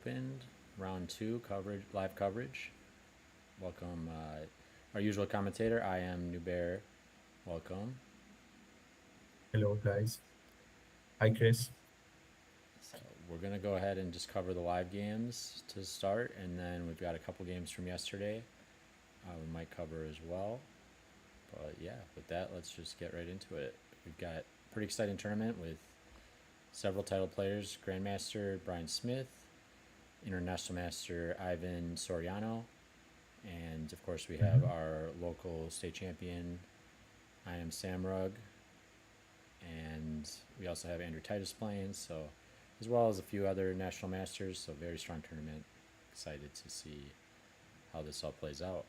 Opened round two coverage, live coverage. Welcome, our usual commentator. I am Nubair. Welcome. Hello, guys. Hi, Chris. So we're gonna go ahead and just cover the live games to start, and then we've got a couple games from yesterday. We might cover as well. But yeah, with that, let's just get right into it. We've got a pretty exciting tournament with several title players: Grandmaster Brian Smith, International Master Ivan Soriano, and of course we have Mhm. our local state champion I am Samrug, and we also have Andrew Titus playing, so as well as a few other national masters. So very strong tournament. Excited to see how this all plays out.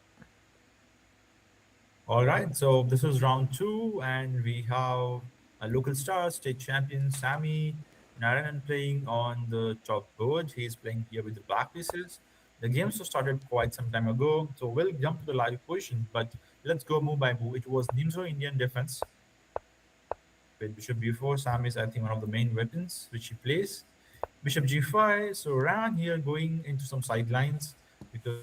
All right, so this is round two, and we have a local star, state champion Sami Narayanan playing on the top board. He's playing here with the black pieces. The game so started quite some time ago, so we'll jump to the live position, but let's go move by move. It was Nimzo Indian defense with Bishop B4. Sami is, I think, one of the main weapons which he plays. Bishop G5, so Ran here going into some sidelines because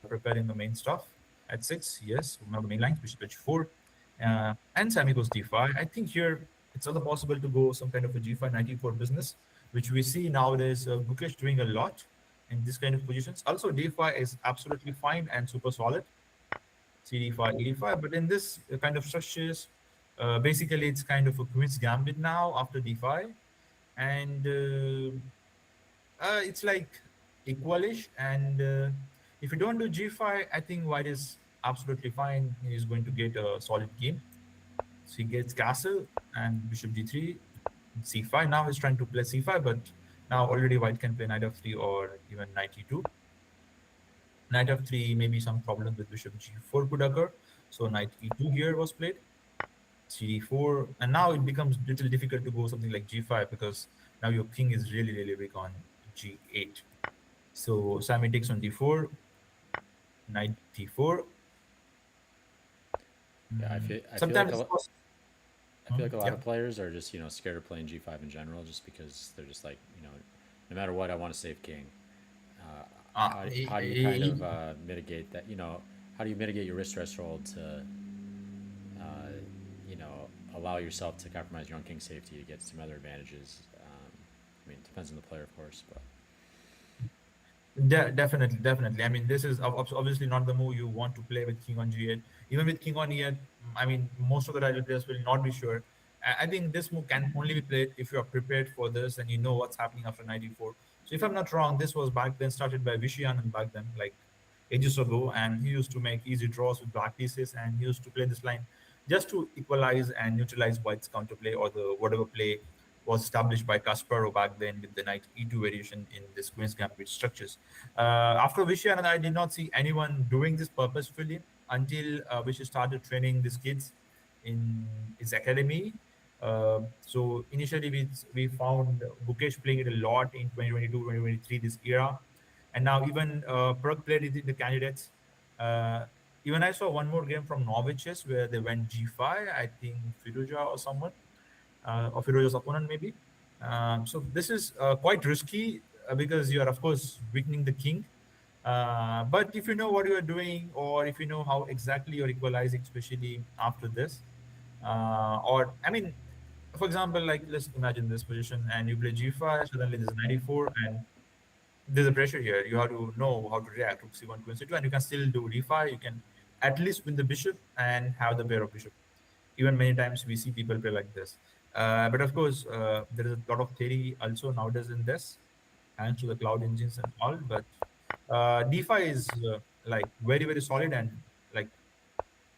preparing the main stuff at 6. Yes, one of the main lines, bishop h4. And Sami goes d5. I think here it's also possible to go some kind of a g5 knight e4 business, which we see nowadays Gukesh doing a lot in this kind of positions. Also, d5 is absolutely fine and super solid. CD5, e5. But in this kind of structures, basically it's kind of a queen's gambit now after d5. And it's like equalish, and if you don't do g5, I think white is absolutely fine. He's going to get a solid game. So he gets castle and bishop d3, c5. Now he's trying to play c5, but now already white can play knight f3 or even knight e2. Knight f3, maybe some problem with bishop g4 could occur. So knight e2 here was played, cd4, and now it becomes little difficult to go something like g5 because now your king is really weak on g8. So Sami takes on d4, knight d4. Yeah, I feel like Sometimes it's possible. I feel like a lot Yeah. of players are just scared of playing g5 in general, just because they're just like no matter what, I want a safe king. How do you kind of mitigate that? How do you mitigate your risk threshold to uh, allow yourself to compromise your own king safety to get some other advantages? I mean, it depends on the player, of course, but Definitely. I mean, this is obviously not the move you want to play with king on g8. Even with king on e8, I mean, most of the title players will not be sure. I think this move can only be played if you are prepared for this and you know what's happening after knight e4. So if I'm not wrong, this was back then started by Vishayanand back then, like ages ago, and he used to make easy draws with black pieces, and he used to play this line just to equalize and neutralize white's counterplay or the whatever play was established by Kasparov back then with the knight e2 variation in this Queen's Gambit structures. After Vishy and I did not see anyone doing this purposefully until Vishy started training these kids in his academy. So initially we found Bukesh playing it a lot in 2022, 2023, this era. And now even Prag played it in the candidates. Uh, Even I saw one more game from Norwiches where they went G5, I think Firuja or someone of Heroes opponent maybe. So this is quite risky because you are of course weakening the king. But if you know what you are doing, or if you know how exactly you're equalizing, especially after this, or I mean, for example, like let's imagine this position and you play g5, suddenly there's 94, and there's a pressure here. You have to know how to react to c1, queen c2, and you can still do d5. You can at least win the bishop and have the pair of bishop. Even many times we see people play like this. But of course, there is a lot of theory also nowadays in this, thanks to the cloud engines and all. But DeFi is like very solid and like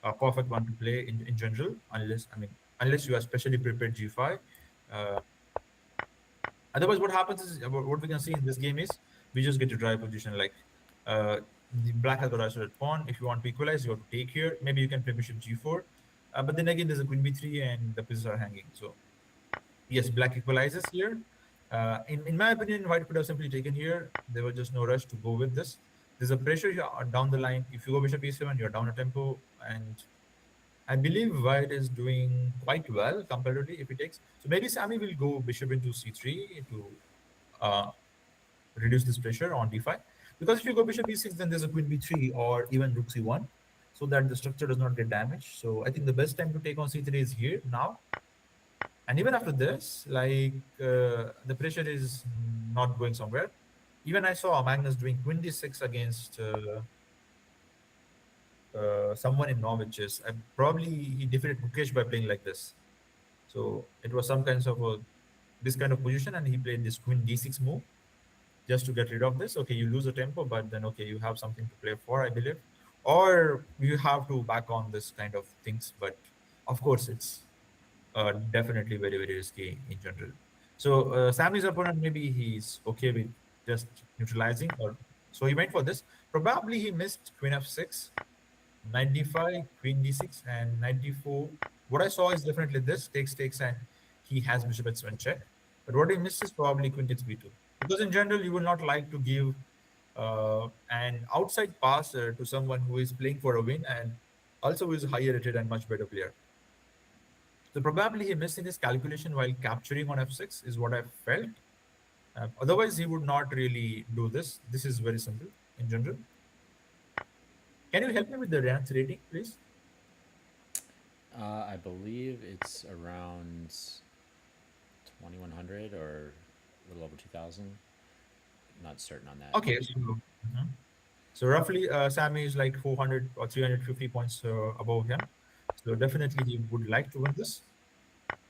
a perfect one to play in general, unless I mean unless you are specially prepared G5. Uh, Otherwise, what happens is what we can see in this game is we just get to drive position like uh, the black has got isolated pawn. If you want to equalize, you have to take here. Maybe you can play bishop g4, but then again there's a queen b3 and the pieces are hanging. So yes, black equalizes here. In my opinion, white could have simply taken here. There was just no rush to go with this. There's a pressure here down the line. If you go bishop e7, you're down a tempo, and I believe white is doing quite well comparatively if he takes. So maybe Sami will go bishop into c3 to uh, reduce this pressure on d5. Because if you go bishop e6, then there's a queen b3 or even rook c1, so that the structure does not get damaged. So I think the best time to take on c3 is here now. And even after this, the pressure is not going somewhere. Even I saw Magnus doing queen d6 against someone in Norwich's. Probably he defeated Mukesh by playing like this. So it was some kinds of this kind of position, and he played this queen d6 move just to get rid of this. Okay, you lose the tempo, but then okay, you have something to play for, I believe, or you have to back on this kind of things. But of course, it's definitely very very risky in general. So Sammy's opponent, maybe he's okay with just neutralizing, or so he went for this. Probably he missed queen f6, knight d5, queen d6, and knight d4. What I saw is definitely this takes, and he has bishop h7 check. But what he missed is probably queen takes b2. Because in general, you will not like to give an outside passer to someone who is playing for a win and also is higher rated and much better player. So probably he missed in his calculation while capturing on f6 is what I felt. Otherwise, he would not really do this. This is very simple in general. Can you help me with the ranks rating, please? I believe it's around 2100 or a little over 2000. Not certain on that. Okay, so mhm. So roughly, Sammy is like 400 or 350 points above him. So definitely he would like to win this.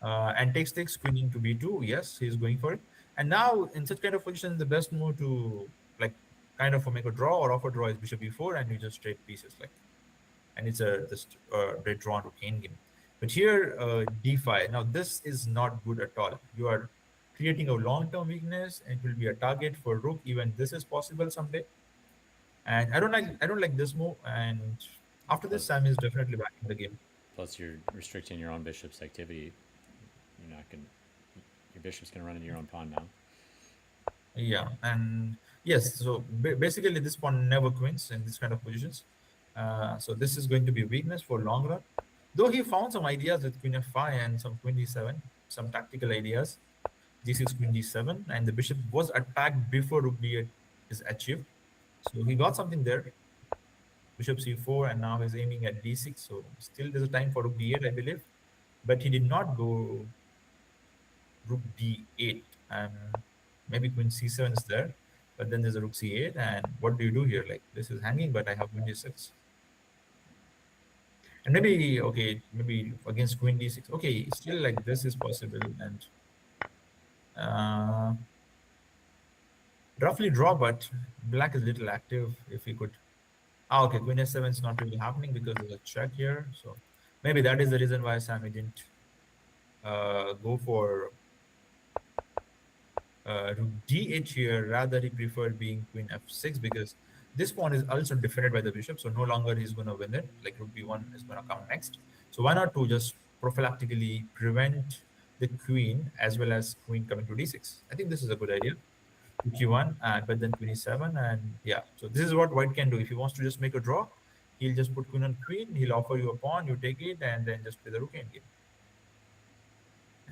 And takes queen into b2. Yes, he's going for it. And now in such kind of position, the best move to like kind of make a draw or offer draw is bishop b4, and you just trade pieces like, and it's a just red drawn to gain game. But here d5. Now this is not good at all. You are creating a long-term weakness, and it will be a target for rook. Even this is possible someday. And I don't like this move. And after this, Plus, Sam is definitely back in the game. plus you're restricting your own bishop's activity. You're not going. Your bishop's going to run into your own pawn now. Yeah, and yes, so basically this pawn never queens in this kind of positions. So this is going to be a weakness for long run. Though he found some ideas with queen f5 and some queen d7, some tactical ideas, g6 queen d7, and the bishop was attacked before rook d8 is achieved. So he got something there. Bishop c4, and now he's aiming at d6. So still there's a time for rook d8, I believe, but he did not go rook d8, and maybe queen c7 is there, but then there's a rook c8. And what do you do here? Like this is hanging, but I have queen d6, and maybe okay, maybe against queen d6. Okay, still like this is possible, and uh, roughly draw, but black is little active. If he could, okay, queen s7 is not really happening because there's a check here. So maybe that is the reason why Sammy didn't go for rook d8 here. Rather, he preferred being queen f6 because this pawn is also defended by the bishop. So no longer he's going to win it. Like rook b1 is going to come next. So why not to just prophylactically prevent the queen as well as queen coming to d6? I think this is a good idea. Rook e1, and but then queen e7, and yeah. So this is what white can do. If he wants to just make a draw, he'll just put queen on queen. He'll offer you a pawn, you take it, and then just play the rook endgame.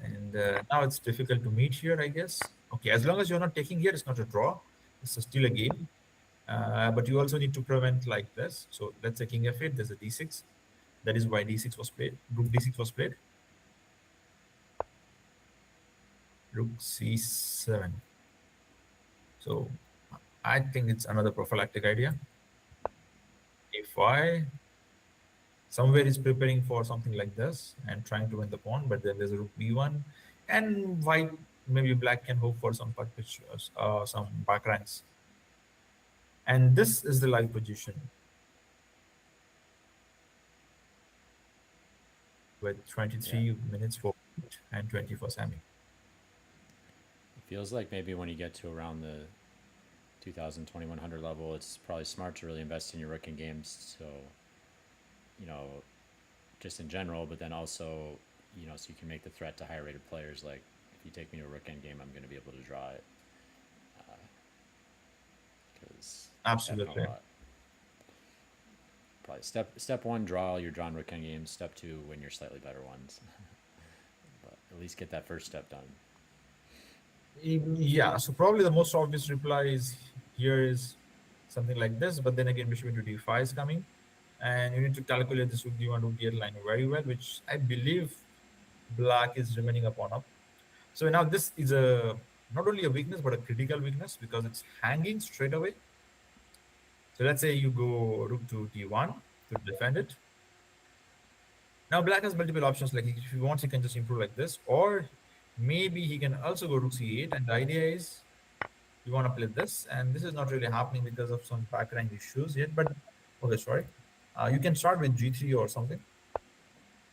And now it's difficult to meet here, I guess. Okay, as long as you're not taking here, it's not a draw. It's still a game. But you also need to prevent like this. So let's say king f8, there's a d6. That is why d6 was played. Rook d6 was played. Rook c7. So I think it's another prophylactic idea. If somewhere is preparing for something like this and trying to win the pawn, but then there's a rook b1, and white, maybe black can hope for some putt pictures, some back ranks. And this is the live position with 23 Yeah. minutes for white and 20 for Sammy. It feels like maybe when you get to around the 2000, 2100 level, it's probably smart to really invest in your rookie games. So, you know, just in general, but then also, you know, so you can make the threat to higher rated players. Like, if you take me to a rook end game, I'm going to be able to draw it. Because that's happened a Absolutely. lot. Probably step one, draw all your drawn rook end games. Step two, win your slightly better ones. But at least get that first step done. Yeah, so probably the most obvious reply is here is something like this, but then again, bishop into d5 is coming, and you need to calculate this rook d1, rook d8 line very well, which I believe black is remaining upon up. So now this is a not only a weakness but a critical weakness because it's hanging straight away. So let's say you go rook to d1 to defend it. Now black has multiple options. Like if he wants, he can just improve like this, or maybe he can also go rook c8. And the idea is you want to play this, and this is not really happening because of some background issues yet. But okay, sorry. You can start with g3 or something,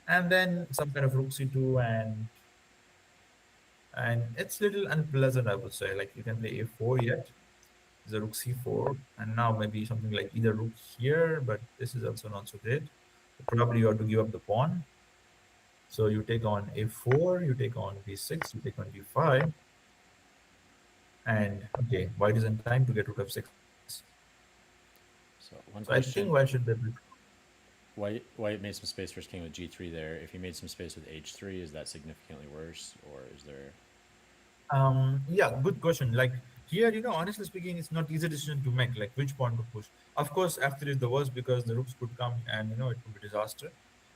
and then some kind of rook c2, and it's little unpleasant, I would say. Like you can play a4 yet, the rook c4, and now maybe something like either rook here, but this is also not so great. Probably you have to give up the pawn. So you take on a4, you take on b6, you take on d5, and okay, white is in time to get rook f6. So one So I think question: white should be. White made some space for his king with g3 there. If he made some space with h3, is that significantly worse, or is there? Yeah, good question. Like here, honestly speaking, it's not easy decision to make, like which pawn to push. Of course, after is the worst because the rooks could come and it could be disaster.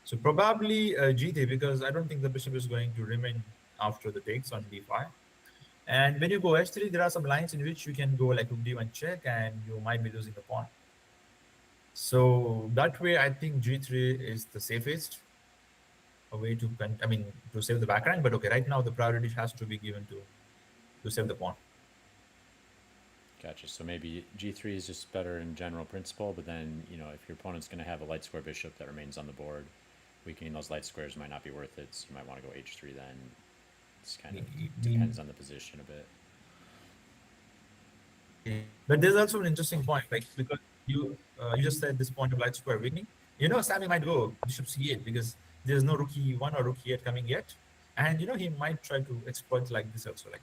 So probably g3 because I don't think the bishop is going to remain after the takes on d5. And when you go h3, there are some lines in which you can go like rook d1 check and you might be losing the pawn. So that way, I think g3 is the safest way to, to save the back rank. But okay, right now the priority has to be given to save the pawn. Gotcha. So maybe g3 is just better in general principle, but then if your opponent's going to have a light square bishop that remains on the board, weakening those light squares might not be worth it. So you might want to go h3 then. It's kind of depends on the position a bit. But there's also an interesting point, like because you just said this point of light square weakening. Sammy might go bishop c8 because there's no rook e1 or rook e8 coming yet, and he might try to exploit like this also, like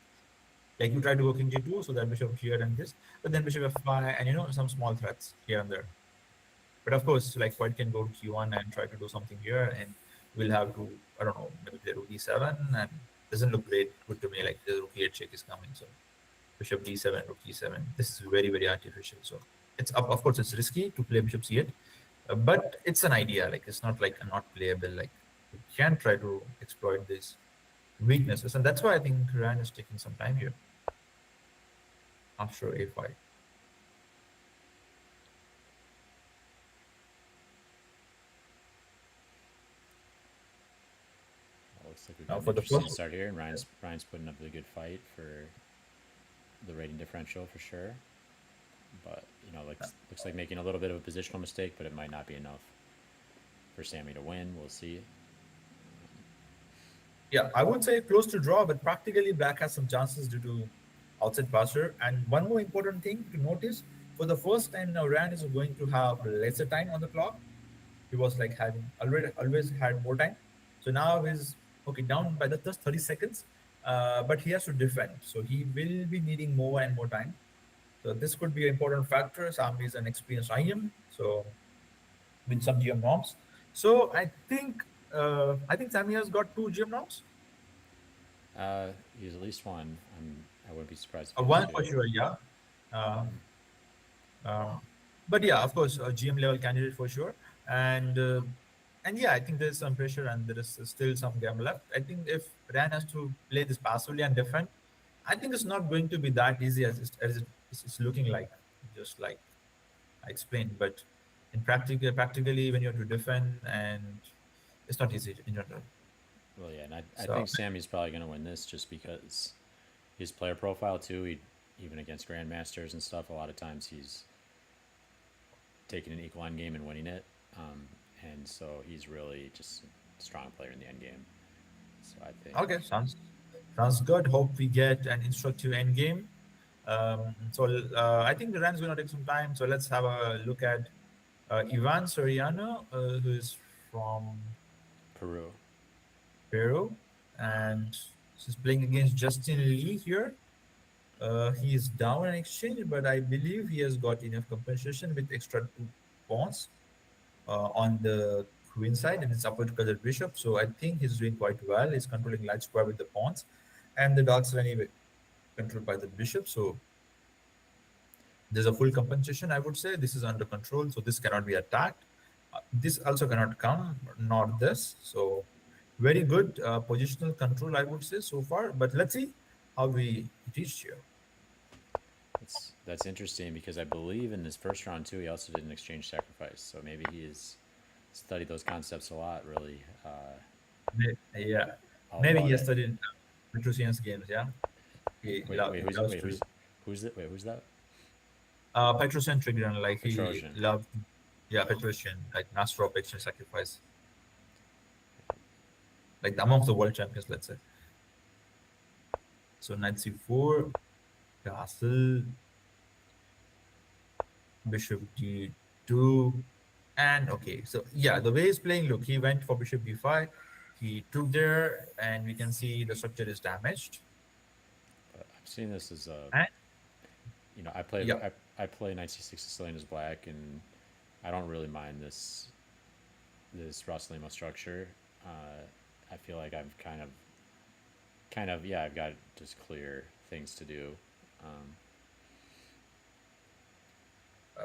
you try to go king g2, so that bishop here and this, but then bishop f5 and some small threats here and there. But of course, like white can go q1 and try to do something here, and we'll have to I don't know maybe play rook e7, and doesn't look good to me. Like the rook e8 check is coming, so bishop d7, rook e7. This is very, very artificial. So it's up. Of course, it's risky to play bishop c8, but it's an idea. Like it's not like a not playable. Like you can try to exploit these weaknesses, and that's why I think Ran is taking some time here after a5. Looks like we've Now got an for the interesting first, start here, and Ryan's putting up a good fight for the rating differential for sure. But looks like making a little bit of a positional mistake, but it might not be enough for Sammy to win. We'll see. yeah, I would say close to draw, but practically black has some chances due to outside passer. And one more important thing to notice: for the first time now, Ran is going to have lesser time on the clock. He was like having already always had more time. So now he's okay down by the just 30 seconds, but he has to defend. So he will be needing more and more time. So this could be an important factor. Sami is an experienced IM, so with some GM norms. So I think Sami has got two GM norms. He's at least one. I wouldn't be surprised if he has One two. for sure, yeah. Uh, uh, but yeah, of course, a GM level candidate for sure. And yeah, I think there's some pressure and there is still some game left. I think if Ran has to play this passively and defend, I think it's not going to be that easy as it's looking like, just like I explained. But practically, when you have to defend, and it's not easy in general. Well, yeah, and I So think Sammy's probably going to win this just because his player profile too. Even against grandmasters and stuff, a lot of times he's taking an equal end game and winning it, and so he's really just a strong player in the end game. So I think okay, sounds good. Hope we get an instructive end game. So I think the run's going to take some time. So let's have a look at Ivan Soriano, who is from Peru. Peru, and he's playing against Justin Lee here. He is down in exchange, but I believe he has got enough compensation with extra two pawns on the queen side and his upward colored bishop. So I think he's doing quite well. He's controlling light square with the pawns, and the darks are anyway controlled by the bishop. So there's a full compensation, I would say. This is under control, so this cannot be attacked. This also cannot come, not this. So very good positional control, I would say, so far. But let's see how we reach here. That's interesting because I believe in his first round too, he also did an exchange sacrifice. So maybe he has studied those concepts a lot, really. Yeah, All maybe about it. yesterday in Petrusian's games. Yeah, Wait, wait, he who's loves wait, to. who's it? Wait, who's that? Petrusian run, like he Petrosian. loved. Yeah, Petrusian, like master of exchange sacrifice, like amongst the world champions, let's say. So knight c4, castle, bishop d2, and okay. So yeah, the way he's playing, look, he went for bishop b5, he took there, and we can see the structure is damaged. But I've seen this as a, And I play yeah, I play knight c6 Sicilian as black, and I don't really mind this Rosslimo structure. I feel like I've kind of yeah, I've got just clear things to do. Um,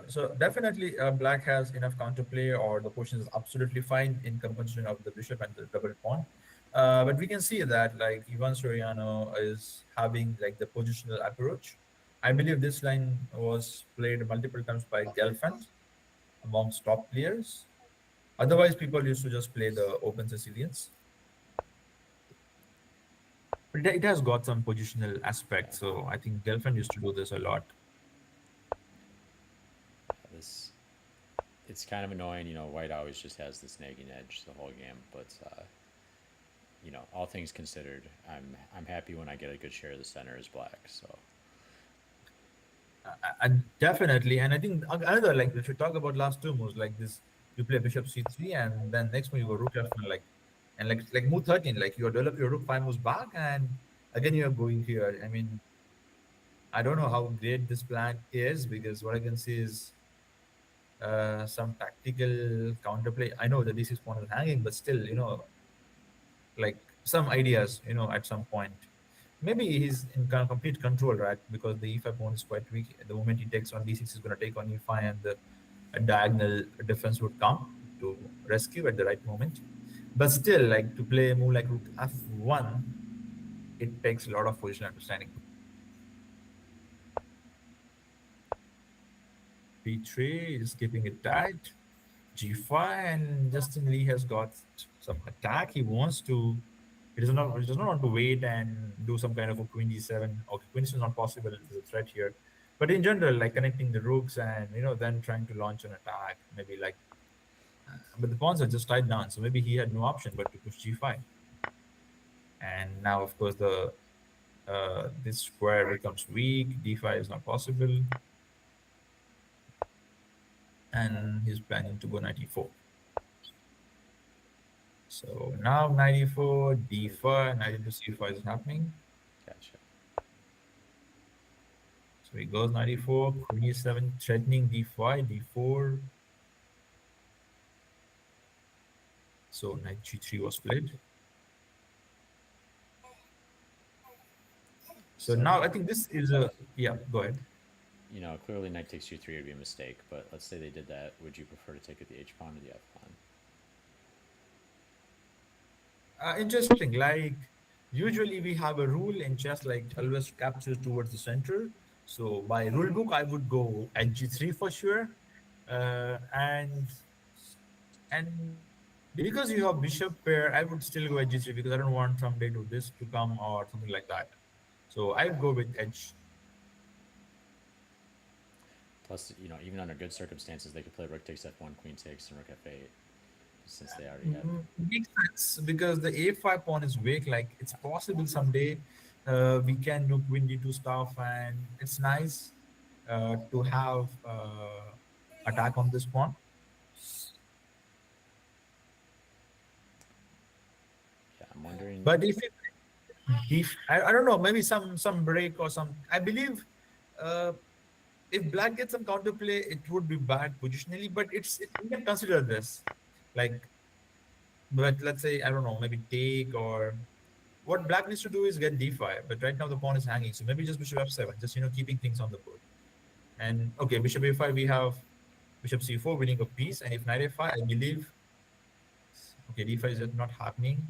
so definitely black has enough counterplay, or the position is absolutely fine in compensation of the bishop and the double pawn. But we can see that like Ivan Soriano is having like the positional approach. I believe this line was played multiple times by Gelfand amongst top players. Otherwise, people used to just play the open Sicilians. But it has got some positional yeah, aspect. So I think Gelfand used to do this a lot. this it's kind of annoying. White always just has this nagging edge the whole game, but all things considered, I'm happy when I get a good share of the center as black. So Definitely, and I think another like if you talk about last two moves like this, you play bishop c3, and then next move you go rook f1, like and like move 13, like you develop your rook 5 moves back, and again you are going here. I mean, I don't know how great this plan is because what I can see is some tactical counterplay. I know that this is pawn is hanging, but still, like some ideas, at some point. Maybe he's in complete control, right? Because the e5 pawn is quite weak. The moment he takes on d6, he's going to take on e5, and the a diagonal defense would come to rescue at the right moment. But still, like to play a move like rook f1, it takes a lot of position understanding. b3 is keeping it tight. g5, and Justin Lee has got some attack. He does not want to wait and do some kind of a queen d7. Okay, queen d7 is not possible. It's a threat here. But in general, like connecting the rooks and then trying to launch an attack, maybe like. But the pawns are just tied down, so maybe he had no option but to push g5. And now, of course, the this square becomes weak. d5 is not possible, and he's planning to go 94. So now 94, d5, 92 c5 is happening. gotcha. So he goes 94, queen e7, threatening d5, d4. So knight g3 was played. So So now I think this is a, yeah, go ahead. clearly knight takes g3 would be a mistake, but let's say they did that. Would you prefer to take at the h pawn or the f pawn? Interesting. Like usually we have a rule in chess, like always capture towards the center. So by rule book, I would go at g3 for sure, and because you have bishop pair, I would still go at g3 because I don't want someday to this to come or something like that. So I would go with edge. Plus, even under good circumstances, they could play rook takes f1, queen takes, and rook f8, since they already have. Makes sense because the a5 pawn is weak. Like it's possible someday we can do queen d2 stuff, and it's nice to have attack on this pawn. Yeah, I'm wondering. But if I don't know, maybe some break or some. I believe uh, if black gets some counterplay, it would be bad positionally. But we can consider this, like. But let's say I don't know, maybe take or what black needs to do is get d5, but right now the pawn is hanging, so maybe just bishop f7, just keeping things on the board. And okay, bishop a5, we have bishop c4 winning a piece, and if knight a5, I believe, okay, d5 is not happening.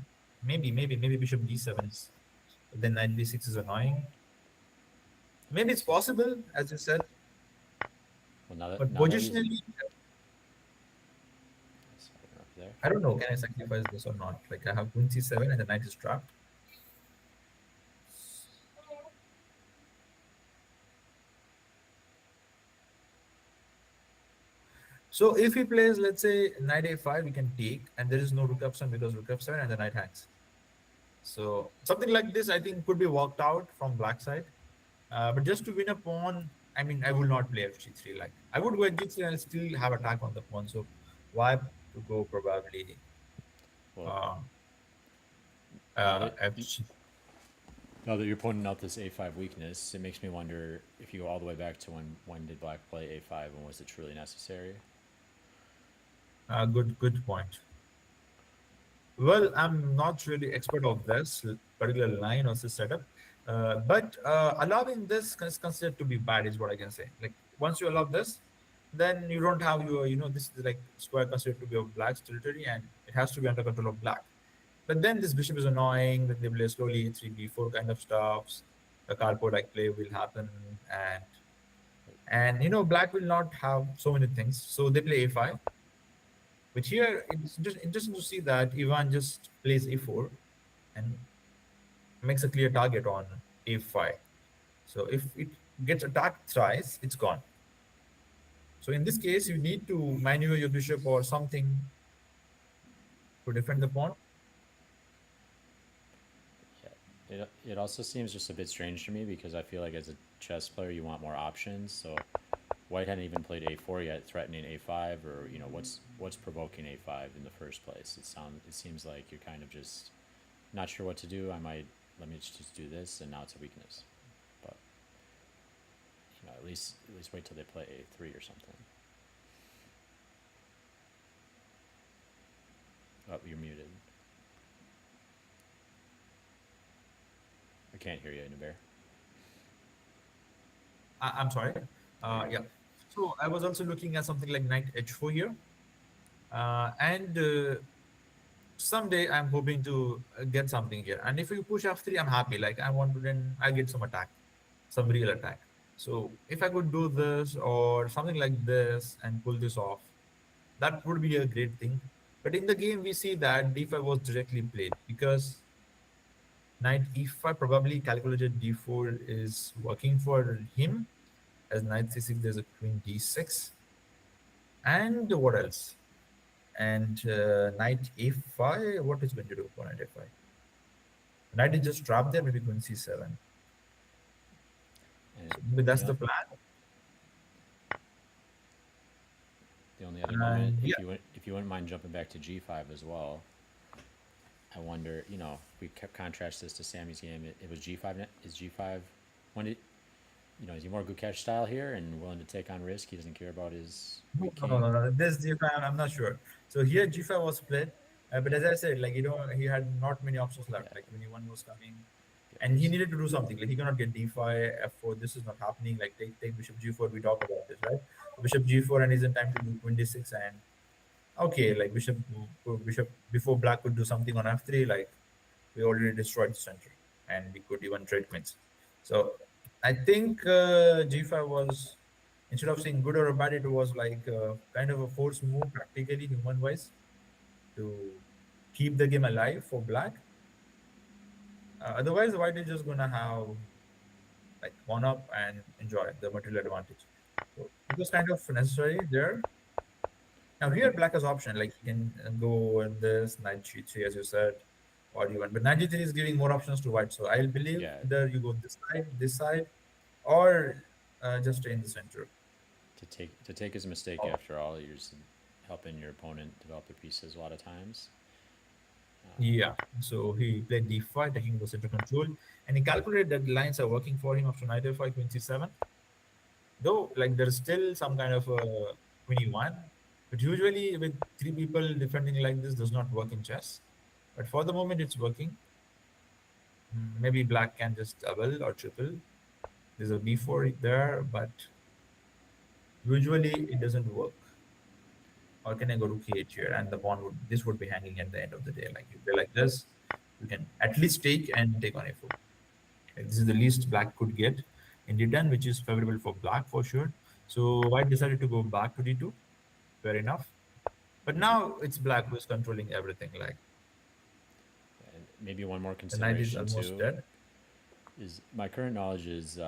Maybe bishop d7 is, then knight b6 is annoying. Maybe it's possible, as you said, Well, but now that he's positionally, sorry, up there. I don't know. Can I sacrifice this or not? Like I have queen c7 and the knight is trapped. So if he plays, let's say, knight a5, we can take, and there is no rook f7 because rook f7 and the knight hangs. So something like this, I think, could be worked out from black side. But just to win a pawn, I mean, I will not play fg3. Like I would go g3 and still have attack on the pawn. So why to go probably Well, uh, now that fg? now that you're pointing out this a5 weakness, it makes me wonder if you go all the way back to when did black play a5 and was it truly necessary? Good point. Well, I'm not really expert of this particular line or this setup, but allowing this is considered to be bad is what I can say. Like once you allow this, then you don't have your, this is like square considered to be of black's territory, and it has to be under control of black. But then this bishop is annoying. Then they play slowly 3b4 kind of stuffs. The cardboard like play will happen, and black will not have so many things. So they play a5. But here it's just interesting to see that Ivan just plays a4 and makes a clear target on a5. So if it gets attacked thrice, it's gone. So in this case, you need to maneuver your bishop or something to defend the pawn. Yeah, it also seems just a bit strange to me because I feel like as a chess player you want more options. So white hadn't even played a4 yet, threatening a5, or what's provoking a5 in the first place. It seems like you're kind of just not sure what to do. Let me just do this, and now it's a weakness. But at least wait till they play a3 or something. Oh, you're muted. I can't hear you, Nubair. I'm sorry. Yeah. So I was also looking at something like knight h4 here. And someday I'm hoping to get something here. And if you push f3, I'm happy. Like I want to, then I get some attack, some real attack. So if I could do this or something like this and pull this off, that would be a great thing. But in the game, we see that d5 was directly played because knight e5 probably calculated d4 is working for him. As knight c6, there's a queen d6. And what else? And knight a5, what is going to do for knight a5? Knight is just trapped there, maybe queen c7. So maybe that's the plan. The only other moment, if you wouldn't mind jumping back to g5 as well, I wonder, we kept contrast this to Sammy's game. It was g5. Is g5 is he more Gukesh style here and willing to take on risk? He doesn't care about his weak king. No. This g5, I'm not sure. So here g5 was split, but as I said, like he had not many options left. Like when one was coming, and he needed to do something. Like he cannot get d5, f4. This is not happening. Like take bishop g4. We talked about this, right? Bishop g4, and he's in time to do queen d6. And okay, like bishop before black could do something on f3. Like we already destroyed the center, and we could even trade queens. So I think g5 was, instead of saying good or bad, it was like kind of a forced move, practically human wise, to keep the game alive for black. Otherwise, white is just gonna have like one up and enjoy the material advantage. So it was kind of necessary there. Now here, black has option, like you can go in this knight g3 as you said, or even, but knight g3 is giving more options to white. So I'll believe either you go this side, or just stay in the center. To take his mistake after all, you're just helping your opponent develop their pieces a lot of times. Yeah, so he played d5, taking the center control, and he calculated that the lines are working for him after knight f5, queen c7. Though, like there's still some kind of a queen e1, but usually with three people defending like this does not work in chess. But for the moment, it's working. maybe black can just double or triple. There's a b4 there, but usually it doesn't work. Or can I go rook e8 here and the pawn would this would be hanging at the end of the day. Like you play like this, you can at least take and take on a4. Like this is the least black could get in d10, which is favorable for black for sure. So white decided to go back to d2. Fair enough. But Maybe, now it's black who is controlling everything. Like and maybe one more the knight is consideration almost too dead. is my current knowledge is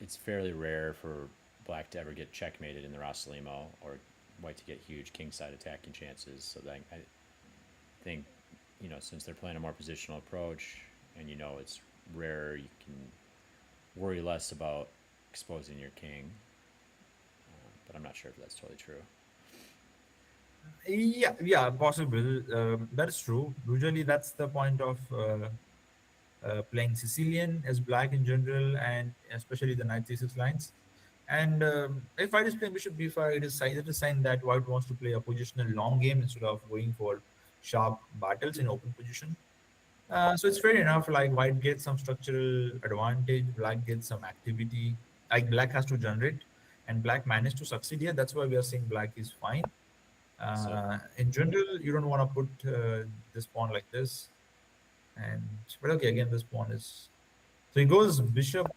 it's fairly rare for black to ever get checkmated in the Rossalimo or white to get huge kingside attacking chances. So then I think, since they're playing a more positional approach and it's rare, you can worry less about exposing your king. But I'm not sure if that's totally true. Yeah, yeah, possible. That is true. Usually, that's the point of playing Sicilian as black in general, and especially the knight c6 lines. And if white is playing bishop b5, it is sign that white wants to play a positional long game instead of going for sharp battles in open position. So it's fair enough. Like white gets some structural advantage, black gets some activity. Like black has to generate, and black managed to succeed here. That's why we are saying black is fine. So In general, you don't want to put this pawn like this. And but okay, again, this pawn is so he goes bishop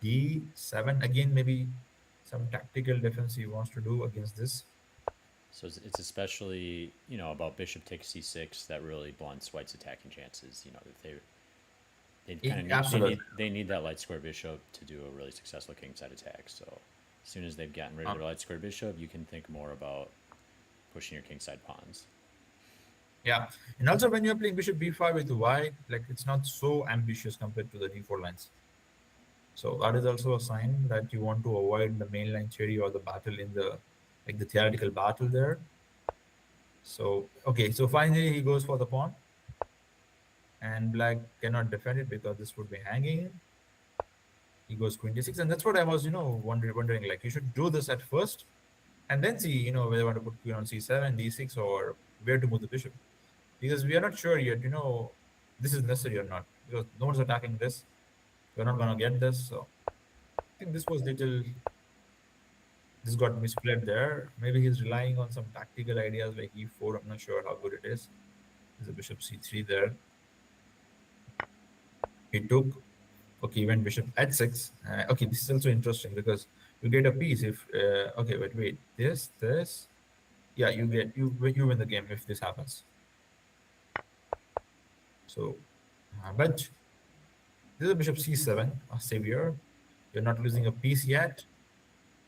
d7 again. Maybe some tactical defense he wants to do against this. it's especially about bishop takes c6 that really blunts white's attacking chances. If they kind of need Absolutely. they need that light square bishop to do a really successful kingside attack. So as soon as they've gotten rid of Uh, their light square bishop, you can think more about pushing your kingside pawns. yeah, and also when you're playing bishop b5 with white, like it's not so ambitious compared to the d4 lines. So that is also a sign that you want to avoid the mainline cherry or the battle in the like the theoretical battle there. So okay, so finally he goes for the pawn, and black cannot defend it because this would be hanging. He goes queen d6, and that's what I was, wondering. Like you should do this at first, and then see, whether you want to put queen on c7, d6, or where to move the bishop, because we are not sure yet. This is necessary or not because no one's attacking this. We're not gonna get this, so I think this was little. This got misplayed there. Maybe he's relying on some tactical ideas like e4. I'm not sure how good it is. There's a bishop c3 there. He took. Okay, he went bishop h6. Okay, this is also interesting because you get a piece if. Okay, wait. This. Yeah, you win the game if this happens. So, but this is a bishop c7, a savior. You're not losing a piece yet.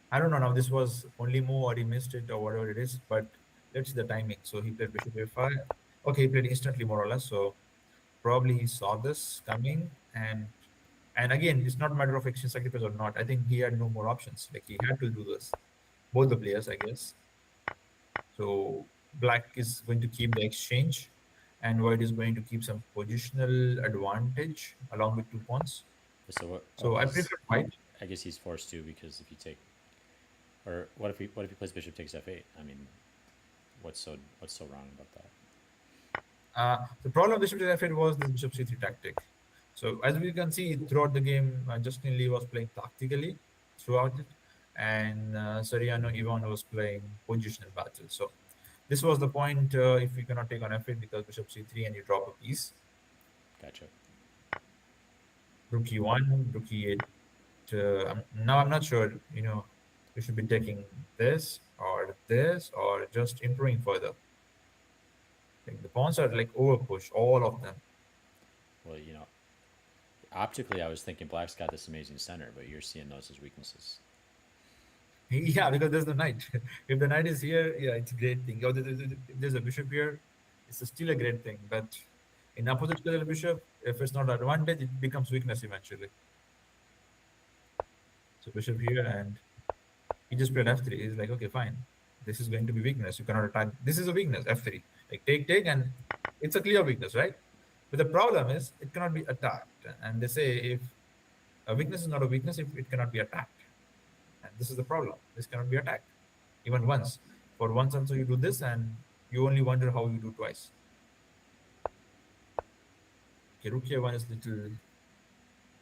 I don't know now. This was only move or he missed it or whatever it is. But let's see the timing. So he played bishop a5. Okay, he played instantly more or less. So probably he saw this coming, and again, it's not a matter of exchange sacrifice or not. I think he had no more options. Like he had to do this. Both the players, I guess. So black is going to keep the exchange, and white is going to keep some positional advantage along with 2 pawns. So So I prefer white. I guess he's forced to, because if you take, or what if he plays bishop takes f8? I mean, what's so wrong about that? The problem with bishop to f8 was this bishop c3 tactic. So as we can see throughout the game, Justin Lee was playing tactically throughout it, and Soriano Ivan was playing positional battle. So this was the point. If we cannot take on f8 because bishop c3 and you drop a piece, Gotcha. rook e1, rook e8. Now I'm not sure. We should be taking this or just improving further. Like the pawns are like over push, all of them. Well, optically, I was thinking black's got this amazing center, but you're seeing those as weaknesses. Yeah, because there's the knight. If the knight is here, yeah, it's a great thing. If there's a bishop here, it's still a great thing. But in opposite color bishop, if it's not advantage, it becomes weakness eventually. So bishop here, and he just played f3. He's like, okay, fine. This is going to be weakness. You cannot attack. This is a weakness, f3. Like take, and it's a clear weakness, right? But the problem is it cannot be attacked. And they say if a weakness is not a weakness if it cannot be attacked. And this is the problem. This cannot be attacked, even once. For once also you do this, and you only wonder how you do twice. Okay, rook a1 is little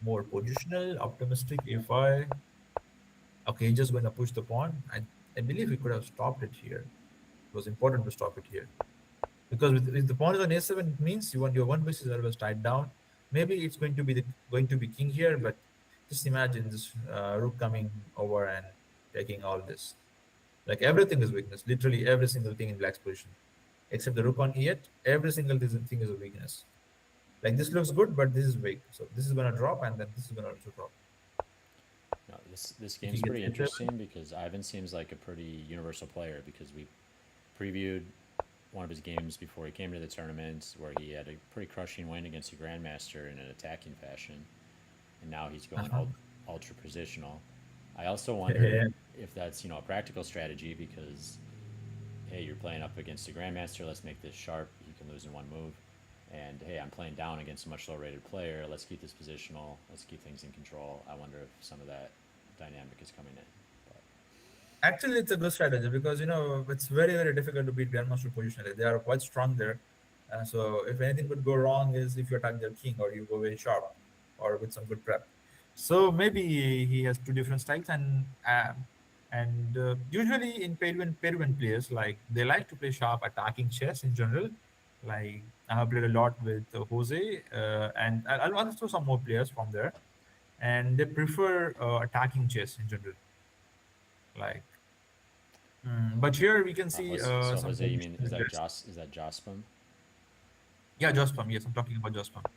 more positional, optimistic. If I okay, he's just going to push the pawn. I believe he could have stopped it here. It was important to stop it here because with the pawn is on a7, it means your one piece is always tied down. Maybe it's going to be king here, but just imagine this rook coming over and taking all this. Like everything is weakness. Literally every single thing in black's position, except the rook on e8. Every single thing is a weakness. Like this looks good, but this is weak. So this is gonna drop, and then this is gonna also drop. No, this If he game's gets pretty a7, interesting because Ivan seems like a pretty universal player because we previewed one of his games before he came to the tournament where he had a pretty crushing win against a grandmaster in an attacking fashion, and now he's going uh-huh. ultra positional. I also wonder Yeah. if that's a practical strategy because hey, you're playing up against a grandmaster. Let's make this sharp. He can lose in one move. And hey, I'm playing down against a much lower rated player. Let's keep this positional. Let's keep things in control. I wonder if some of that dynamic is coming in. But Actually, it's a good strategy because it's very difficult to beat grandmaster positionally. They are quite strong there. So if anything could go wrong is if you attack their king or you go very sharp or with some good prep. So maybe he has two different styles and usually in Peruvian players like they like to play sharp attacking chess in general. Like I have played a lot with Jose and I'll also some more players from there, and they prefer attacking chess in general. Like but here we can see So some Jose, you mean positional guys. Is that Jospam? Yeah, Jospam. Yes, I'm talking about Jospam. I didn't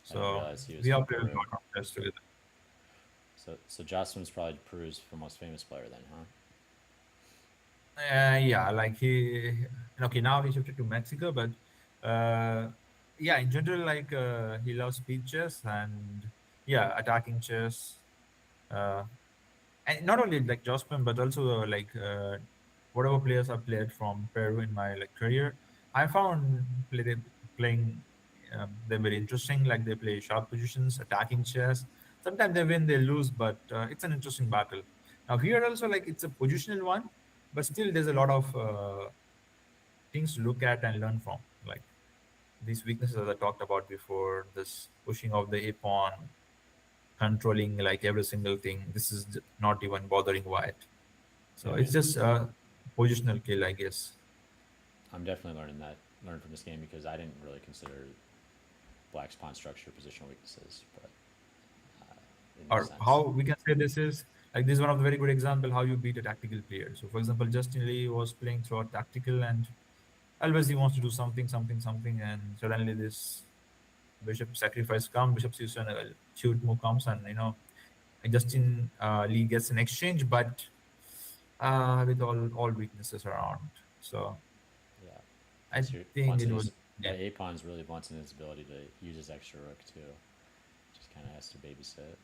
So realize he was we from have played a Peru. lot of chess together. So Jospam's probably Peru's most famous player then, huh? Yeah, like okay, now he shifted to Mexico, but uh, yeah, in general, like he loves speed chess and yeah, attacking chess. Uh, and not only like Jospin, but also whatever players I've played from Peru in my like career, I found playing they're very interesting. Like they play sharp positions, attacking chess. Sometimes they win, they lose, but it's an interesting battle. Now here also like it's a positional one, but still there's a lot of things to look at and learn from. Like these weaknesses that I talked about before, this pushing of the a pawn, controlling like every single thing. This is not even bothering white. Yeah, So I it's mean, just a positional kill, I guess. I'm definitely learn from this game because I didn't really consider Black's pawn structure positional weaknesses, but it makes Or how sense. we can say this is like this is one of the very good example how you beat a tactical player. So for example, Justin Lee was playing throughout tactical and always he wants to do something, and suddenly this bishop sacrifice comes, bishop c7 shoot move comes, and Justin Lee gets an exchange, but with all weaknesses around. So Yeah. I Plus, you're think it was yeah. that a pawn's really blunting his ability to use his extra rook too. Just kind of has to babysit.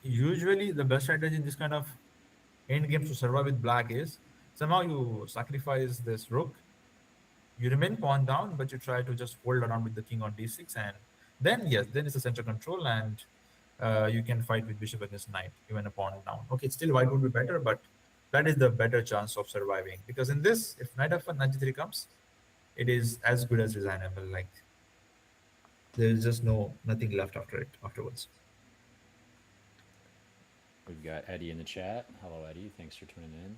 Usually the best strategy in this kind of end games to survive with black is somehow you sacrifice this rook, you remain pawn down, but you try to just hold around with the king on d6, and then yes, then it's a center control, and you can fight with bishop against knight, even a pawn down. Okay, still white would be better, but that is the better chance of surviving because in this, if knight f1 knight g3 comes, it is as good as designable. Like there is just nothing left after it afterwards. We've got Eddie in the chat. Hello, Eddie. Thanks for tuning in.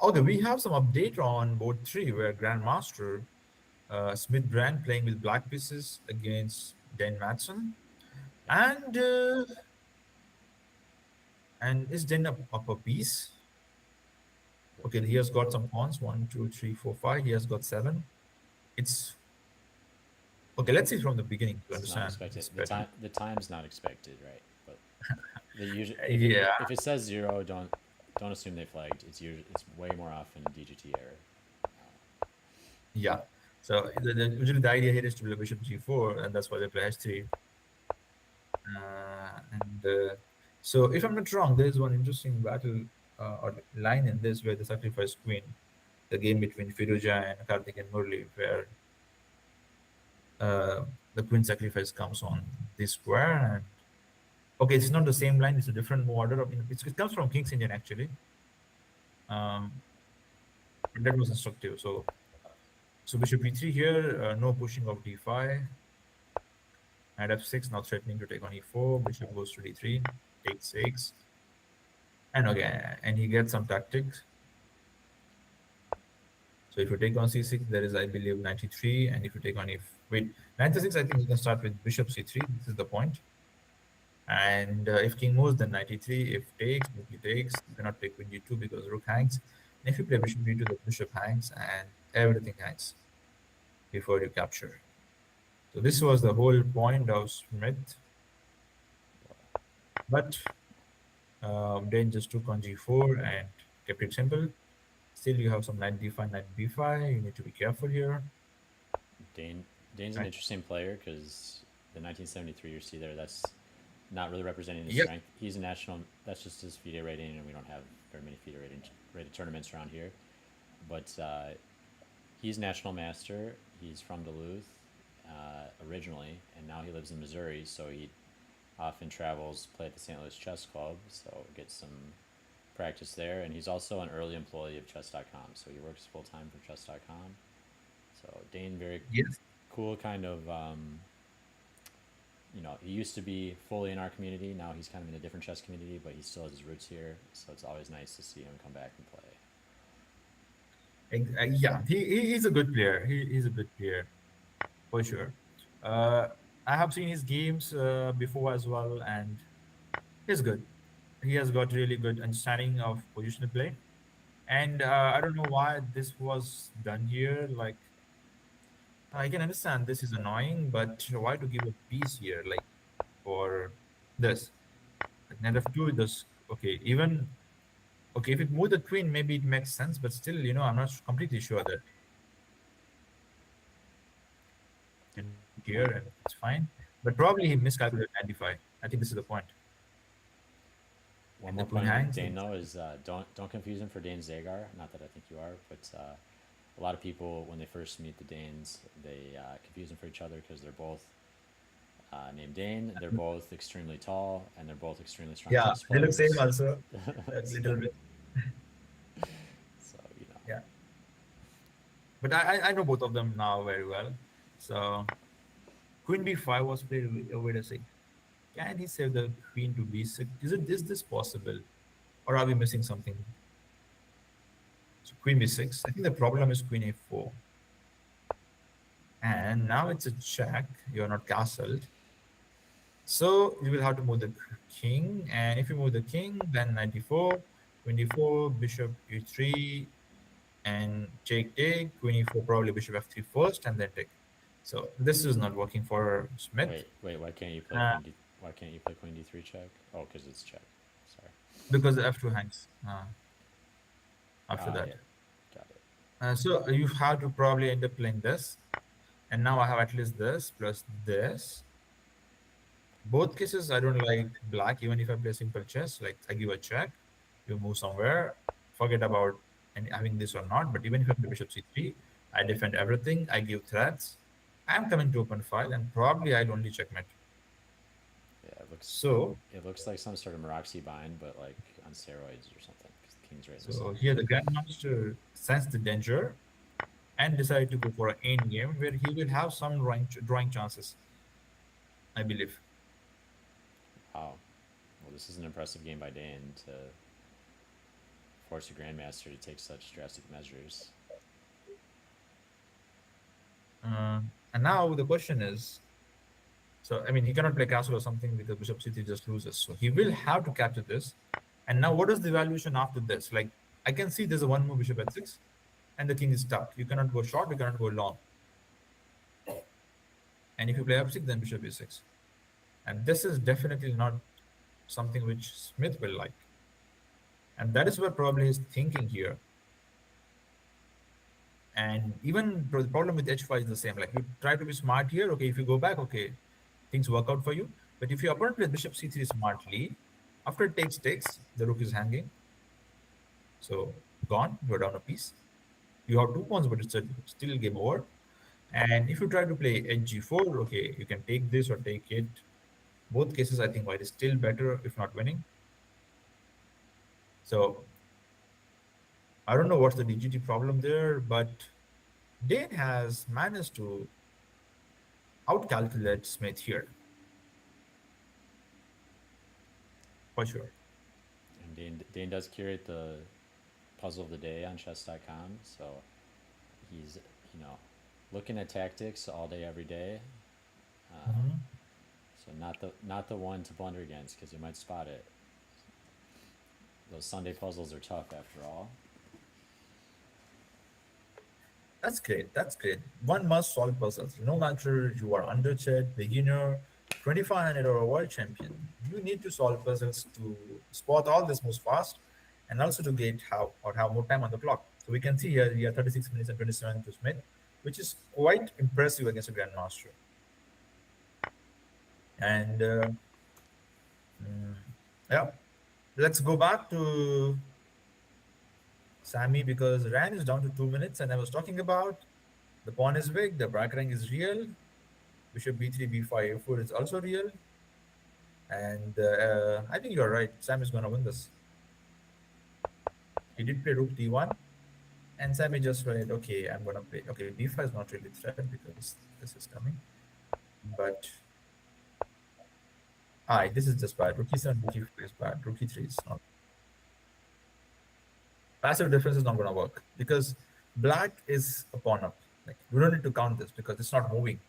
Okay, we have some update on board three where Grandmaster Smith Brand playing with black pieces against Dan Matson. Yep. And is Dan up a piece? Okay, he has got some pawns. One, two, three, four, five. He has got seven. It's okay. Let's see from the beginning to This is not understand expected. this better. The time's not expected, right? But the usual Yeah, if it says zero, don't assume they flagged. It's way more often DGT error. yeah. So usually the idea here is to play bishop g4, and that's why they play h3. And so, if I'm not wrong, there's one interesting battle or line in this where the sacrifice queen, the game between Firuja and Karthik and Murli, where uh, the queen sacrifice comes on this square. And okay, it's not the same line; it's a different order. It comes from King's Indian actually. Um, that was instructive. So So bishop e3 here, no pushing of d5, knight f6, now threatening to take on e4, bishop goes to d3, takes 6, and okay, and he gets some tactics. So if you take on c6, there is, I believe, 93, and if you take on if wait 96, I think you can start with bishop c3. This is the point. And if king moves, then 93. If takes, rook he takes. You cannot take queen d2 because rook hangs. And if you play bishop d2, the bishop hangs, and everything hangs before you capture. So this was the whole point of Smith. But then just took on g4 and kept it simple. Still, you have some knight d5, knight b5. You need to be careful here. Dane Dane's an Right. interesting player because the 1973 you see there, that's not really representing his Yep. strength. He's a national. That's just his FIDE rating, and we don't have very many FIDE rated tournaments around here. But he's national master. He's from Duluth originally, and now he lives in Missouri. So he often travels, play at the St. Louis Chess Club, so gets some practice there. And he's also an early employee of Chess.com, so he works full time for Chess.com. So Dane, very Yes. cool kind of. He used to be fully in our community. Now he's kind of in a different chess community, but he still has his roots here. So it's always nice to see him come back and play. Yeah, he's a good player. He's a good player for sure. Uh, I have seen his games before as well, and he's good. He has got really good understanding of positional play. And I don't know why this was done here. Like, I can understand this is annoying, but why to give a piece here, like for this? Like knight f2, this okay. Even okay, if it move the queen, maybe it makes sense, but still, I'm not completely sure that and here and it's fine. But probably he miscalculated 95. I think this is the point. One And the more queen point on hangs. Dane though is don't confuse him for Dane Zagar. Not that I think you are, but a lot of people when they first meet the Danes, they confuse them for each other because they're both named Dane. They're both extremely tall and they're both extremely strong Yeah, chess they look same players. also. A so, little bit. so Yeah. But I know both of them now very well. So queen b5 was played. Wait a sec. Can he save the queen to b6? Is this possible? Or are we missing something? So queen b6. I think the problem is queen a4. And now it's a check. You're not castled. So you will have to move the king. And if you move the king, then 94, queen d4, bishop e3, and take, queen e4, probably bishop f3 first, and then take. So this is not working for Smith wait, why can't you play uh, Why can't you play Queen D3 check? Oh, because it's check. Sorry. because f2 hangs after Ah, that. yeah, got it. So you have to probably end up playing this. And now I have at least this plus this. Both cases, I don't like black, even if I play simple chess. Like I give a check, you move somewhere, forget about and having this or not. But even if I play bishop c3, I defend everything, I give threats. I'm coming to open file, and probably I'll only checkmate. Yeah, So, it looks like some sort of Maroxy bind, but like on steroids or something. Because the king's right in the so center. here the grandmaster sensed the danger and decided to go for an end game where he will have some drawing chances, I believe. Wow. Well, this is an impressive game by Dane to force a grandmaster to take such drastic measures. Uh, and now the question is, so I mean, he cannot play castle or something because bishop c3 just loses. So he will have to capture this. And now, what is the evaluation after this? Like, I can see there's a one move bishop h6, and the king is stuck. You cannot go short, you cannot go long. And if you play f6, then bishop e6. And this is definitely not something which Smith will like. And that is what probably he's thinking here. And even the problem with h5 is the same. Like you try to be smart here. Okay, if you go back, okay, things work out for you. But if your opponent plays bishop c3 smartly, after it takes, the rook is hanging. So gone, you're down a piece. You have two pawns, but it's still game over. And if you try to play hg4, okay, you can take this or take it. Both cases, I think white is still better, if not winning. So I don't know what's the DGT problem there, but Dane has managed to outcalculate Smith here, for sure. And Dane does curate the puzzle of the day on chess.com, so he's, you know, looking at tactics all day, every day. Mhm. So not the one to blunder against because you might spot it. Those Sunday puzzles are tough after all. That's great. That's great. One must solve puzzles. No matter you are underched, beginner, 2500 or a world champion, you need to solve puzzles to spot all this moves fast and also to get how or have more time on the clock. So we can see here we are 36 minutes and 27 to Smith, which is quite impressive against a grandmaster. And mm, yeah, let's go back to Sammy because Ran is down to 2 minutes, and I was talking about the pawn is big, the back rank is real, bishop b3, b5, a4 is also real, and I think you're right. Sam is going to win this. He did play rook d1, and Sammy just went, okay, I'm going to play. Okay, b5 is not really threat because this is coming, but this is just bad. Rook e7, rook e4 is bad. Rook e3 is not. Passive defense is not going to work because black is a pawn up. Like we don't need to count this because it's not moving,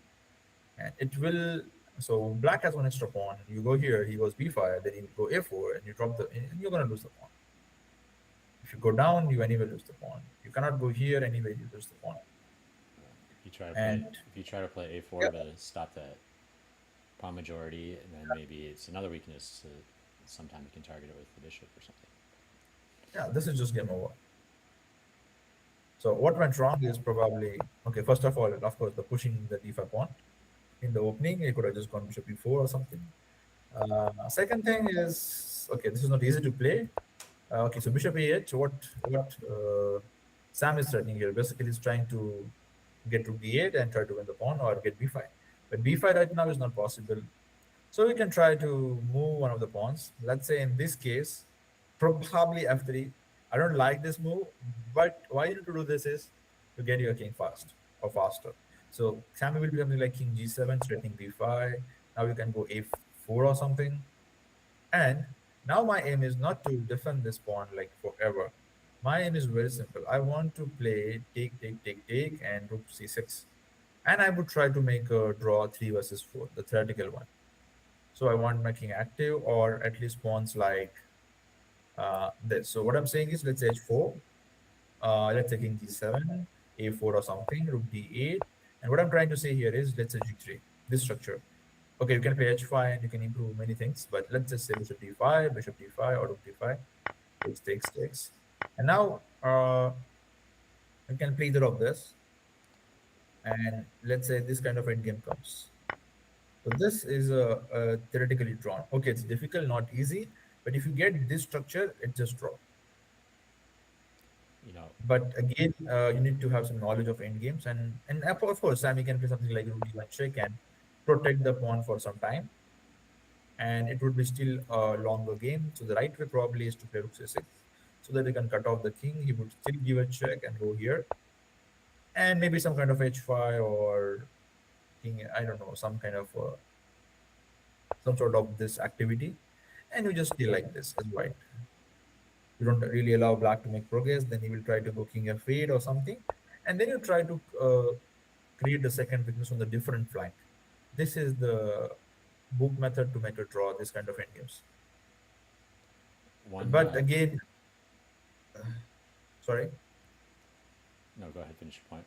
and it will. So black has one extra pawn. You go here, he goes b5, then you go a4, and you drop the, and you're going to lose the pawn. If you go down, you anyway lose the pawn. You cannot go here anyway, you lose the pawn. And If you try to play yeah, a4 to stop that pawn majority, and then maybe it's another weakness to sometimes you can target it with the bishop or something. yeah, this is just game over. So what went wrong is probably okay. First of all, of course, the pushing the d5 pawn in the opening. You could have just gone bishop e4 or something. Second thing is okay. This is not easy to play. Okay, so bishop a8. What Sam is threatening here basically is trying to get to d8 and try to win the pawn or get b5. But b5 right now is not possible. So we can try to move one of the pawns. Let's say in this case, probably f3. I don't like this move, but why you need to do this is to get your king fast or faster. So Sammy will be something like king g7, threatening b5. Now you can go a4 or something. And now my aim is not to defend this pawn like forever. My aim is very simple. I want to play take, take, take, take, and rook c6. And I would try to make a draw 3 versus 4, the theoretical one. So I want my king active or at least pawns like this. So what I'm saying is let's say h4, let's say king g7, a4 or something, rook d8. And what I'm trying to say here is let's say g3, this structure. Okay, you can play h5 and you can improve many things, but let's just say bishop d5 or rook d5, takes. And now you can play either of this. And let's say this kind of endgame comes. So this is theoretically drawn. Okay, it's difficult, not easy, but if you get this structure, it just draw. You know, But again, you need to have some knowledge of end games, and of course, Sammy can play something like rook d1 check and protect the pawn for some time, and it would be still a longer game. So the right way probably is to play rook c6, so that he can cut off the king. He would still give a check and go here, and maybe some kind of h5 or king. I don't know, some kind of some sort of this activity, and you just play like this as white. You don't really allow black to make progress, then he will try to go king f8 or something, and then you try to create the second weakness on the different flank. This is the book method to make a draw this kind of endgames. one. But again, sorry. No, go ahead, finish your point.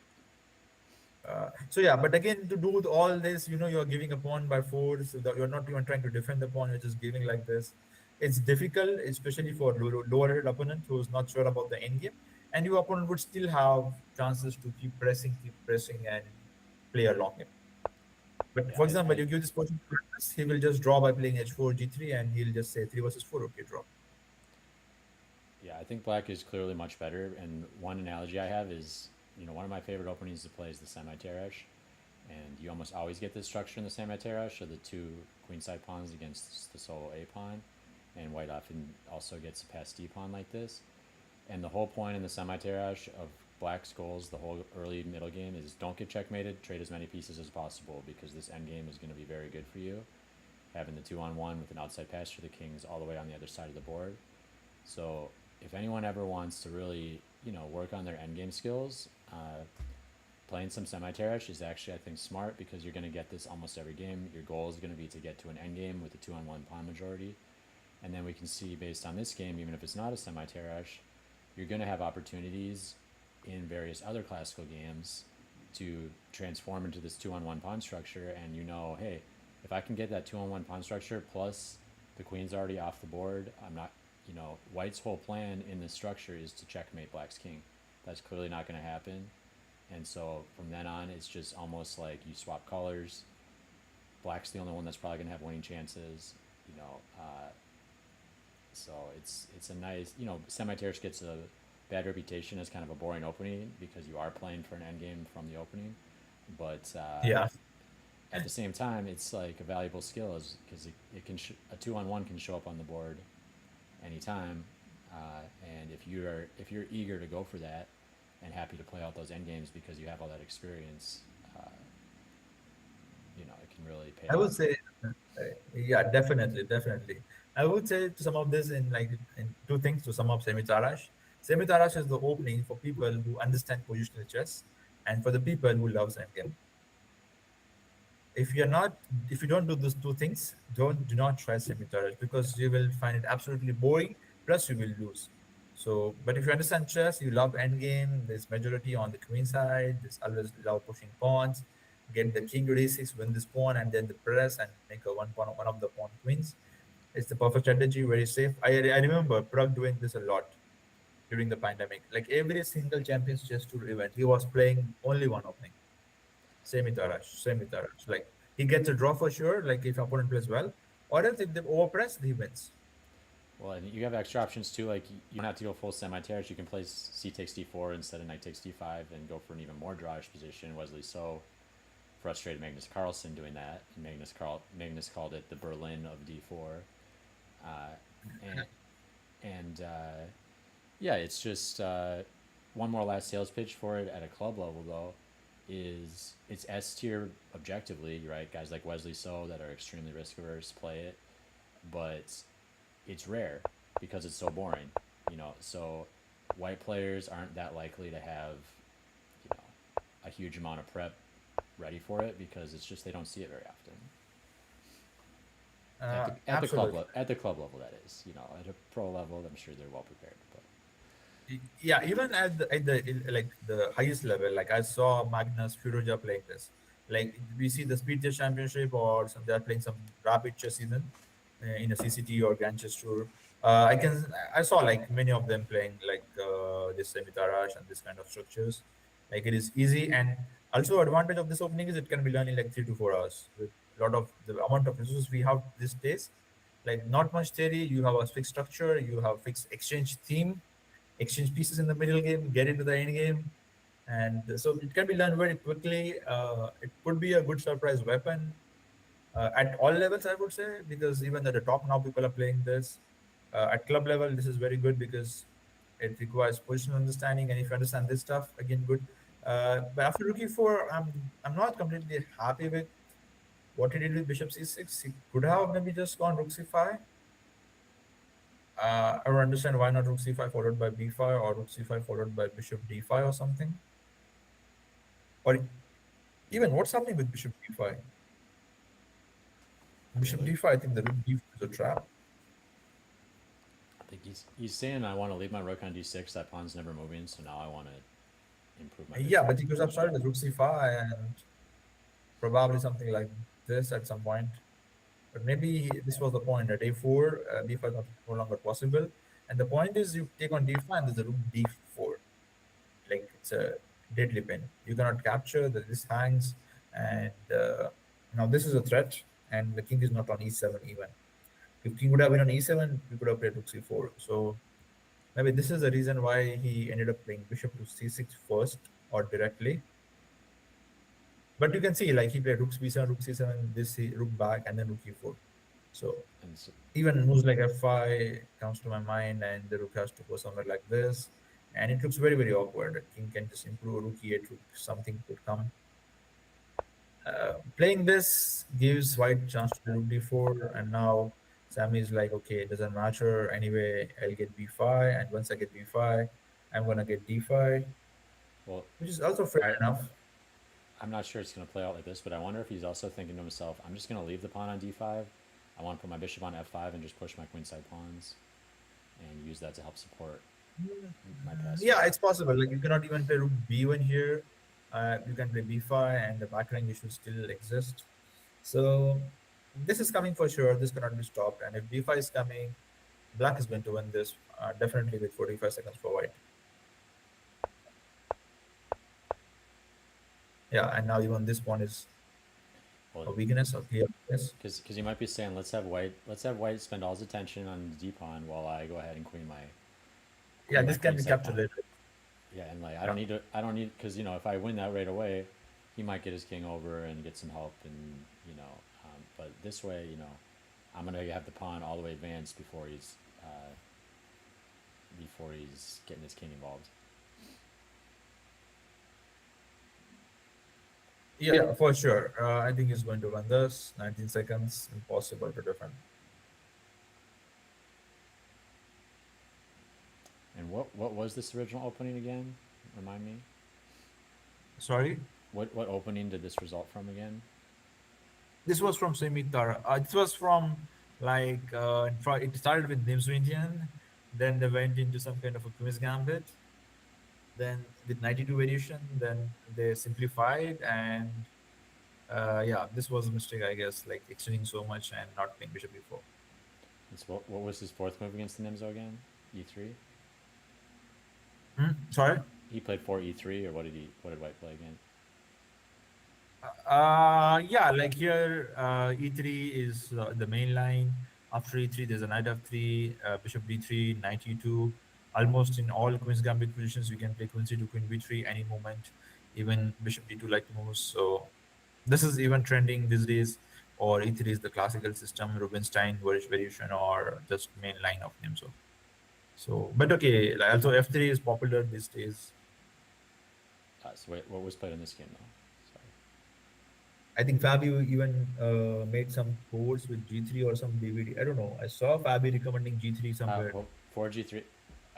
So yeah, but again, to do with all this, you're giving a pawn by four, so that you're not even trying to defend the pawn, you're just giving like this. It's difficult, especially for lower-rated opponent who's not sure about the end game, and your opponent would still have chances to keep pressing, and play a long game. But Yeah, for example, you give this person to Magnus, he will just draw by playing h4, g3, and he'll just say 3 versus 4, okay, draw. yeah, I think black is clearly much better. And one analogy I have is, one of my favorite openings to play is the semi-terrace, and you almost always get this structure in the semi-terrace of the two queenside pawns against the solo a pawn, and white often also gets a passed d pawn like this. And the whole point in the semi-terrace of black's goals the whole early middle game is don't get checkmated, trade as many pieces as possible because this end game is going to be very good for you. Having the 2-on-1 with an outside pass for the kings all the way on the other side of the board. So if anyone ever wants to really, work on their end game skills, playing some semi-terrace is actually, I think, smart because you're going to get this almost every game. Your goal is going to be to get to an end game with a 2-on-1 pawn majority. And then we can see based on this game, even if it's not a semi-terrace, you're going to have opportunities in various other classical games to transform into this 2-on-1 pawn structure. And hey, if I can get that 2-on-1 pawn structure plus the queen's already off the board, I'm not, white's whole plan in this structure is to checkmate black's king. That's clearly not going to happen. And so from then on, it's just almost like you swap colors. Black's the only one that's probably going to have winning chances, so it's a nice, semi-terrace gets a bad reputation as kind of a boring opening because you are playing for an endgame from the opening. But Yeah, at the same time, it's like a valuable skill because it can a 2-on-1 can show up on the board anytime. And if you're eager to go for that and happy to play out those end games because you have all that experience, it can really pay I would off. say, yeah, definitely, definitely. I would say to sum up this in two things to sum up Semitarash. Semitarash is the opening for people who understand positional chess and for the people who loves endgame. If you're not, if you don't do those two things, do not try semi-tutorial because you will find it absolutely boring, plus you will lose. So but if you understand chess, you love endgame, there's majority on the queen side, there's always love pushing pawns, get the king to d6, win this pawn, and then the press and make a one of the pawn queens. It's the perfect strategy, very safe. I remember Prag doing this a lot during the pandemic. Like every single champions chess tour event, he was playing only one opening. Semi-Tarash. Like he gets a draw for sure, like if opponent plays well. Or else if they overpress, he wins. Well, and you have extra options too. Like you don't have to go full semi-terrace. You can play c takes d4 instead of knight takes d5 and go for an even more drawish position. Wesley So frustrated Magnus Carlsen doing that. And Magnus called it the Berlin of d4. Uh, and yeah, it's just one more last sales pitch for it at a club level though. Is it's S tier objectively, right? Guys like Wesley So that are extremely risk averse play it, but it's rare because it's so boring, So white players aren't that likely to have, a huge amount of prep ready for it because it's just they don't see it very often. Absolutely. At the club level, that is, at a pro level, I'm sure they're well prepared. But Yeah, even at the like the highest level, like I saw Magnus Firoja playing this. Like we see the Speed Chess Championship or some they're playing some rapid chess season in a CCT or Grand Chess Tour. I saw like many of them playing like this Semitarash and this kind of structures. Like it is easy and also advantage of this opening is it can be done in like 3 to 4 hours with a lot of the amount of resources we have these days. Like not much theory, you have a fixed structure, you have fixed exchange theme, exchange pieces in the middle game, get into the end game, and so it can be learned very quickly. It could be a good surprise weapon at all levels, I would say, because even at the top now people are playing this. At club level, this is very good because it requires positional understanding, and if you understand this stuff, again, good. But after rook e4, I'm not completely happy with what he did with bishop c6. He could have maybe just gone rook c5. I don't understand why not rook c5 followed by b5 or rook c5 followed by bishop d5 or something. Or even what's happening with bishop d5? Bishop really, d5, I think the rook d4 is a trap. I think he's saying I want to leave my rook on d6. That pawn's never moving, so now I want to improve my Yeah, bishop. but he could have started with rook c5 and probably something like this at some point. But maybe this was the point at a4, b5 is no longer possible. And the point is you take on d5 and there's a rook d4. Like it's a deadly pin. You cannot capture, this hangs, and now this is a threat, and the king is not on e7 even. If king would have been on e7, we could have played rook c4. So maybe this is the reason why he ended up playing bishop to c6 first or directly. But you can see like he played rook b7, rook c7, this rook back, and then rook e4. So And so, even moves like f5 comes to my mind, and the rook has to go somewhere like this. and it looks very, very awkward. King can just improve rook e8, rook something could come. Playing this gives white chance to rook d4, and now Sammy is like, okay, it doesn't matter anyway. I'll get b5, and once I get b5, I'm gonna get d5, Well, which is also fair I enough. I'm not sure it's going to play out like this, but I wonder if he's also thinking to himself, I'm just going to leave the pawn on d5. I want to put my bishop on f5 and just push my queenside pawns and use that to help support my passing. Yeah, it's possible. Like you cannot even play rook b1 here. You can play b5, and the backline issue still exist. So this is coming for sure. This cannot be stopped. And if b5 is coming, black is going to win this definitely with 45 seconds for white. Yeah, and now even this pawn is Well, a weakness or clear weakness. because he might be saying, let's have white spend all his attention on the d pawn while I go ahead and Yeah, queen my this can be queenside captured pawn. later. Yeah, and like Yeah. I don't need because if I win that right away, he might get his king over and get some help, and but this way, I'm gonna have the pawn all the way advanced before he's getting his king involved. Yeah, for sure. I think he's going to win this. 19 seconds, impossible to defend. And what was this original opening again? Remind me. Sorry? What opening did this result from again? This was from Semitara. This was from it started with Nimzo Indian, then they went into some kind of a Queen's Gambit, then with 92 variation, then they simplified, and yeah, this was a mistake, I guess, like extending so much and not playing bishop before. What was his fourth move against the Nimzo again? E3. Sorry? He played 4 E3, or what did White play again? Yeah, like here, e3 is the main line. After e3, there's a knight f3, bishop d3, knight e2. Almost in all Queen's Gambit positions, you can play queen c2, queen b3 any moment, even bishop d2 like moves. So this is even trending these days. Or e3 is the classical system, Rubinstein variation, or just main line of Nimzo. So, but okay, like also f3 is popular these days. So wait, what was played in this game though? Sorry. I think Fabio even made some course with G3 or some DVD. I don't know. I saw Fabio recommending G3 somewhere, Well, 4G3.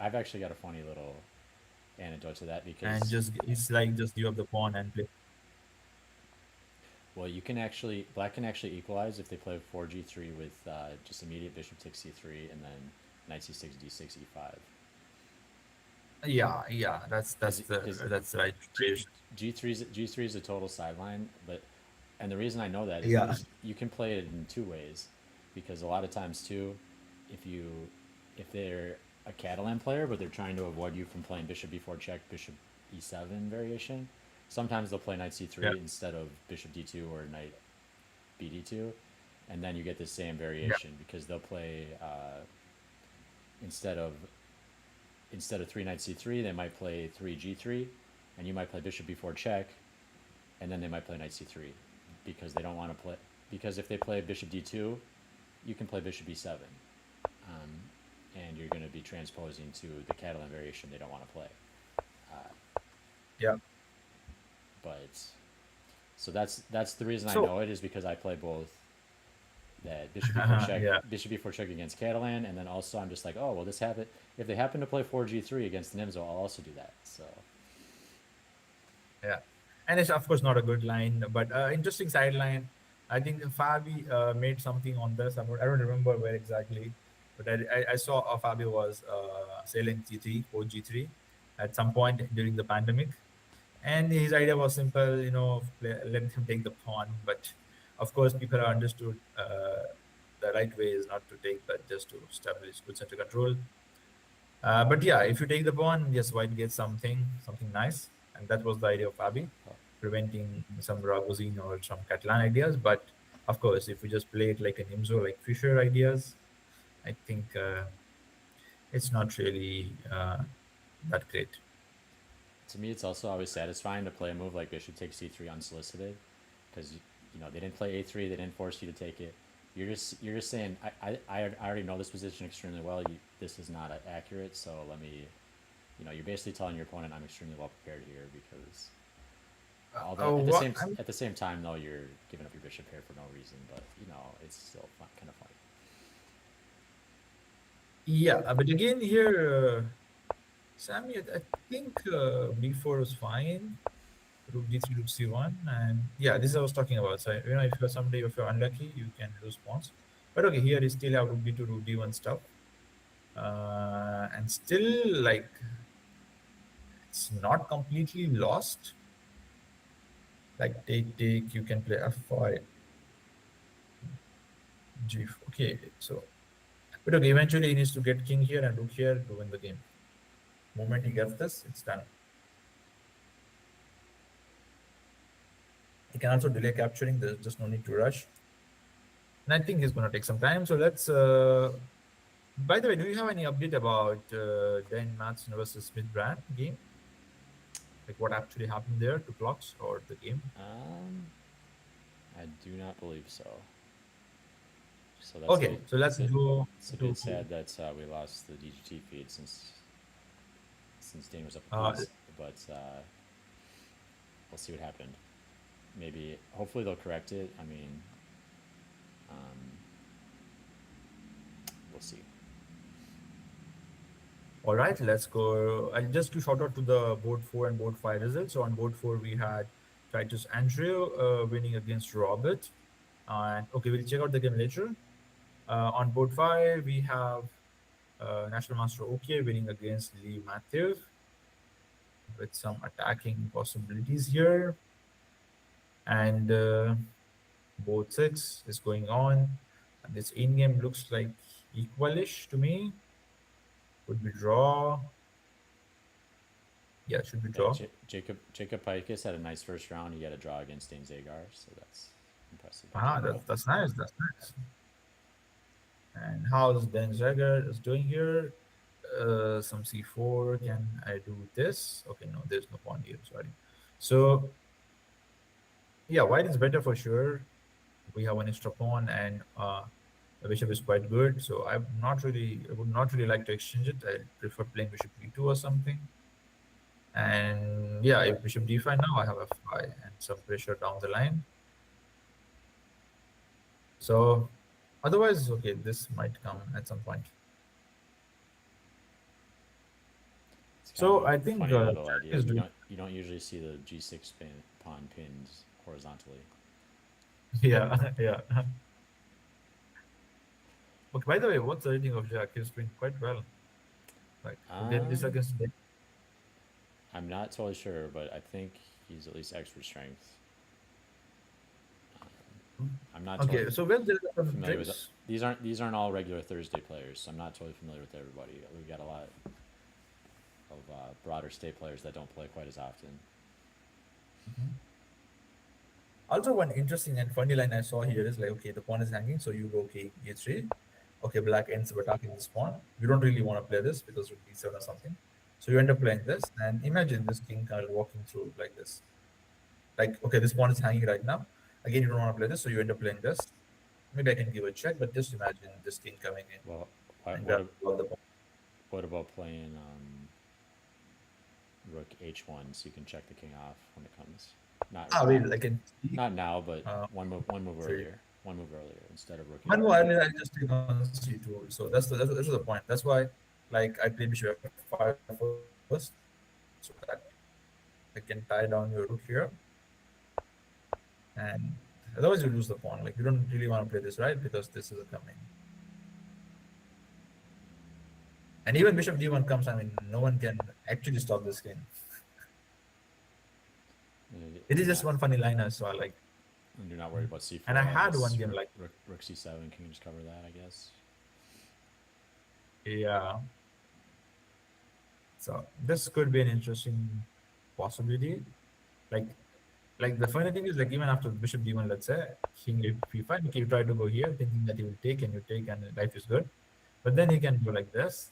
I've actually got a funny little anecdote to that and because, just it's like just give up the pawn and play. well, black can actually equalize if they play 4G3 with just immediate bishop takes C3 and then knight C6, D6, E5. Yeah, yeah, Because that's the right G, situation. G3 is a total sideline, and the reason I know that is Yeah, because you can play it in two ways, because a lot of times too, if you if they're a Catalan player but they're trying to avoid you from playing bishop before check, bishop E7 variation, sometimes they'll play knight yeah, C3 instead of bishop D2 or knight BD2, and then you get the same yeah, variation because they'll play instead of instead of 3 knight C3 they might play 3 G3, and you might play bishop before check, and then they might play knight c3 because they don't want to play, because if they play bishop d2 you can play bishop b7, um, and you're going to be transposing to the Catalan variation they don't want to play, yeah. but so that's the reason I So, know it, is because I play both that yeah, bishop before check against Catalan, and then also I'm just like, oh well, this happen if they happen to play 4G3 against Nimzo, I'll also do that. So yeah, and it's of course not a good line, but interesting sideline. I think Fabi made something on this. I don't remember where exactly, but I saw Fabi was sailing G3 or G3 at some point during the pandemic, and his idea was simple, let him take the pawn. But of course, people are understood the right way is not to take that, just to establish good center control. But yeah, if you take the pawn, yes, white gets something nice, and that was the idea of Fabi, preventing some Ragozin or some Catalan ideas. But of course, if we just play it like a Nimzo, like Fischer ideas, I think it's not really that great. to me it's also always satisfying to play a move like bishop takes c3 unsolicited, because they didn't play a3, they didn't force you to take it. You're just saying, I already know this position extremely well. This is not accurate, so you're basically telling your opponent I'm extremely well prepared here because although What I'm at the same time though you're giving up your bishop here for no reason, but it's still fun, kind of funny. Yeah, but again here, Sammy, I think b4 was fine. Rook d3, rook c1, and yeah, this is what I was talking about. So if you're someday if you're unlucky, you can lose pawns. But okay, here you still have rook d2, rook d1 stuff, and still like it's not completely lost. Like take, you can play f5, g4. Okay, so but okay, eventually he needs to get king here and rook here to win the game. Moment he gets this, it's done. He can also delay capturing. There's just no need to rush. And I think he's going to take some time. So let's. By the way, do you have any update about Dan Matson versus Smith Brand game? Like what actually happened there to clocks or the game? I do not believe so. So Okay, so let's go it's a to. bit sad that we lost the DGT feed since Dane was up a piece, but we'll see what happened. Maybe, hopefully they'll correct it. I mean, we'll see. All right, let's go. I'll just do shout out to the board 4 and board 5 results. So on board 4, we had Titus Andrew winning against Robert. And okay, we'll check out the game later. On board 5, we have National Master OK winning against Lee Matthew with some attacking possibilities here. And board 6 is going on. And this in-game looks like equalish to me. Would we draw? Yeah, should we draw? Jacob Picus had a nice first round. He had a draw against Dane Zagar, so that's impressive. That's nice. That's nice. And how's Dan Zagar is doing here? Some c4. Can I do this? Okay, no, there's no pawn here. Sorry. So yeah, white is better for sure. We have an extra pawn, and the bishop is quite good. So I would not really like to exchange it. I prefer playing bishop b2 or something. And yeah, if bishop d5 now, I have f5 and some pressure down the line. So otherwise, okay, this might come at some point. So I think funny little idea. You don't usually see the g6 pawn pinned horizontally. Yeah, yeah. Okay, by the way, what's the rating of Jack? He's doing quite well. Like this against. I'm not totally sure, but I think he's at least expert strength. I'm not okay. So when familiar with these aren't all regular Thursday players, so I'm not totally familiar with everybody. We've got a lot of broader state players that don't play quite as often. Also, one interesting and funny line I saw here is like, okay, the pawn is hanging, so you go king e3. Okay, black ends up attacking this pawn. You don't really want to play this because it would be 7 or something. So you end up playing this, and imagine this king kind of walking through like this. Like, okay, this pawn is hanging right now. Again, you don't want to play this, so you end up playing this. Maybe I can give a check, but just imagine this king coming in. Well, what about playing rook h1 so you can check the king off when it comes? Not now, but one move earlier. One move earlier instead of rook. One move earlier, I just take on c2. So that's the point. That's why, like, I play bishop f5 first, so that I can tie down your rook here. And otherwise, you lose the pawn. Like, you don't really want to play this, right? Because this is coming. And even bishop d1 comes. I mean, no one can actually stop this game. It is just one funny line I saw. Like, and you're not worried about c4. And I had one game like rook c7. Can you just cover that? I guess. Yeah. So this could be an interesting possibility. Like the funny thing is, like, even after bishop d1, let's say king f5, okay, you try to go here thinking that he will take, and you take, and life is good. But then he can go like this.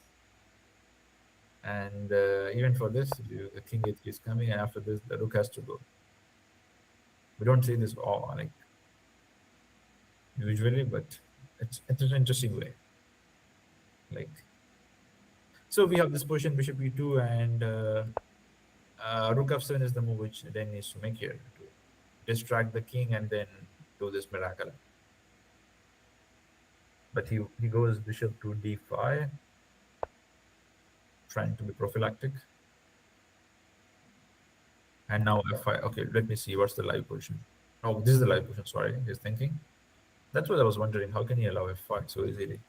And even for this, the king h3 is coming, and after this, the rook has to go. We don't see this all like usually, but it's an interesting way. Like, So we have this position bishop e2 and rook f7 is the move which then needs to make here to distract the king and then do this miracle. But he goes bishop to d5, trying to be prophylactic. And now f5. Okay, let me see what's the live position. Oh, this is the live position. Sorry, he's thinking. That's what I was wondering. How can he allow f5 so easily?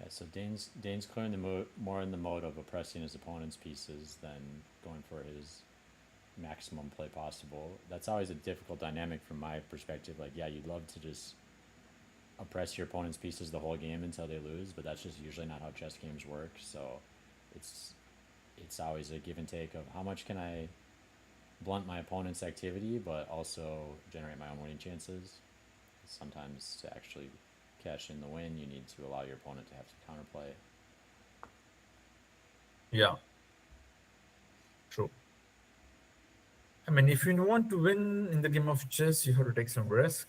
Yeah, so Dane's clearing the more in the mode of oppressing his opponent's pieces than going for his maximum play possible. That's always a difficult dynamic from my perspective. Like, yeah, you'd love to just oppress your opponent's pieces the whole game until they lose, but that's just usually not how chess games work. So it's it's always a give and take of how much can I blunt my opponent's activity, but also generate my own winning chances. Sometimes to actually cash in the win, you need to allow your opponent to have to counterplay. Yeah, true. I mean, if you want to win in the game of chess, you have to take some risk.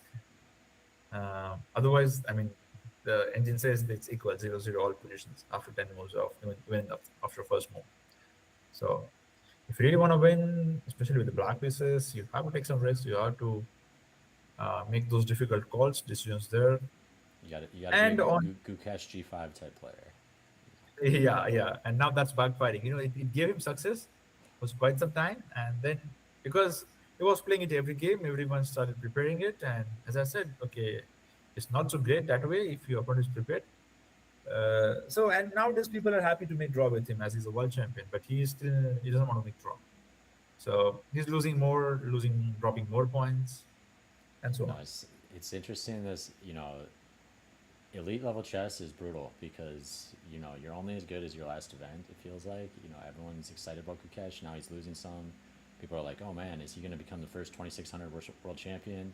Otherwise, I mean, the engine says it's equal 0-0 all positions after 10 moves of even after first move. So if you really want to win, especially with the black pieces, you have to take some risk. You have to make those difficult calls, decisions there. You gotta be a And on, Gukesh G5 type player. yeah, yeah. And now that's backfiring. It gave him success for quite some time. And then because he was playing it every game, everyone started preparing it. And as I said, okay, it's not so great that way if your opponent is prepared. And nowadays people are happy to make draw with him as he's a world champion, but he doesn't want to make draw. So he's losing more, dropping more points, and so No, on. it's interesting. Elite level chess is brutal because you're only as good as your last event. It feels like everyone's excited about Gukesh. Now he's losing some. People are like, oh man, is he going to become the first 2600 world champion?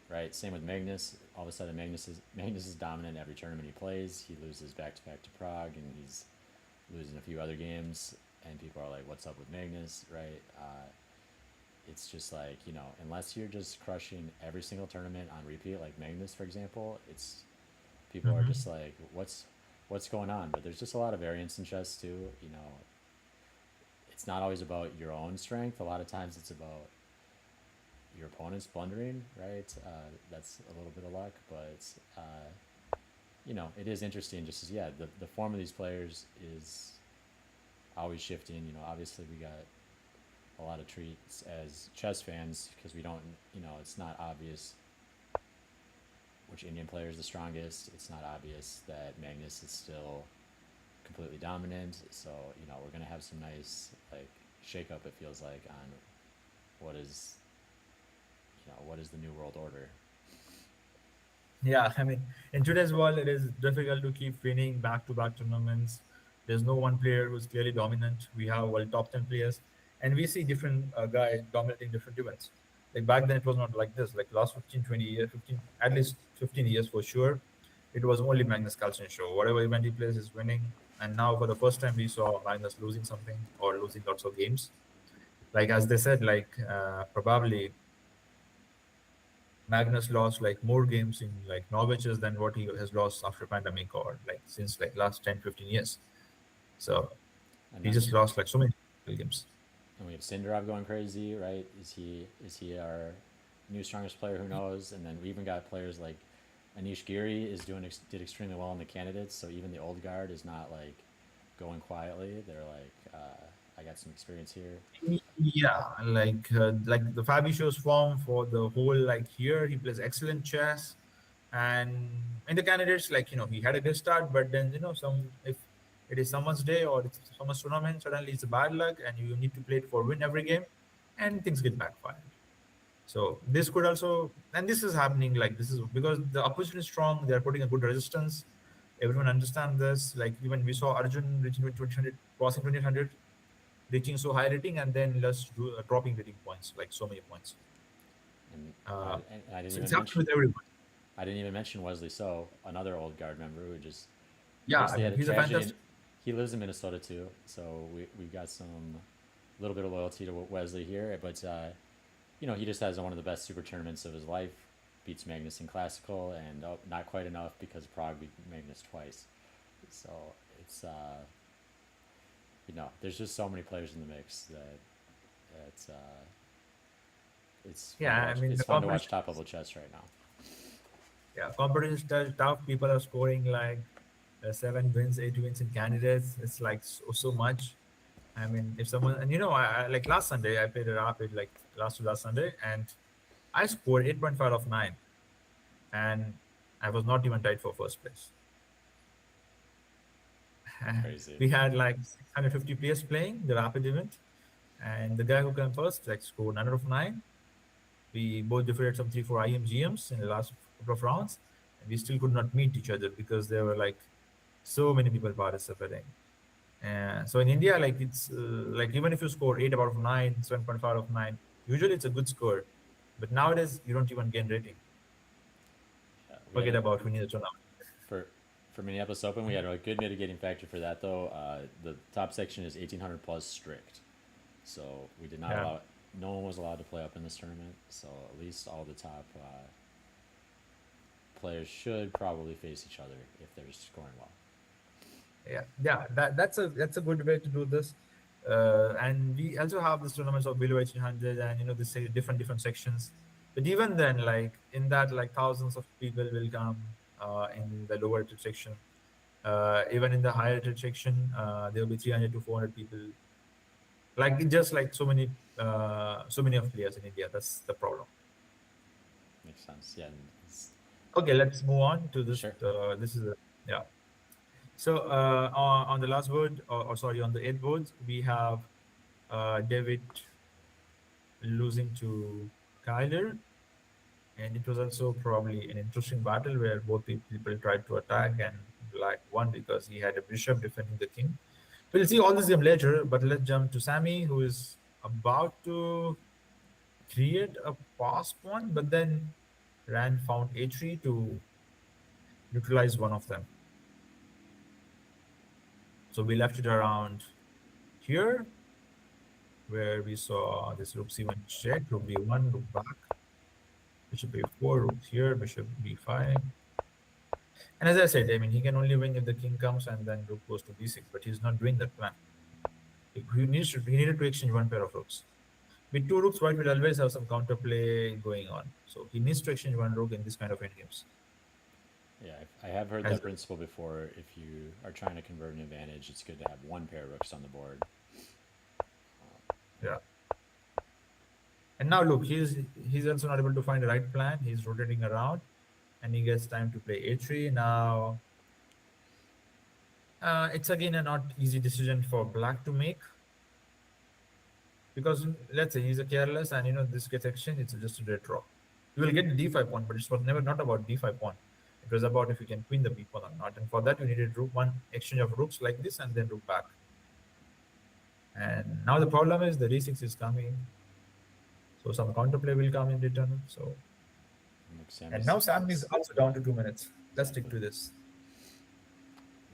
Right. Same with Magnus. All of a sudden, Magnus is dominant every tournament he plays. He loses back to back to Prague, and he's losing a few other games. And people are like, what's up with Magnus? Right. It's just like unless you're just crushing every single tournament on repeat, like Magnus, for example, it's people are just Hmm. like, what's going on? But there's just a lot of variance in chess too. It's not always about your own strength. A lot of times it's about your opponent's blundering, right? That's a little bit of luck, but it is interesting. Just as the form of these players is always shifting. Obviously we got a lot of treats as chess fans because we don't, it's not obvious which Indian player is the strongest. It's not obvious that Magnus is still completely dominant. So we're gonna have some nice like shake up. It feels like on what is what is the new world order. Yeah, I mean, in today's world, it is difficult to keep winning back-to-back tournaments. There's no one player who's clearly dominant. We have world top 10 players, and we see different guys dominating different events. Like back then, it was not like this. Like last 15, 20 years, 15, at least 15 years for sure, it was only Magnus Carlsen show. Whatever event he plays is winning. And now, for the first time, we saw Magnus losing something or losing lots of games. Like as they said, probably Magnus lost like more games in like Norwiches than what he has lost after pandemic or like since like last 10, 15 years. So And he then just lost like so many games. we have Sindarov going crazy, right? Is he our new strongest player? Who knows? And then we even got players like Anish Giri did extremely well in the candidates. So even the old guard is not like going quietly. They're like, I got some experience here. Yeah, like the Fabi shows form for the whole like here. He plays excellent chess, and in the candidates, like he had a good start, but then some if it is someone's day or it's someone's tournament, suddenly it's a bad luck, and you need to play it for win every game, and things get backfired. So this could also, and this is happening like this is because the opposition is strong. They are putting a good resistance. Everyone understands this. Like even we saw Arjun reaching 2000, crossing 2000, reaching so high rating, and then dropping rating points like so many points. And Uh, and I didn't so it's even happening mention with everyone. Wesley So, another old guard member who just Yeah, I basically mean had a he's a tragedy. fantastic. He lives in Minnesota too, so we've got some little bit of loyalty to Wesley here. But he just has one of the best super tournaments of his life. Beats Magnus in classical, and not quite enough because Prague beat Magnus twice. So it's there's just so many players in the mix that it's it's fun to Yeah, I watch. mean It's the fun to watch competition. top level chess right now. Yeah, competition is tough. People are scoring like 7 wins, 8 wins in candidates. It's like so much. I mean, if someone, and I like last Sunday, I played a rapid like last Sunday, and I scored 8.5 of 9, and I was not even tied for first place. Crazy. We had like 650 players playing the rapid event, and the guy who came first like scored 9 out of 9. We both defeated some 3, 4 IMGMs in the last couple of rounds, and we still could not meet each other because there were like so many people participating. And so in India, like it's like even if you score 8 out of 9, 7.5 out of 9, usually it's a good score. But nowadays, you don't even gain rating. Yeah, we had Forget a about winning the tournament. for for Minneapolis Open. We had a good mitigating factor for that though. The top section is 1800 plus strict, so we did not Yeah. allow. No one was allowed to play up in this tournament. So at least all the top players should probably face each other if they're scoring well. Yeah. That's a good way to do this. And we also have this tournaments of below 1800, and this different sections. But even then, like in that, like thousands of people will come in the lower rated section. Even in the higher rated section, there will be 300 to 400 people. Like it just like so many of players in India. That's the problem. Makes sense. Yeah. Okay, let's move on to this. Sure. This is yeah. So on the last board, or sorry, on the eighth board, we have David losing to Kyler, and it was also probably an interesting battle where both people tried to attack, and Black won because he had a bishop defending the king. We'll see all this game later, but let's jump to Sammy, who is about to create a pass pawn, but then Rand found a3 to neutralize one of them. So we left it around here, where we saw this rook c1 check, rook d1, rook back, bishop a4, rook here, bishop b5. And as I said, I mean, he can only win if the king comes and then rook goes to b6, but he's not doing that plan. He needed to exchange one pair of rooks. With two rooks, white will always have some counterplay going on. So he needs to exchange one rook in this kind of endgames. Yeah, I have heard As that principle before. If you are trying to convert an advantage, it's good to have one pair of rooks on the board. Yeah. And now look, he's also not able to find the right plan. He's rotating around, and he gets time to play a3. Now it's again a not easy decision for black to make, because let's say he's a careless, and this gets exchanged. It's just a dead draw. You will get the d5 pawn, but it was never not about d5 pawn. It was about if you can queen the b pawn or not. And for that, you needed rook one exchange of rooks like this, and then rook back. And now the problem is the d6 is coming, so some counterplay will come in return. So Look, and Sammy's now Sam is also down to 2 minutes. Let's stick exactly. to this.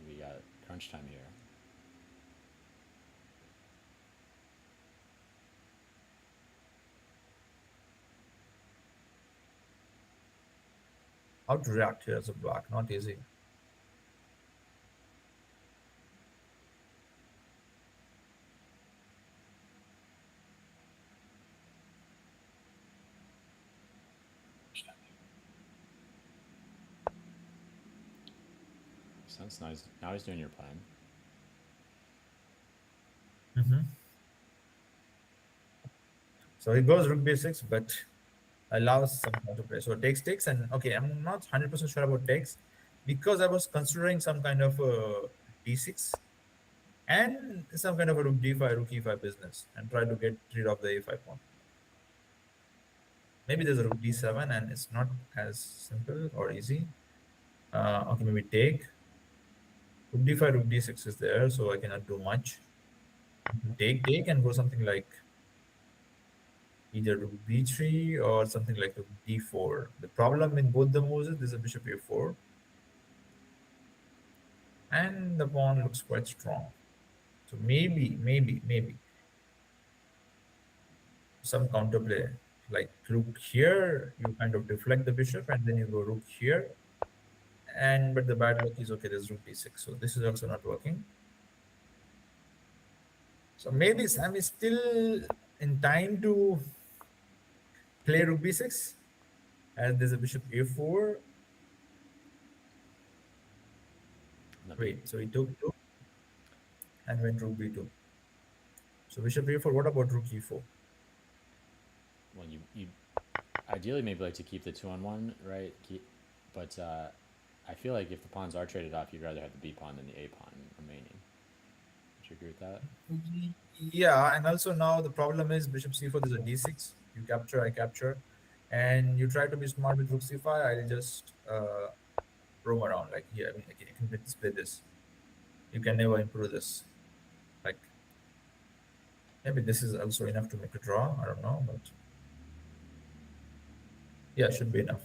We got crunch time here. How to react here as a black? Not easy. Makes sense. Now he's doing your plan. Mm-hmm. So he goes rook b6, but allows some counterplay. So takes, and okay, I'm not 100% sure about takes because I was considering some kind of d6 and some kind of a rook d5, rook e5 business, and try to get rid of the a5 pawn. Maybe there's a rook d7, and it's not as simple or easy. Okay, maybe take. Rook d5, rook d6 is there, so I cannot do much. Take, and go something like either rook b3 or something like rook d4. The problem in both the moves is there's a bishop a4, and the pawn looks quite strong. So maybe some counterplay, like rook here, you kind of deflect the bishop, and then you go rook here, And but the bad luck is okay. There's rook d6, so this is also not working. So maybe Sam is still in time to play rook b6, and there's a bishop a4. That'd be Wait, so he took two and went rook b2. So bishop a4. What about rook e4? well. You ideally maybe like to keep the 2-on-1, right? But I feel like if the pawns are traded off, you'd rather have the b pawn than the a pawn remaining. Would you agree with that? Yeah, and also now the problem is bishop c4. There's a d6. You capture, I capture, and you try to be smart with rook c5. I'll just roam around like here. I mean, I can display this. You can never improve this. Like maybe this is also enough to make a draw. I don't know, but yeah, it should be enough.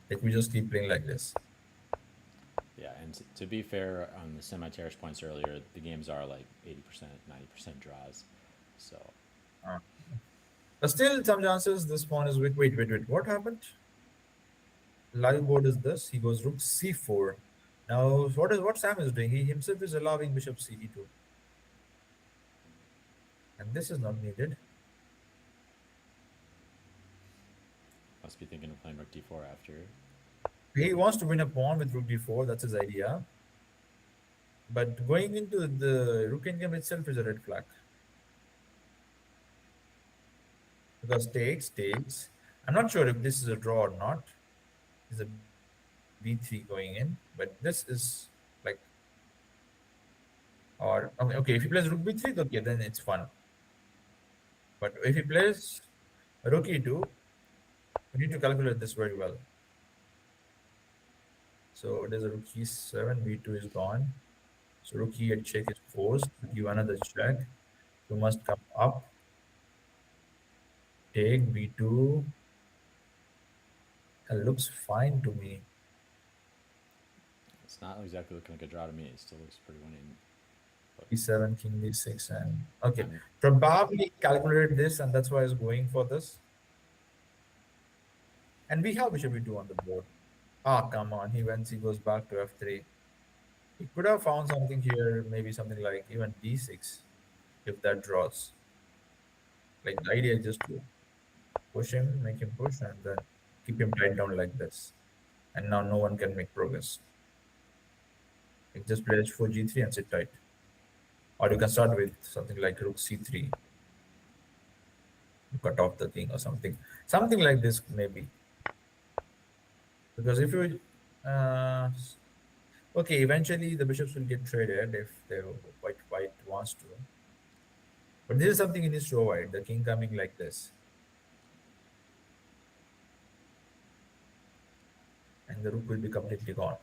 Like we just keep playing like this. Yeah, and to be fair, on the semi-terrace points earlier, the games are like 80%, 90% draws. So Uh, but still, some chances this pawn is weak. Wait. What happened? Live board is this. He goes rook c4. Now, what Sam is doing? He himself is allowing bishop ce2, and this is not needed. must be thinking of playing rook d4 after. He wants to win a pawn with rook d4. That's his idea. But going into the rook endgame itself is a red flag because takes. I'm not sure if this is a draw or not. Is a b3 going in, but this is like or okay. If he plays rook b3, okay, then it's fun. But if he plays rook e2, we need to calculate this very well. So there's a rook e7, b2 is gone. So rook e8 check is forced. Give another check. You must come up. Take b2. It looks fine to me. It's not exactly looking like a draw to me. It still looks pretty winning. e7, king d6, and okay. I'm, Probably calculated this, and that's why he's going for this. And we have bishop e2 on the board. Ah, come on. He goes back to f3. He could have found something here, maybe something like even d6, if that draws. Like the idea is just to push him, make him push, and then keep him tied down like this. And now no one can make progress. Like just play h4 g3 and sit tight. Or you can start with something like rook c3, cut off the king or something. Something like this maybe. Because if you okay, eventually the bishops will get traded if the white wants to. But this is something he needs to avoid, the king coming like this. And the rook will be completely gone.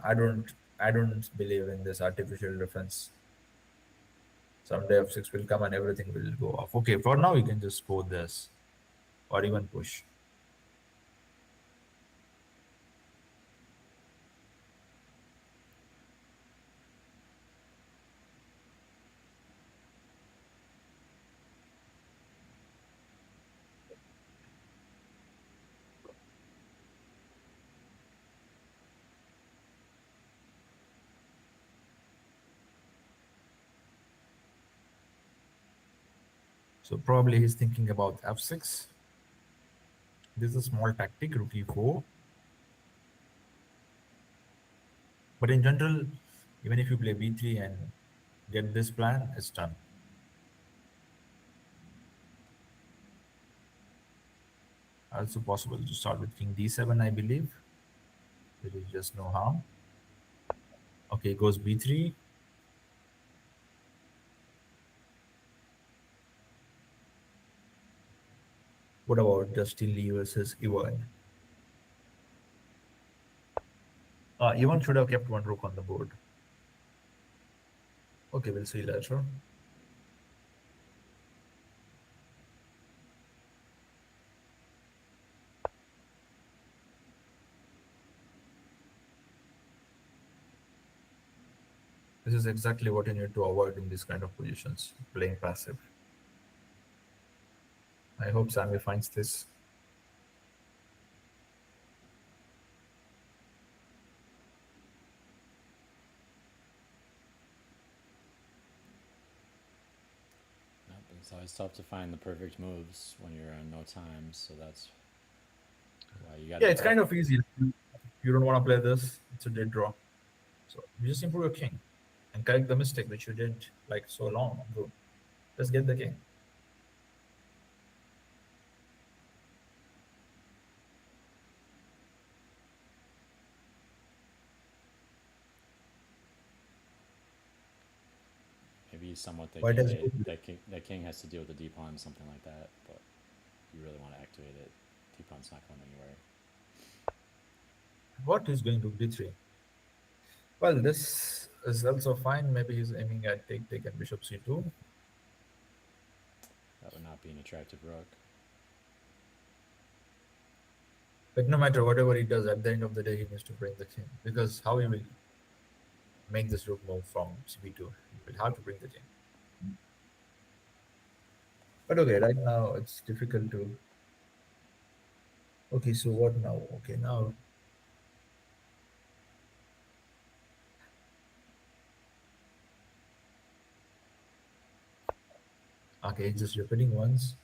I don't believe in this artificial defense. Someday f6 will come and everything will go off. Okay, for now you can just go this or even push. So probably he's thinking about f6. This is a small tactic, rook e4. But in general, even if you play b3 and get this plan, it's done. Also possible to start with king d7, I believe. There is just no harm. Okay, goes b3. What about Justin Lee versus Ivan? Ivan should have kept one rook on the board. Okay, we'll see later. This is exactly what you need to avoid in this kind of positions, playing passive. I hope Sammy finds this. Yep, it's always tough to find the perfect moves when you're on no time, so that's why you got Yeah, to. it's kind of easy. You don't want to play this, it's a dead draw. So you just improve your king and correct the mistake which you did like so long ago. Just get the king. Maybe somewhat Why does it? that king has to deal with the d pawn, something like that. But you really want to activate it. D pawn's not going anywhere. What is going to d3? Well, this is also fine. Maybe he's aiming at take and bishop c2. That would not be an attractive rook. But no matter whatever he does, at the end of the day, he needs to bring the king. Because how he will make this rook move from cb2? He will have to bring the king. But okay, right now it's difficult to. Okay, so what now? Okay, now. Okay, just repeating once.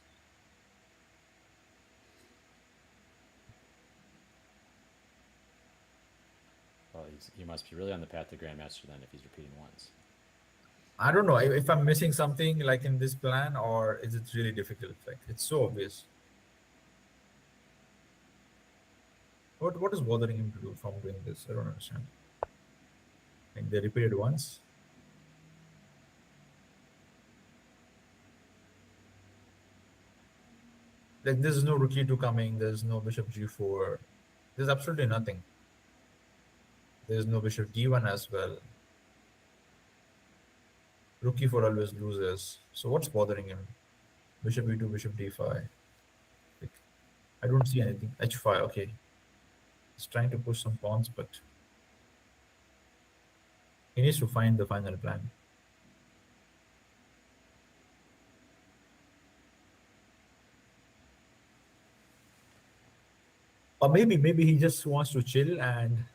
Well, he must be really on the path to Grandmaster then if he's repeating once. I don't know if I'm missing something like in this plan, or is it really difficult? Like it's so obvious. What is bothering him to do from doing this? I don't understand. Like they repeated once. Like there's no rook e2 coming. There's no bishop g4. There's absolutely nothing. There's no bishop d1 as well. Rook e4 always loses. So what's bothering him? Bishop e2, bishop d5. Like, I don't see anything. h5. Okay, he's trying to push some pawns, but he needs to find the final plan. Or maybe he just wants to chill and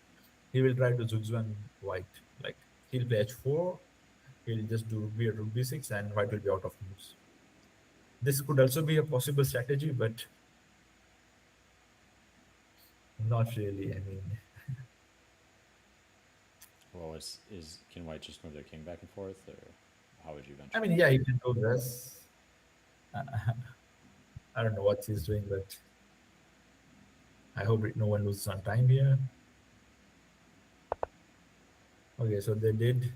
he will try to zugzwang white. Like he'll play h4, he'll just do rook b or rook b6, and white will be out of moves. This could also be a possible strategy, but not really. I mean, Well, can White just move their king back and forth, or how would you venture? I mean, yeah, he can do this. I don't know what he's doing, but I hope no one loses on time here. Okay, so they did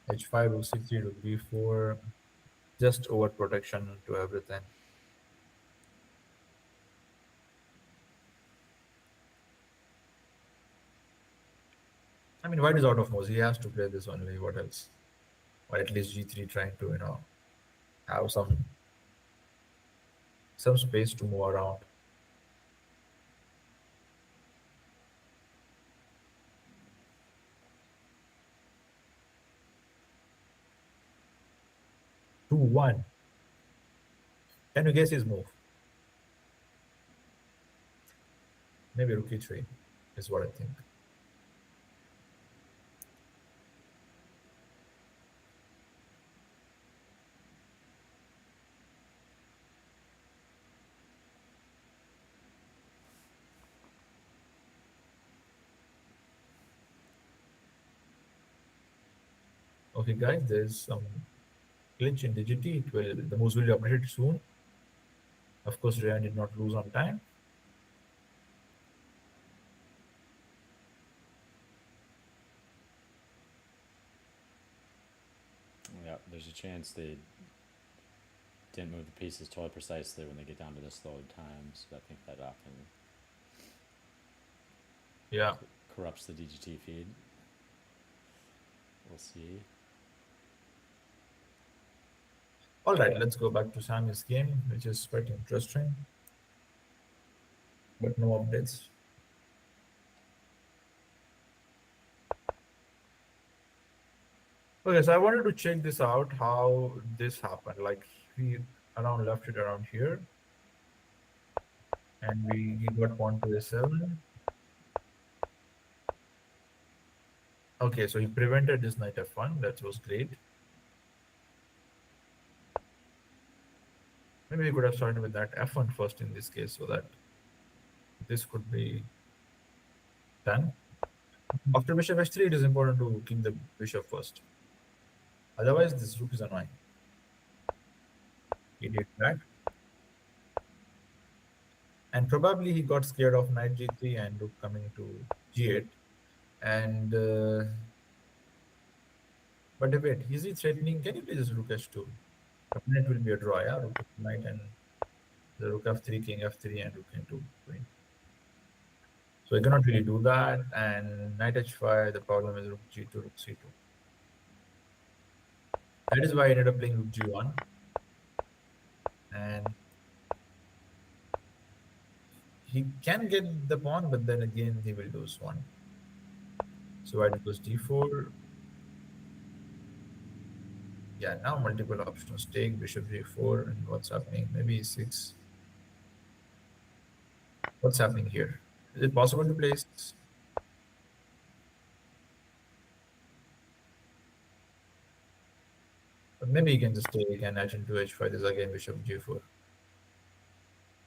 h5, rook c3, rook b4, just over protection to everything. I mean, white is out of moves. He has to play this only. What else? Or at least g3, trying to have some space to move around. Two one. Can you guess his move? Maybe rook e3 is what I think. Okay, guys, there's some glitch in DGT. The moves will be updated soon. Of course, Ryan did not lose on time. Yeah, there's a chance they didn't move the pieces totally precisely when they get down to this load time, so I think that often corrupts the DGT feed. We'll see. All right, let's go back to Sammy's game, which is quite interesting, but no updates. Okay, so I wanted to check this out, how this happened. Like he around left it around here, And he got pawn to a7. Okay, so he prevented this knight f1. That was great. Maybe we could have started with that f1 first in this case so that this could be done. After bishop h3, it is important to king the bishop first. Otherwise, this rook is annoying. He did that. And probably he got scared of knight g3 and rook coming to g8. And but wait, is he threatening? Can you play this rook h2? Opponent will be a draw, yeah? Rook knight and the rook f3, king f3, and rook into queen. So I cannot really do that. And knight h5, the problem is rook g2, rook c2. That is why I ended up playing rook g1. And he can get the pawn, but then again he will lose one. So white goes d4. Yeah, now multiple options. Take bishop g4, and what's happening? Maybe e6. What's happening here? Is it possible to place? But maybe you can just take and knight into h5. This is again bishop g4.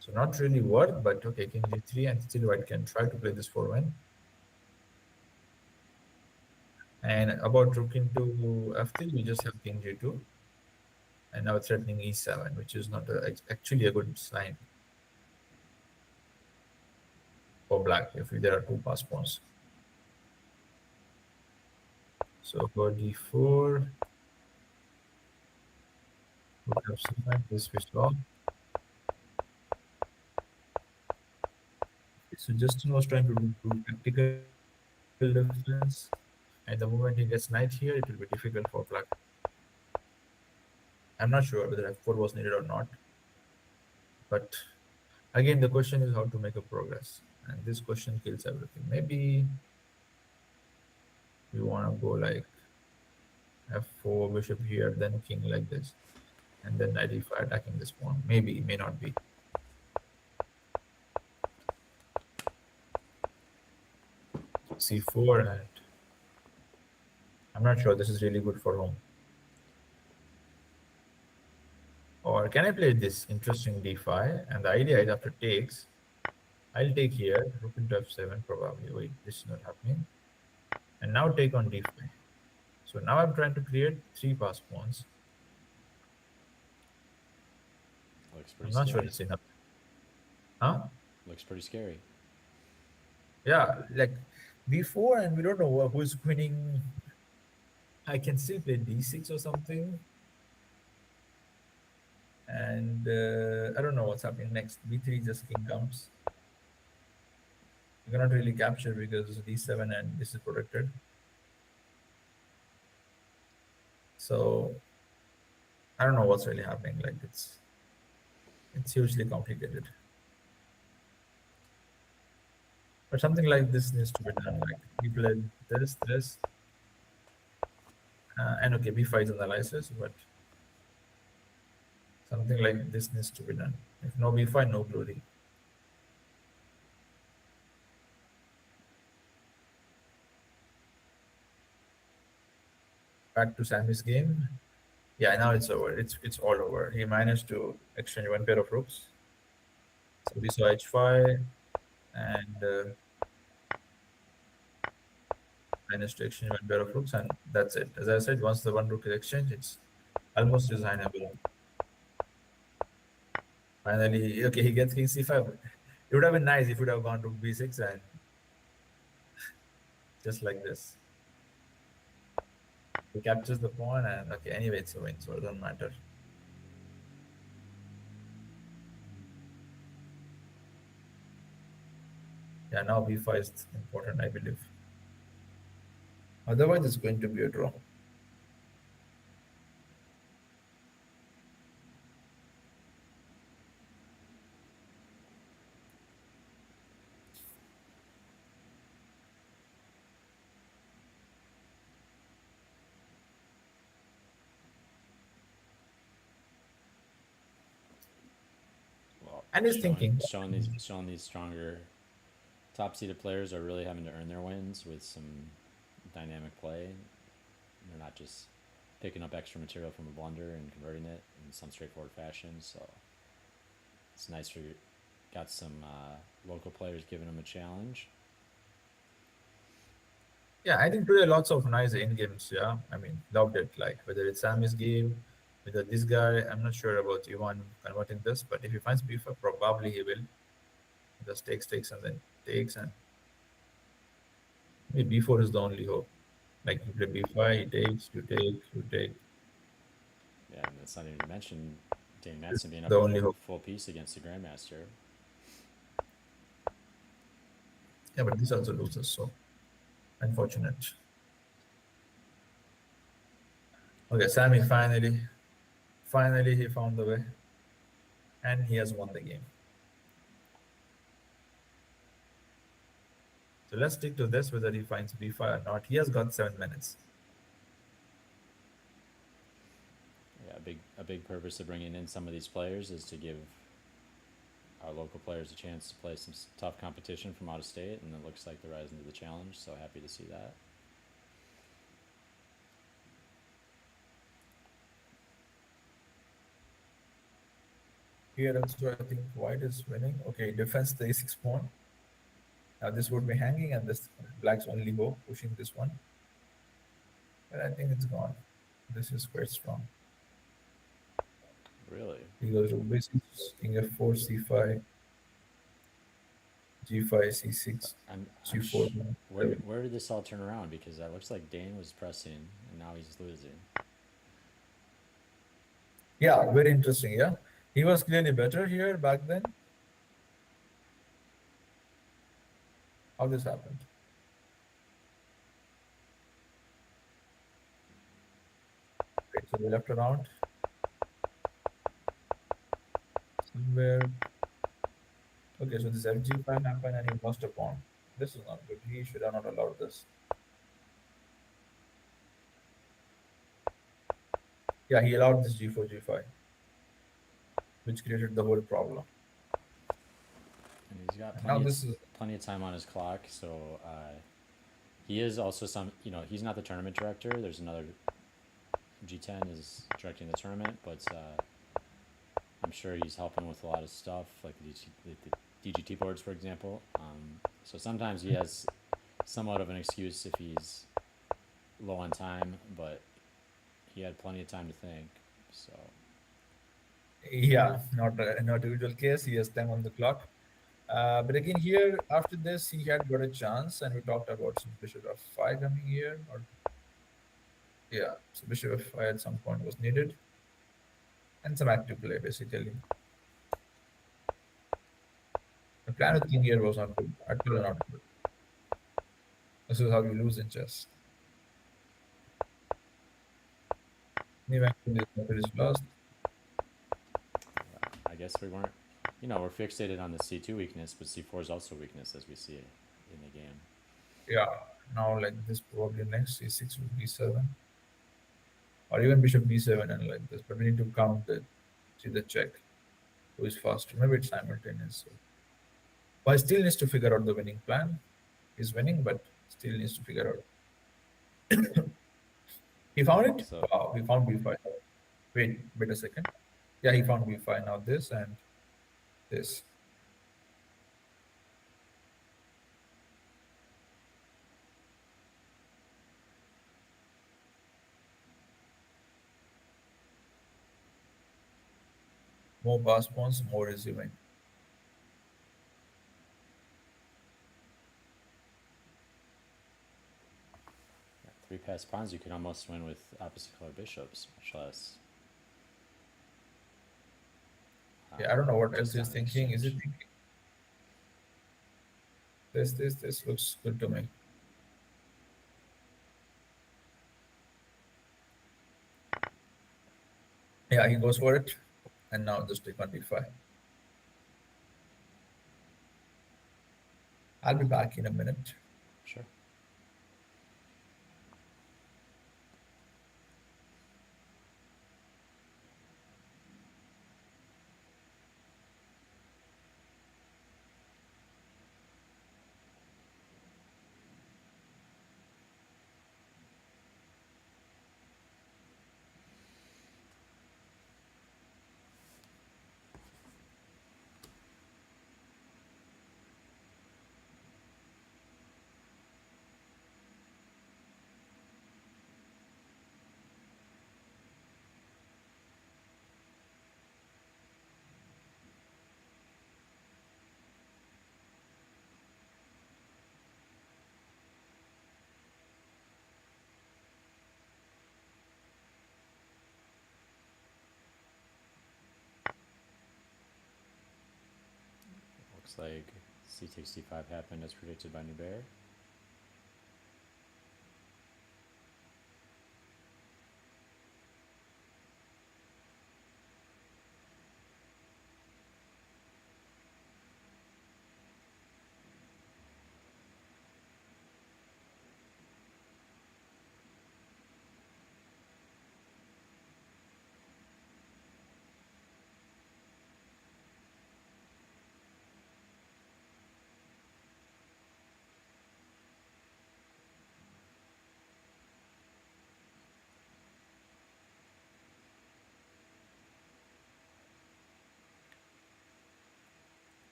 So not really worth, but okay, king g3, and still white can try to play this for win. And about rook into f3, we just have king g2, and now threatening e7, which is not actually a good sign for black if there are two pass pawns. So for d4, rook f7, this we saw. So Justin was trying to do tactical defense, and the moment he gets knight here, it will be difficult for black. I'm not sure whether f4 was needed or not, but again, the question is how to make a progress, and this question kills everything. Maybe we want to go like f4, bishop here, then king like this, and then knight e5 attacking this pawn. Maybe, may not be. c4, and I'm not sure this is really good for home. Or can I play this interesting d5? And the idea is after takes, I'll take here, rook into f7 probably. Wait, this is not happening. And now take on d5. So now I'm trying to create three pass pawns. Looks pretty I'm not sure scary. it's enough. Huh? Looks pretty scary. Yeah, like b4, and we don't know who's winning. I can still play d6 or something. And I don't know what's happening next. b3 just king comes. You cannot really capture because d7 and this is protected. So I don't know what's really happening. Like it's hugely complicated. But something like this needs to be done. Like we played this, and okay, b5 is analysis, but something like this needs to be done. If no b5, no glory. Back to Sammy's game. Yeah, now it's over. It's all over. He managed to exchange one pair of rooks. So we saw h5 and managed to exchange one pair of rooks, and that's it. As I said, once the one rook is exchanged, it's almost designable. Finally, okay, he gets king c5. It would have been nice if it would have gone rook b6 and just like this. He captures the pawn, and okay, anyway, it's a win, so it doesn't matter. Yeah, now b5 is important, I believe. Otherwise, it's going to be a draw. Well, And he's showing thinking, showing these stronger top seeded players are really having to earn their wins with some dynamic play. They're not just picking up extra material from a blunder and converting it in some straightforward fashion. So it's nice for got some local players giving them a challenge. yeah, I think today lots of nice end games. Yeah, I mean, loved it. Like whether it's Sammy's game, whether this guy, I'm not sure about Ivan converting this, but if he finds B5, probably he will. Just takes, and then takes, and maybe B4 is the only hope. Like you play B5, he takes, you take. Yeah, and that's not even to mention Dane This Matson is being the up a only hope. full piece against the Grandmaster. Yeah, but this also loses, so unfortunate. Okay, Sammy finally he found the way, and he has won the game. So let's stick to this whether he finds B5 or not. He has got 7 minutes. Yeah, a big purpose of bringing in some of these players is to give our local players a chance to play some tough competition from out of state, and it looks like they're rising to the challenge. So happy to see that. Here also, I think white is winning. Okay, defense the a6 pawn. Now this would be hanging, and this black's only go pushing this one. But I think it's gone. This is quite strong. Really, He goes to basic king f4, c5, g5, c6, g4. where did this all turn around? Because that looks like Dane was pressing, and now he's losing. Yeah, very interesting. Yeah, he was clearly better here back then. How this happened? Okay, so we left around somewhere. Okay, so this fg5 happened and he lost a pawn. This is not good. He should have not allowed this. Yeah, he allowed this g4, g5, which created the whole problem. And he's got And now this is plenty of time on his clock. So he is also he's not the tournament director. There's another G10 is directing the tournament, but I'm sure he's helping with a lot of stuff, like the DGT boards, for example. So sometimes he has somewhat of an excuse if he's low on time, but he had plenty of time to think. So yeah, not a usual case. He has time on the clock. But again, here after this, he had got a chance, and we talked about some bishop f5 coming here. Or yeah, so bishop f5 at some point was needed, and some active play basically. The plan with king here was not good. Actually, not good. This is how you lose in chess. Eventually, this is lost. I guess we weren't, we're fixated on the C2 weakness, but C4 is also weakness as we see it in the game. Yeah, now like this probably next c6 would b7, or even bishop b7 and like this. But we need to count see the check. Who is faster? Maybe it's simultaneous. So. But still needs to figure out the winning plan. He's winning, but still needs to figure out. He found it? So Wow, he found b5. Wait a second. Yeah, he found b5. Now this and this. More pass pawns, more resuming. three pass pawns, you can almost win with opposite color bishops, much less. Yeah, I don't know what else he's thinking. Is he thinking? This looks good to me. Yeah, he goes for it. And now just take on d5. I'll be back in a minute. Sure. Looks like c takes d5 happened as predicted by Nubair.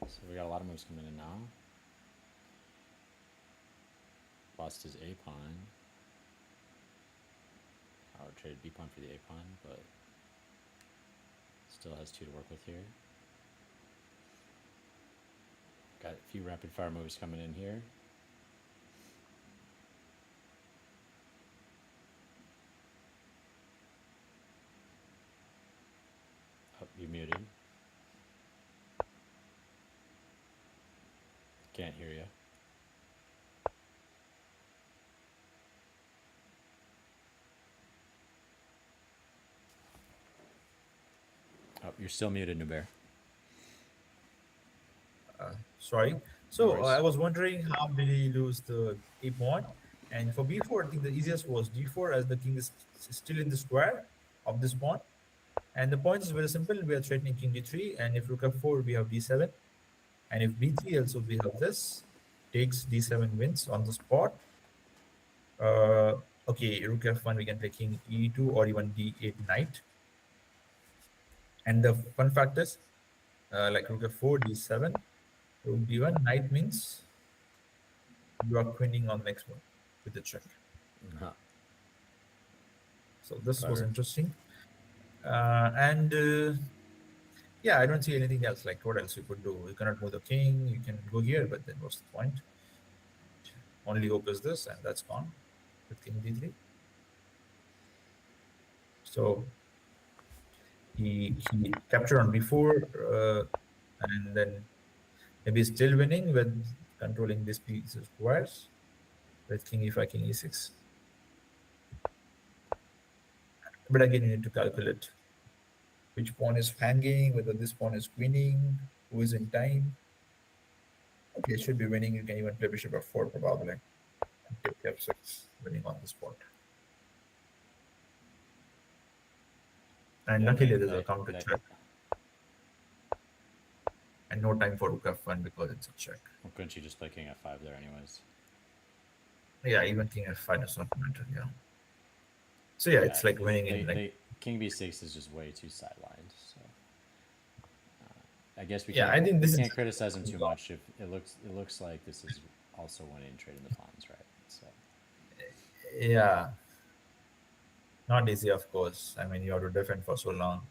So we got a lot of moves coming in now. Lost his A pawn. I would trade B pawn for the A pawn, but still has 2 to work with here. Got a few rapid fire moves coming in here. Oh, you muted. Can't hear you. Oh, you're still muted, Nubair. Sorry. No So worries. I was wondering how did he lose the a pawn? And for b4, I think the easiest was d4 as the king is still in the square of this pawn. And the point is very simple. We are threatening king d3, and if rook f4, we have d7. And if b3 also, we have this. Takes d7 wins on the spot. Okay, rook f1, we can play king e2 or even d8 knight. And the fun fact is, like rook f4, d7, rook d1, knight means you are queening on next move with the check. Uh-huh. So this was Clever. interesting. Yeah, I don't see anything else. Like what else you could do? You cannot move the king. You can go here, but then what's the point? Only hope is this, and that's gone with king d3. So he captured on b4, and then maybe still winning with controlling this piece of squares with king e5, king e6. But again, you need to calculate which pawn is hanging, whether this pawn is winning, who is in time. Okay, it should be winning. You can even play bishop f4 probably. And take f6, winning on the spot. And Yeah, luckily there's a that, counter that, check. And no time for rook f1 because it's a check. well, couldn't you just play king f5 there anyways? Yeah, even king f5 does not matter, yeah. So yeah, it's like winning in like... King b6 is just way too sidelined, so... I guess we Yeah, can't, I think this can't is... criticize him too much if it looks like this is also winning trading the pawns, right? So Yeah. Not easy, of course. I mean, you have to defend for so long.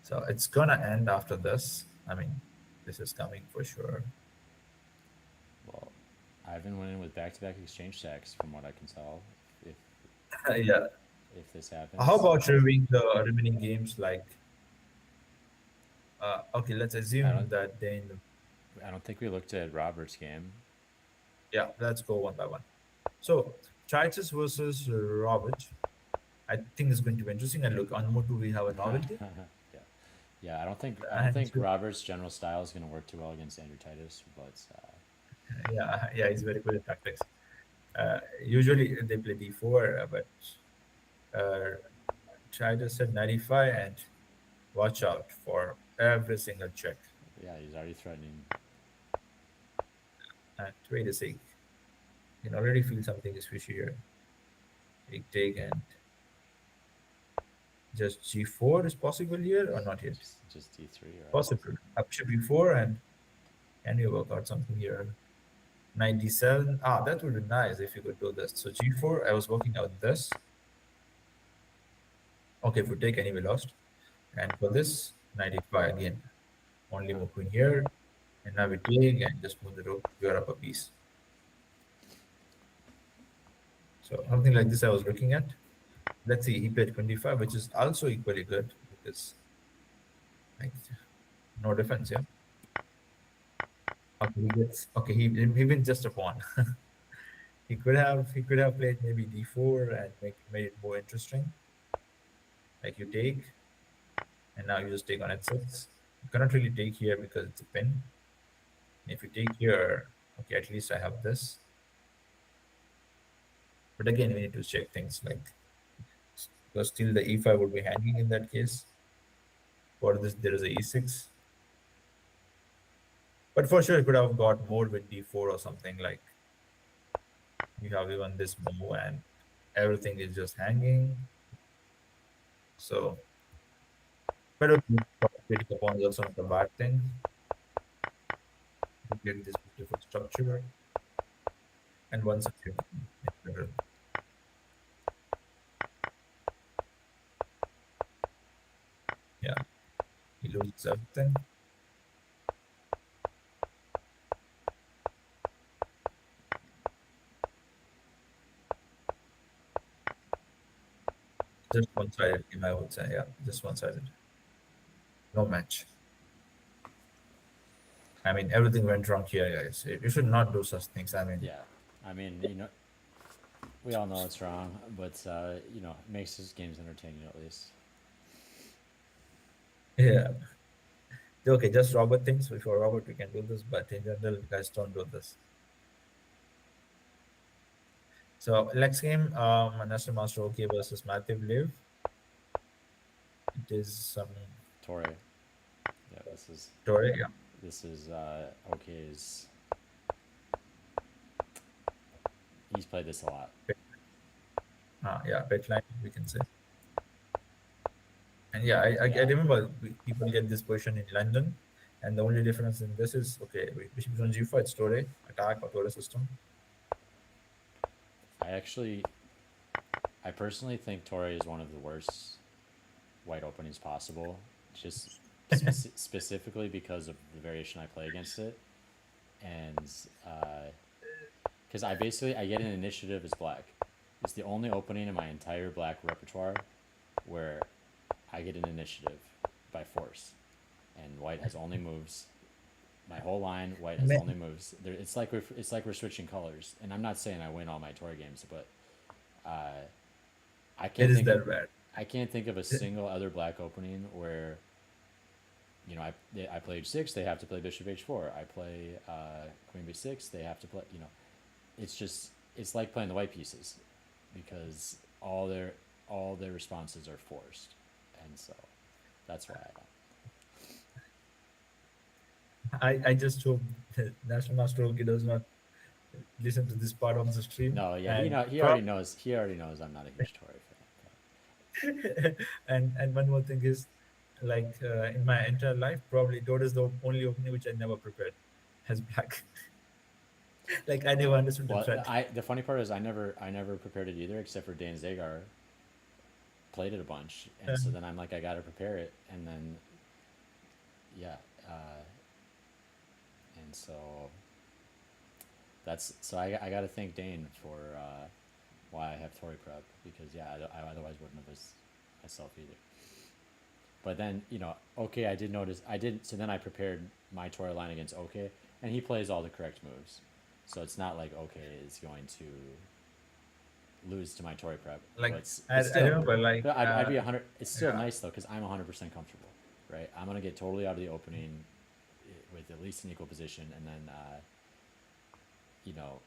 So it's gonna end after this. I mean, this is coming for sure. well, I've been winning with back-to-back exchange stacks from what I can tell. If Yeah. if this happens, How about reviewing the remaining games? Like, okay, let's I assume don't that then... I don't think we looked at Robert's game. Yeah, let's go one by one. So, Charles versus Robert. I think it's going to be interesting. And look, on Motu we have a novelty. Yeah, I don't think And Robert's general style is going to work too well against Andrew Titus, but yeah, he's very good at tactics. Usually they play d4, but Titus said 95, and watch out for every single check. Yeah, he's already threatening. And wait a sec, you can already feel something is fishy here. Take, and just g4 is possible here or not yet? Just d3, right? Possible. Up bishop b4, and can you work out something here? Knight d7. Ah, that would be nice if you could do this. So g4, I was working out this. Okay, if we take anyway lost. And for this, knight e5 again. Only move queen here. And now we take and just move the rook. You're up a piece. So something like this I was looking at. Let's see, he played 25, which is also equally good because like no defense, yeah. Okay, he gets okay, he wins just a pawn. He could have played maybe d4 and made it more interesting. Like you take, and now you just take on h6. You cannot really take here because it's a pin. And if you take here, okay, at least I have this. But again, we need to check things like because still the e5 would be hanging in that case. For this, there is a e6. But for sure, you could have got more with d4 or something like you have even this move and everything is just hanging. So, but okay, critical pawn is also not a bad thing. You get this beautiful structure, and once again, it's better. Yeah, he loses everything. Just one-sided game, I would say. Yeah, just one-sided. No match. I mean, everything went wrong here, guys. You should not do such things. I mean, Yeah, I mean, we all know it's wrong, but it makes his games entertaining at least. yeah. Okay, just Robert thinks before Robert we can do this, but in general, guys don't do this. So next game, National Master OK versus Matthew Live. It is some Torre, yeah, story. Yeah, this is OK's. He's played this a lot. yeah, pet line we can say. And yeah, I Yeah, remember people get this position in London, and the only difference in this is okay, bishop is on g4, it's Torre attack or Torre system. I personally think Torre is one of the worst white openings possible, just specifically because of the variation I play against it, and because I get an initiative as black. It's the only opening in my entire black repertoire where I get an initiative by force, and white has only moves. My whole line, white has only moves. It's like we're switching colors, and I'm not saying I win all my Torre games, but I It can't is think of that bad. I can't think of a single other black opening where I play h6, they have to play bishop h4. I play queen b6, they have to play. It's like playing the white pieces because all their responses are forced, and so that's why I don't. I just hope that National Master OK does not listen to this part of the stream. No, yeah, And he already knows. He already knows I'm not a huge Tory fan. and one more thing is, like in my entire life, probably Dota is the only opening which I never prepared as black. Like I never understood the Well, threat. the funny part is I never prepared it either, except for Dan Zagar played it a bunch, and so then I'm like I gotta prepare it, and then yeah, and so I gotta thank Dane for why I have Tory prep because yeah I otherwise wouldn't have as myself either. But then okay, I did notice I did so then I prepared my Tory line against okay, and he plays all the correct moves, so it's not like okay is going to lose to my Tory prep. Like But it's I still remember, like I'd be 100. It's still yeah, nice though because I'm 100% comfortable, right? I'm gonna get totally out of the opening with at least an equal position, and then you know,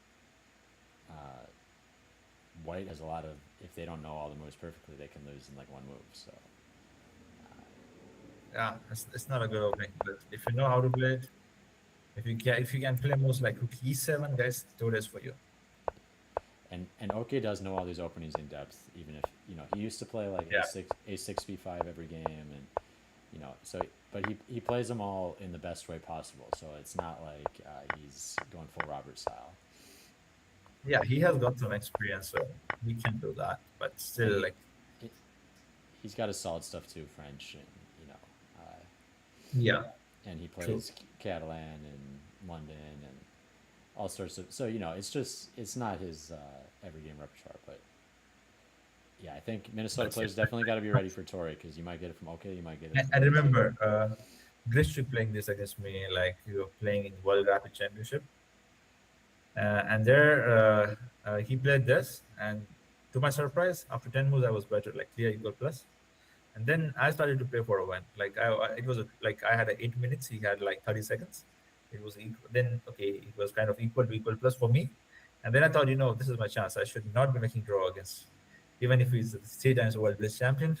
white has a lot of if they don't know all the moves perfectly, they can lose in like one move. So Yeah, it's not a good opening. But if you know how to play it, if you can play moves like rook e7, guys, do this for you. And Oke does know all these openings in depth, even if he used to play like Yeah. a6 b5 every game, and so but he plays them all in the best way possible. So it's not like he's going full Robert style, Yeah, he has got some experience, so he can do that. But and still, like, he he's got his solid stuff too, French, and uh, yeah, and he true. plays Catalan and London and all sorts of. So it's not his every game repertoire, but yeah, I think Minnesota But yeah, players definitely got to be ready for Torrey because you might get it from OK, you might get it I from Oke. remember Glitch playing this against me, like you were playing in World Rapid Championship, and there he played this, and to my surprise, after 10 moves, I was better, like clear equal plus. And then I started to play for a win. Like it was like I had 8 minutes. He had like 30 seconds. It was equal. Then okay, it was kind of equal to equal plus for me. And then I thought, this is my chance. I should not be making draw against, even if he's 3 times world bliss champion.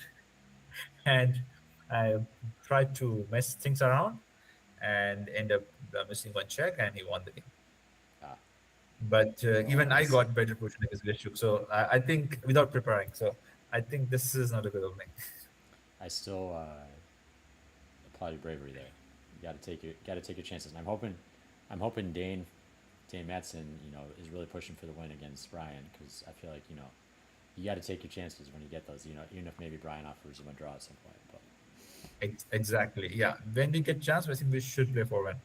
And I tried to mess things around and end up missing one check, and he won the game. Ah, But well, even I got better position against Glitchuk. So I think without preparing. So I think this is not a good opening. I still applaud your bravery there. You got to take your chances, and I'm hoping Dane Matson, is really pushing for the win against Brian because I feel like you got to take your chances when you get those. Even if maybe Brian offers him a draw at some point, but Exactly. Yeah. When we get chance, I think we should play for one.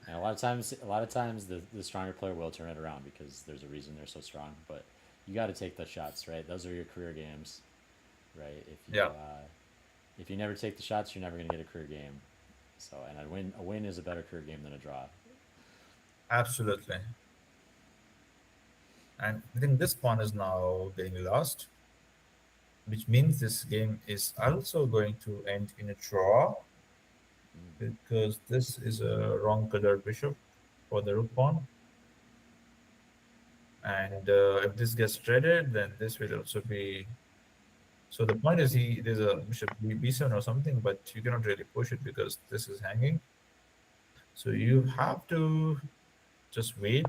and a lot of times the stronger player will turn it around because there's a reason they're so strong. But you got to take the shots, right? Those are your career games, right? Yeah. If you never take the shots, you're never gonna get a career game. So, and a win is a better career game than a draw. Absolutely. And I think this pawn is now getting lost, which means this game is also going to end in a draw because this is a wrong color bishop for the rook pawn. And if this gets traded, then this will also be. So the point is, there's a bishop b7 or something, but you cannot really push it because this is hanging. So you have to just wait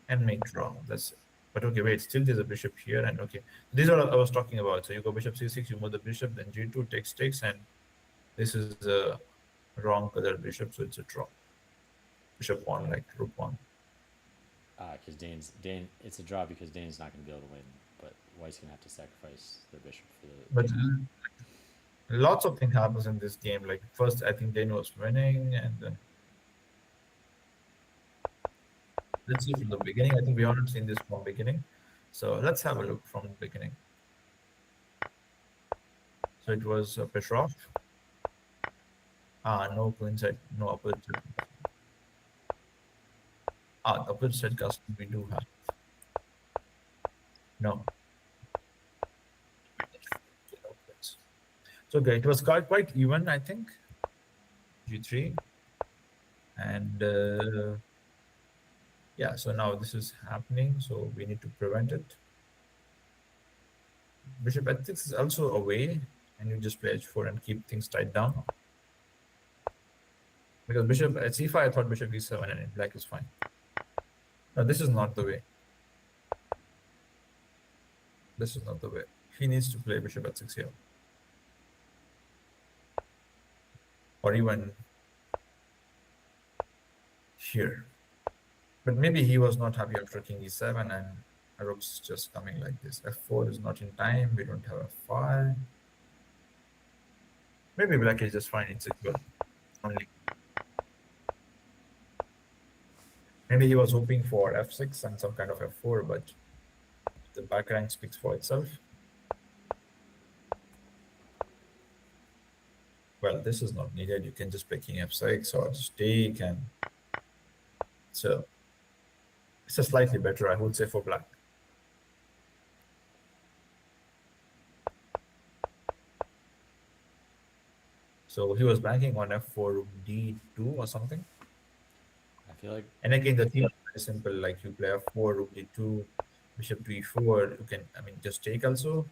and make draw. That's it. But okay, wait, still there's a bishop here, and okay. This is what I was talking about. So you go bishop c6, you move the bishop, then g2 takes, and this is a wrong color bishop, so it's a draw. Bishop pawn, like rook pawn. Because Dane, it's a draw because Dane's not gonna be able to win, but White's gonna have to sacrifice their bishop for the But draw. lots of things happens in this game. Like first, I think Dane was winning, and then let's see from the beginning. I think we haven't seen this from beginning, so let's have a look from the beginning. So it was Petrov. No queen side, no upper side. The upper side custom we do have. No. So okay, it was quite even, I think. G3. And yeah, so now this is happening, so we need to prevent it. Bishop h6 is also away, and you just play h4 and keep things tied down. Because bishop at c5, I thought bishop e7 and in black is fine. No, this is not the way. This is not the way. He needs to play bishop h6 here. Or even here. But maybe he was not happy after king e7 and rook's just coming like this. f4 is not in time. We don't have f5. Maybe black is just fine insecure. Only. Maybe he was hoping for f6 and some kind of f4, but the back rank speaks for itself. Well, this is not needed. You can just play king f6 or just take, and so it's a slightly better, I would say, for black. So he was banking on f4 d2 or something. I feel like, And again, the theme is very simple. Like you play f4, rook d2, bishop to e4. You can, just take also.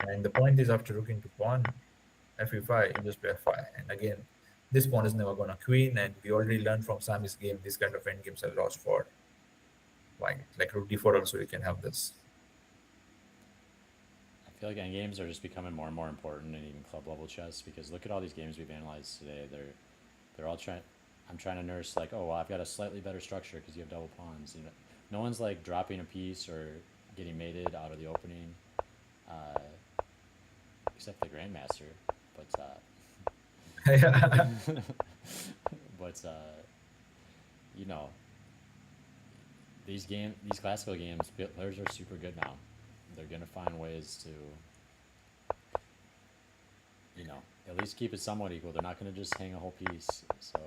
And the point is, after rook into pawn, f5, you just play f5. And again, this pawn is never going to queen. And we already learned from Sami's game, these kind of endgames are lost for white. Like rook d4 also, you can have this. I feel like endgames are just becoming more and more important in even club level chess because look at all these games we've analyzed today. They're all trying. I'm trying to nurse like, oh well, I've got a slightly better structure because you have double pawns. You know, no one's like dropping a piece or getting mated out of the opening, uh, except the grandmaster. But Yeah. but you know, these classical games, players are super good now. They're gonna find ways to, you know, at least keep it somewhat equal. They're not gonna just hang a whole piece. So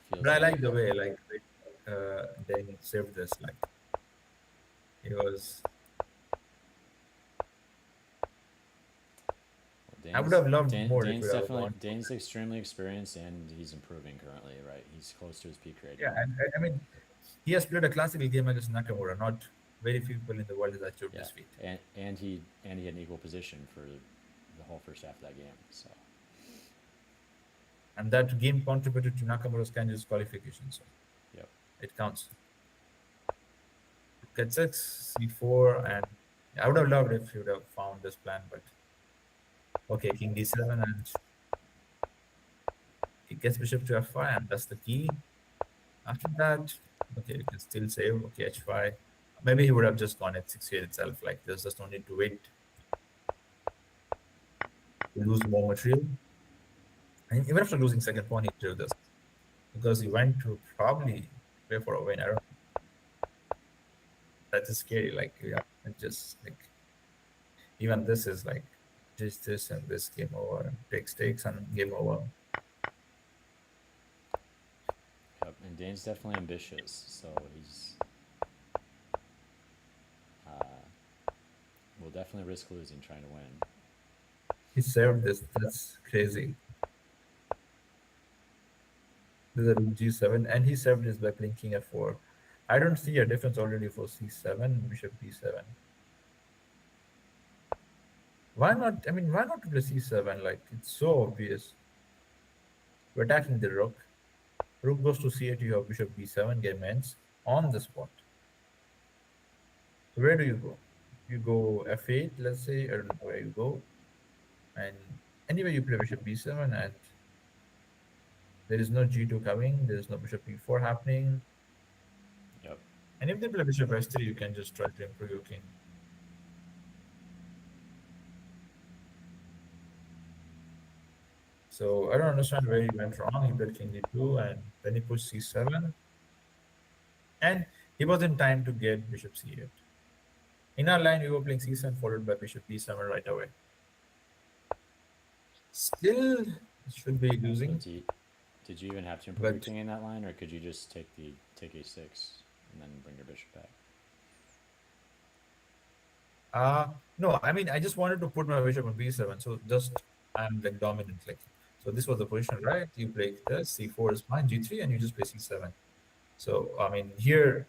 feels But I like like the way, like, they saved this. Like, it was, I would have loved more if we have gone. Dane's extremely experienced and he's improving currently. Right, he's close to his peak rating. Yeah, and I mean, he has played a classical game against Nakamura. Not very few people in the world has achieved Yeah, this feat. and he had an equal position for the whole first half of that game. So And that game contributed to Nakamura's Kanji's qualification, so yep. it counts. Get 6, c4, and I would have loved if you would have found this plan, but okay, king d7, and he gets bishop to f5, and that's the key. After that, okay, you can still save, okay, h5. Maybe he would have just gone h6 here itself, like there's just no need to wait to lose more material. And even after losing second pawn, he drew this because he went to probably play for a win. I don't. That is scary. Like, yeah, it just like even this is like just this and this game over, takes and game over. Yep, and Dane's definitely ambitious, so he's will definitely risk losing trying to win. He served this. That's crazy. This is a rook g7, and he served this by playing king f4. I don't see a difference already for c7, bishop b7. Why not? I mean, why not play c7? Like, it's so obvious. We're attacking the rook. Rook goes to c8, you have bishop b7, game ends on the spot. So where do you go? You go f8, let's say, I don't know where you go. And anyway, you play bishop b7, and there is no g2 coming, there is no bishop e4 happening. Yep. And if they play bishop s3, you can just try to improve your king. So I don't understand where he went wrong. He played king d2, and then he pushed c7. And he was in time to get bishop c8. In our line, we were playing c7 followed by bishop b7 right away. Still, it should be losing. Did you even have to improve your king in that line, or could you just take a6 and then bring your bishop back? No, I mean, I just wanted to put my bishop on b7, so just I'm like dominant. Like, so this was the position, right? You play this, c4 is fine, g3, and you just play c7. So I mean, here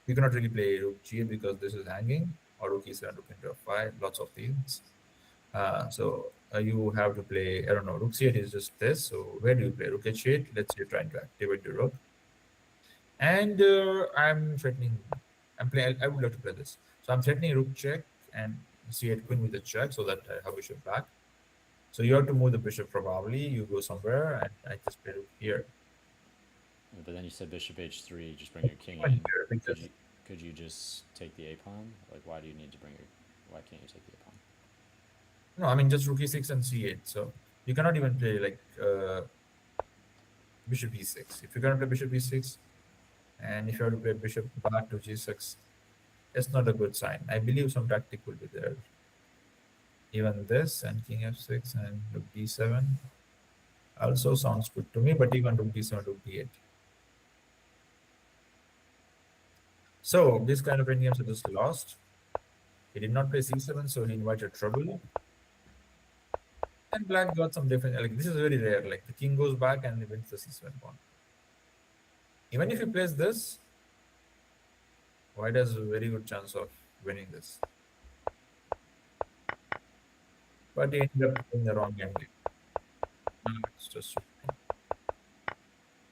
you cannot really play rook g8 because this is hanging, or rook e7, rook into f5, lots of things. So you have to play, I don't know, rook c8 is just this. So where do you play? Rook h8, let's say you're trying to activate the rook. And I'm threatening, I would love to play this. So I'm threatening rook check and c8 queen with a check so that I have bishop back. So you have to move the bishop probably, you go somewhere, and I just play rook here. But then you said bishop h3, just bring your king in. Could you just take the a pawn? Like, why can't you take the a pawn? No, I mean just rook e6 and c8. So you cannot even play like bishop e6. If you're gonna play bishop e6, and if you have to play bishop back to g6, it's not a good sign. I believe some tactic will be there. Even this and king f6 and rook d7 also sounds good to me, but even rook d7, rook d8. So this kind of endgames are just lost. He did not play c7, so he invited trouble. And black got some different, like this is very rare, like the king goes back and he wins the c7 pawn. Even if he plays this, white has a very good chance of winning this. But he ended up playing the wrong game. No, it's just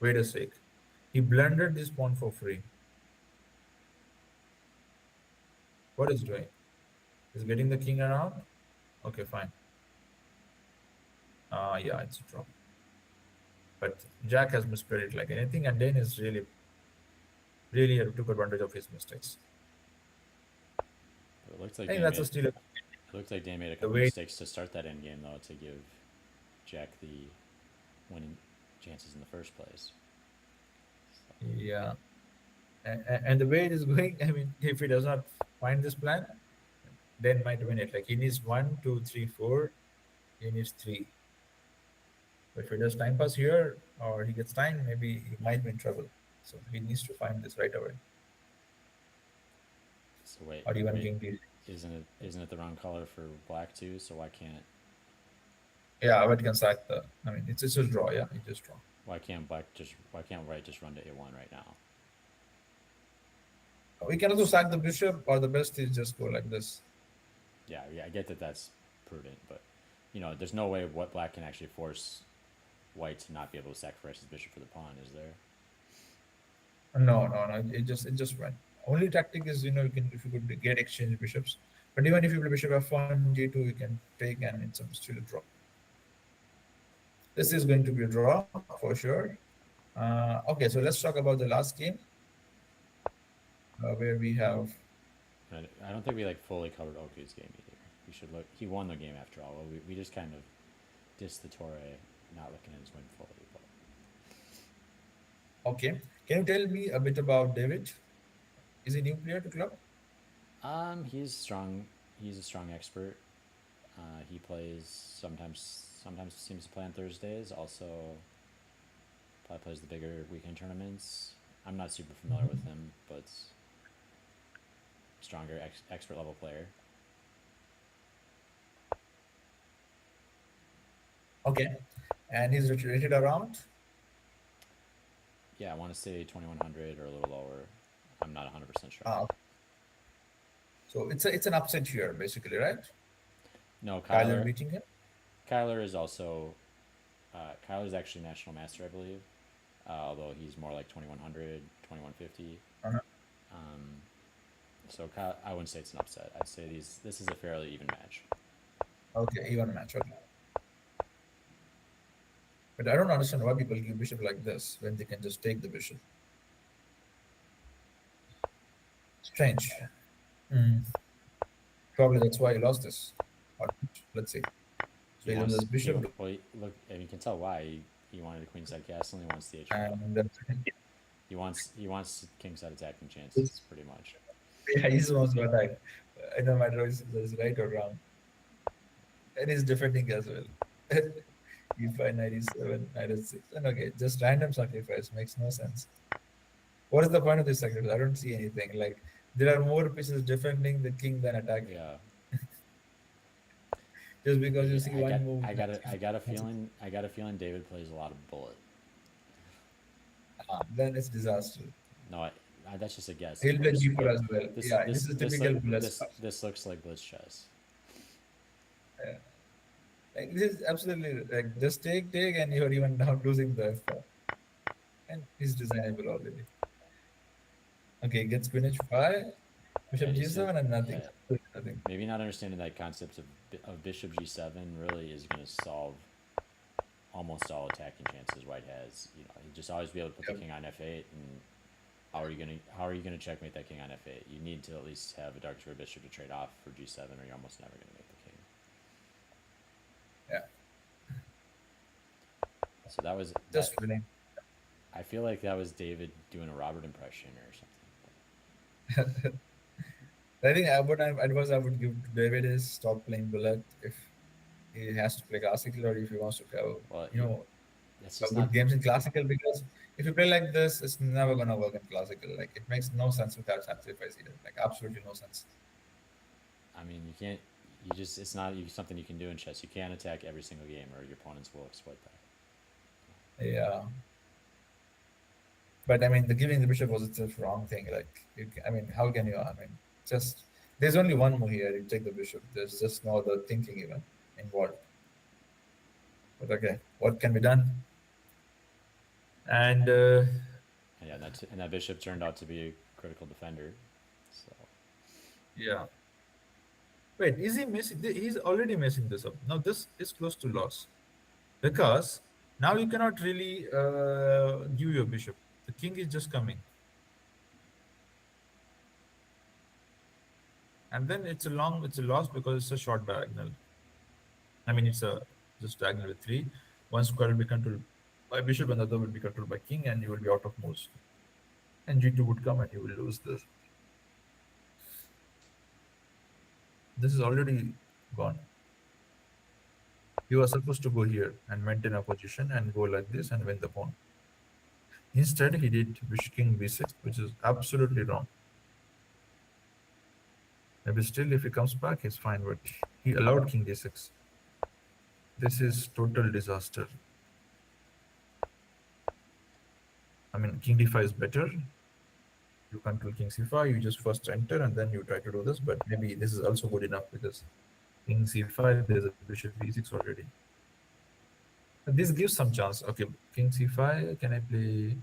wait a sec. He blundered this pawn for free. What is doing? Is getting the king around? Okay, fine. Yeah, it's a draw. But Jack has misplayed it like anything, and then is really took advantage of his mistakes. But it looks like I think Dane that's a made still it looked like Dane made a the couple way. mistakes to start that end game though to give Jack the winning chances in the first place. So, Yeah, and the way it is going, I mean, if he does not find this plan, then might win it. Like he needs one, two, three, four. He needs three. But if he does time pass here or he gets time, maybe he might be in trouble. So he needs to find this right away. so wait, Or even wait, king d. isn't it the wrong color for black too? So Yeah, but he can sack the. I mean, it's a draw. Yeah, he just draw. why can't white just run to a1 right now? We can also sack the bishop, or the best is just go like this. Yeah, I get that that's prudent, but there's no way what black can actually force white to not be able to sacrifice his bishop for the pawn, is there? No, no, no. It just went. Only tactic is you can if you could get exchange bishops, but even if you play bishop f1 g2, you can take and it's still a draw. This is going to be a draw for sure. Okay, so let's talk about the last game where we have. I don't think we fully covered Oku's game either. We should look. He won the game after all. We just kind of dissed the Torre, not looking at his win fully. Okay, can you tell me a bit about David? Is he new player to club? He's strong. He's a strong expert. He plays sometimes. Sometimes seems to play on Thursdays. Also, probably plays the bigger weekend tournaments. I'm not super familiar with him, but stronger expert level player. Okay, and he's rated around. Yeah, I want to say 2100 or a little lower. I'm not 100% sure. So it's an upset here, basically, right? No, Kyler beating him. Kyler is also Kyler's actually national master, I believe. Although he's more like 2100, 2150. Uh-huh. So I wouldn't say it's an upset. I'd say this is a fairly even match. Okay, even match. Okay. But I don't understand why people give bishop like this when they can just take the bishop. Strange. Probably that's why he lost this. Or, let's see. So he loses bishop. Look, and you can tell why he wanted a queenside castle and he wants the h And he wants kingside attacking chances pretty much. yeah, he's wants to attack. No matter if it's right or wrong. And he's defending as well. E5, 97, 96. And okay, just random sacrifice makes no sense. What is the point of this sacrifice? I don't see anything. Like there are more pieces defending the king than attacking. Yeah. Just because you see one move. I got a feeling David plays a lot of bullet. Then it's disaster. No, that's just a guess. He'll play deeper as well. This is typical blitz. This looks like blitz chess. Yeah. Like this is absolutely like just take, and you're even now losing the f4. And he's designable already. Okay, gets queen h5, bishop g7, and nothing. Yeah. Nothing. Maybe not understanding that concept of bishop g7 really is going to solve almost all attacking chances white has. You just always be able to put the king on f8, and how are you gonna checkmate that king on f8? You need to at least have a dark square bishop to trade off for g7, or you're almost never gonna make the king. Yeah. So that was just winning. I feel like that was David doing a Robert impression or something. I think what advice I would give to David is stop playing bullet if he has to play classical or if he wants to go. Well, that's just good games in classical, because if you play like this, it's never gonna work in classical. Like it makes no sense without sacrifice either. Like absolutely no sense. I mean, you can't. It's not something you can do in chess. You can't attack every single game, or your opponents will exploit that. Yeah. But I mean, the giving the bishop was itself wrong thing. Like, I mean, how can you? I mean, just There's only one move here. You take the bishop. There's just no other thinking even involved. But okay, what can be done? And And yeah, that bishop turned out to be a critical defender. So yeah. Wait, is he missing? He's already messing this up. Now this is close to loss because now you cannot really give your bishop. The king is just coming, and then it's a loss because it's a short diagonal. I mean, it's a just diagonal with three. One square will be controlled by bishop, another will be controlled by king, and you will be out of moves. And g2 would come, and you will lose this. This is already gone. You are supposed to go here and maintain a position and go like this and win the pawn. Instead, he did bishop king b6, which is absolutely wrong. Maybe still, if he comes back, he's fine, but he allowed king d6. This is total disaster. I mean, king d5 is better. You control king c5, you just first enter and then you try to do this, but maybe this is also good enough because king c5, there's a bishop b6 already. But this gives some chance. Okay, king c5, can I play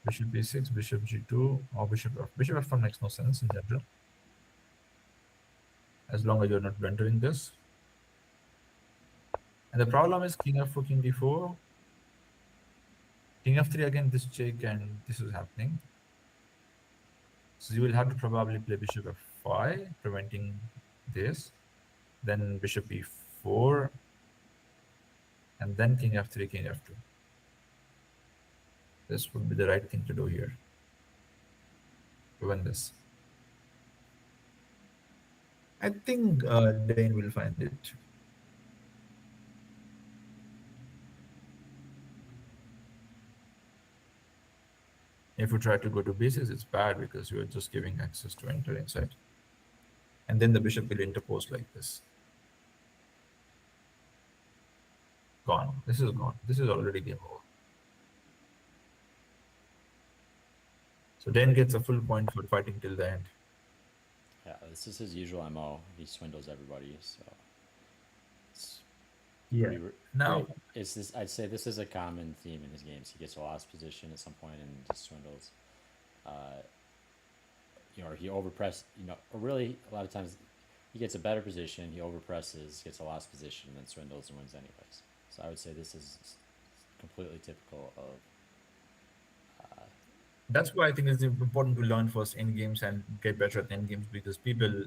bishop b6, bishop g2, or bishop f? Bishop f1 makes no sense in general, as long as you're not blundering this. And the problem is king f4, king d4, king f3 again, this check, and this is happening. So you will have to probably play bishop f5, preventing this. Then bishop e4, and then king f3, king f2. This would be the right thing to do here to win this. I think Dane will find it. If you try to go to b6, it's bad because you are just giving access to enter inside. And then the bishop will interpose like this. Gone. This is gone. This is already game over. So Dane gets a full point for fighting till the end. yeah, this is his usual MO. He swindles everybody. So it's Yeah. Now, it's this. I'd say this is a common theme in his games. He gets a lost position at some point and just swindles. Or he overpress. Or really a lot of times he gets a better position. He overpresses, gets a lost position, and then swindles and wins anyways. So I would say this is completely typical of. that's why I think it's important to learn first end games and get better at end games, because people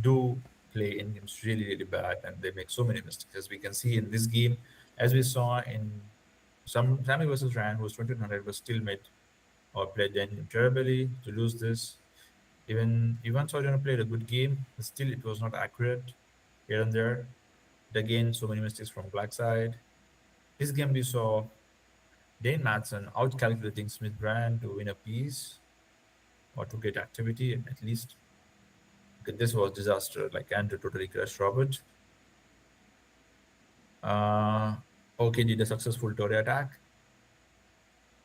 do play end games really, really bad and they make so many mistakes. As we can see in this game, as we saw in some Sammy versus Ryan, who was 2100, was still made or played the end game terribly to lose this. Even Ivan Soriano played a good game, but still it was not accurate here and there. Again, so many mistakes from black side. This game we saw Dane Madsen out-calculating Smith Brand to win a piece or to get activity at least. This was disaster, like Andrew totally crushed Robert. Okay, did a successful Torre attack.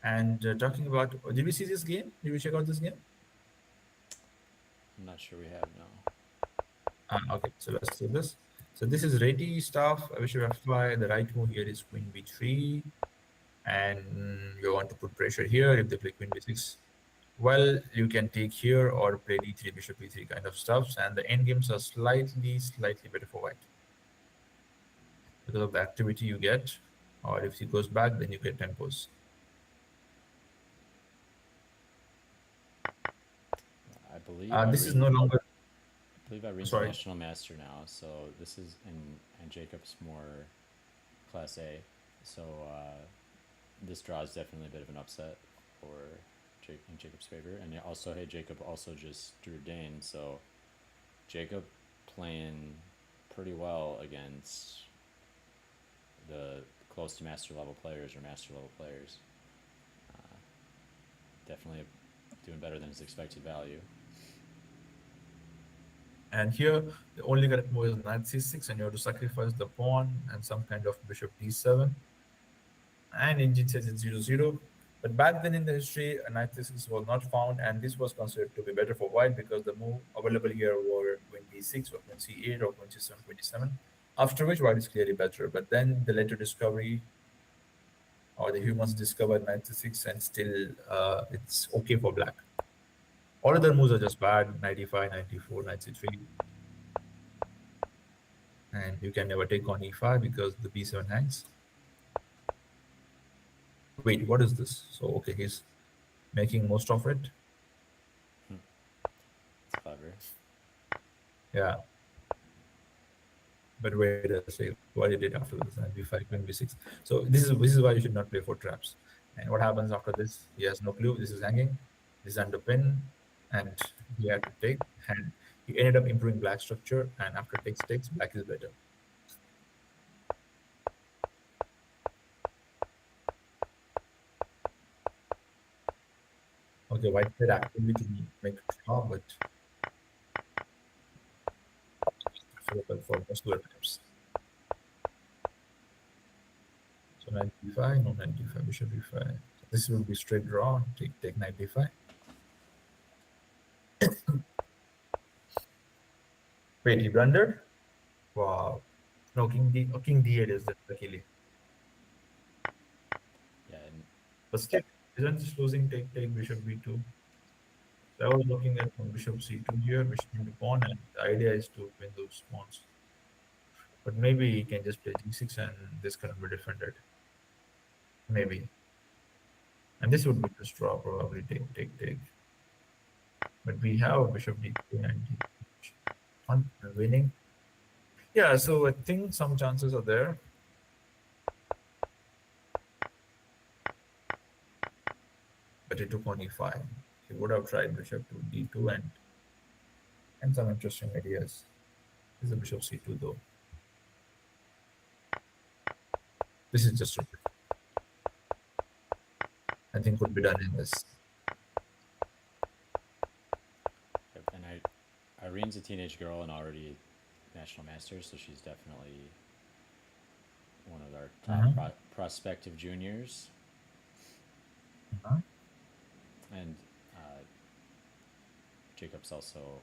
And talking about, did we see this game? Did we check out this game? I'm not sure we have now. Okay, so let's do this. So this is ready stuff. Bishop f5. The right move here is queen b3. And you want to put pressure here. If they play queen b6, well, you can take here or play d3, bishop e3 kind of stuff. And the end games are slightly better for white because of the activity you get. Or if he goes back, then you get tempos. I believe this is no longer. I believe Irene's national master now, so this is and Jacob's more class A. So this draw is definitely a bit of an upset for in Jacob's favor. And also, hey, Jacob also just drew Dane, so Jacob playing pretty well against the close to master level players or master level players. Definitely doing better than his expected value. And here, the only correct move is knight c6, and you have to sacrifice the pawn and some kind of bishop d7. And engine says it's 0-0. But back then in the history, knight c6 was not found, and this was considered to be better for white because the move available here were queen b6 or queen c8 or queen c7, queen d7, after which white is clearly better. But then the later discovery or the humans discovered knight c6 and still it's okay for black. All other moves are just bad, 95, 94, knight c3, and you can never take on e5 because the b7 hangs. Wait, what is this? So, okay, he's making most of it. It's clever. Yeah. But wait a sec, what he did after this, and b5, queen b6. So this is why you should not play for traps. And what happens after this? He has no clue. This is hanging. This is under pin, and he had to take. And he ended up improving black structure. And after takes, black is better. Okay, white played actively to make a draw, but preferable for most of the times. So knight d5, no knight d5, bishop d5. So this will be straight draw. Take knight d5. Wait, he blundered? Wow. No, king d8 is the luckily. Yeah, and But still, isn't this losing take bishop b2? So I was looking at bishop c2 here, bishop into pawn, and the idea is to win those pawns. But maybe he can just play g6 and this cannot be defended. Maybe. And this would be just draw, probably take. But we have bishop d3 and on winning. Yeah, so I think some chances are there. But he took on e5. He would have tried bishop to d2 and some interesting ideas. This is a bishop c2 though. This is just I think could be done in this. and Irene's a teenage girl and already national master, so she's definitely one of our top prospective juniors. And Jacob's also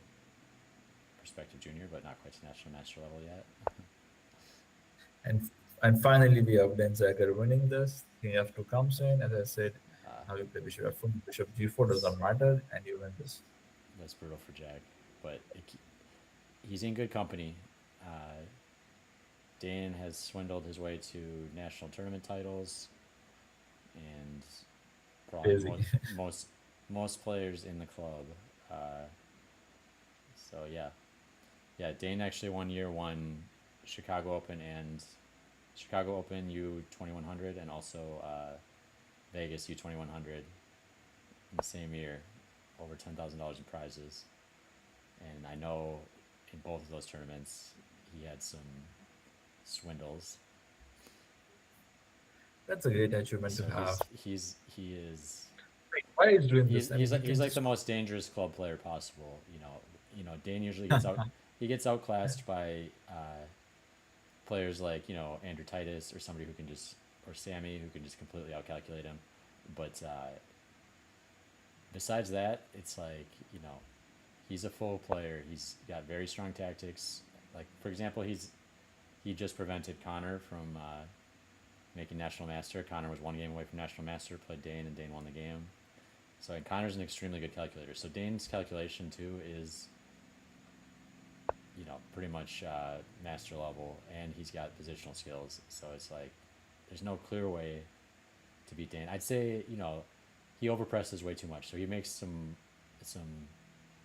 prospective junior, but not quite to national master level yet. And finally, we have Benzager winning this. King f2 comes in, as I said. Now you play bishop f4, bishop g4 doesn't matter, and you win this. That's brutal for Jack, but he's in good company. Dan has swindled his way to national tournament titles, and probably most players in the club. So yeah. Dane actually one year won Chicago Open U2100, and also Vegas U2100 in the same year, over $10,000 in prizes. And I know in both of those tournaments he had some swindles. That's a great achievement to have. He is. Why is doing this? He's like the most dangerous club player possible. Dane usually gets out. He gets outclassed by players like Andrew Titus or somebody or Sammy who can just completely outcalculate him. But besides that, it's like he's a full player. He's got very strong tactics. Like for example, he just prevented Connor from making national master. Connor was one game away from national master. Played Dane, and Dane won the game. So and Connor's an extremely good calculator. So Dane's calculation too is pretty much master level, and he's got positional skills. So it's like there's no clear way to beat Dane. I'd say he overpresses way too much. So he makes some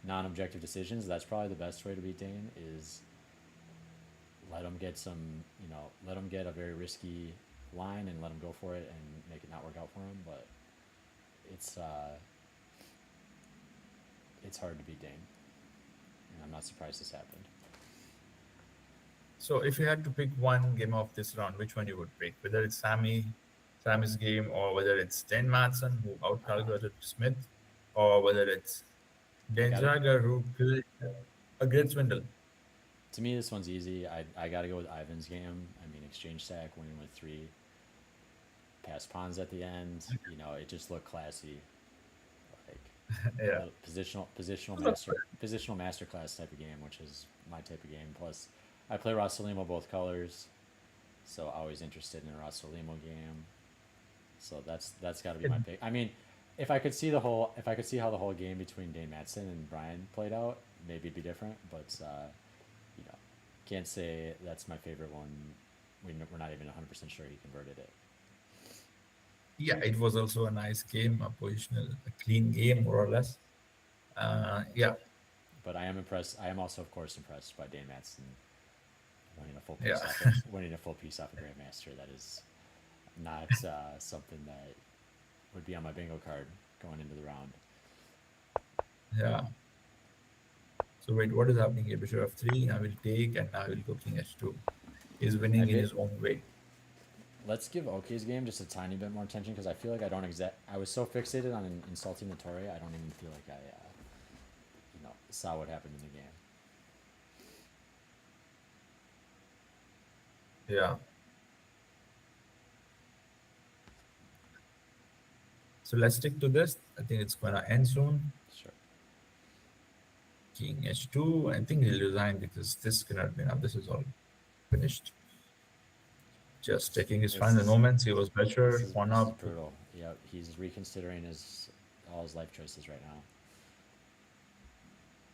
non-objective decisions. That's probably the best way to beat Dane is let him get a very risky line and let him go for it and make it not work out for him. But it's hard to beat Dane, and I'm not surprised this happened. So if you had to pick one game of this round, which one you would pick? Whether it's Sammy's game, or whether it's Dan Matson who outcalculated Smith, or whether it's Dan Jagger who killed a great swindle. To me, this one's easy. I got to go with Ivan's game. I mean, exchange stack, winning with 3. pass pawns at the end. You know, it just looked classy, like Yeah. the positional masterclass type of game, which is my type of game. Plus, I play Rossalimo both colors, so always interested in a Rossalimo game. So that's got to be my pick. I mean, if I could see how the whole game between Dane Matson and Brian played out, maybe it'd be different. But you know, can't say that's my favorite one. We're not even 100% sure he converted it. Yeah, it was also a nice game, a positional, a clean game, more or less. Yeah, But I am impressed. I am also, of course, impressed by Dane Matson yeah, winning a full piece off a Grandmaster. That is not something that would be on my bingo card going into the round. yeah. So wait, what is happening here? Bishop f3, I will take, and I will go king h2. He's I winning in bet his own way. let's give Ok's game just a tiny bit more attention because I feel like I don't exact. I was so fixated on insulting the Torre, I don't even feel like I, saw what happened in the game. Yeah. So let's stick to this. I think it's gonna end soon. Sure. King h2. I think he'll resign because this cannot be enough. This is all finished. Just taking his This final is moments. He was better. One this is up. brutal. Yeah, he's reconsidering all his life choices right now.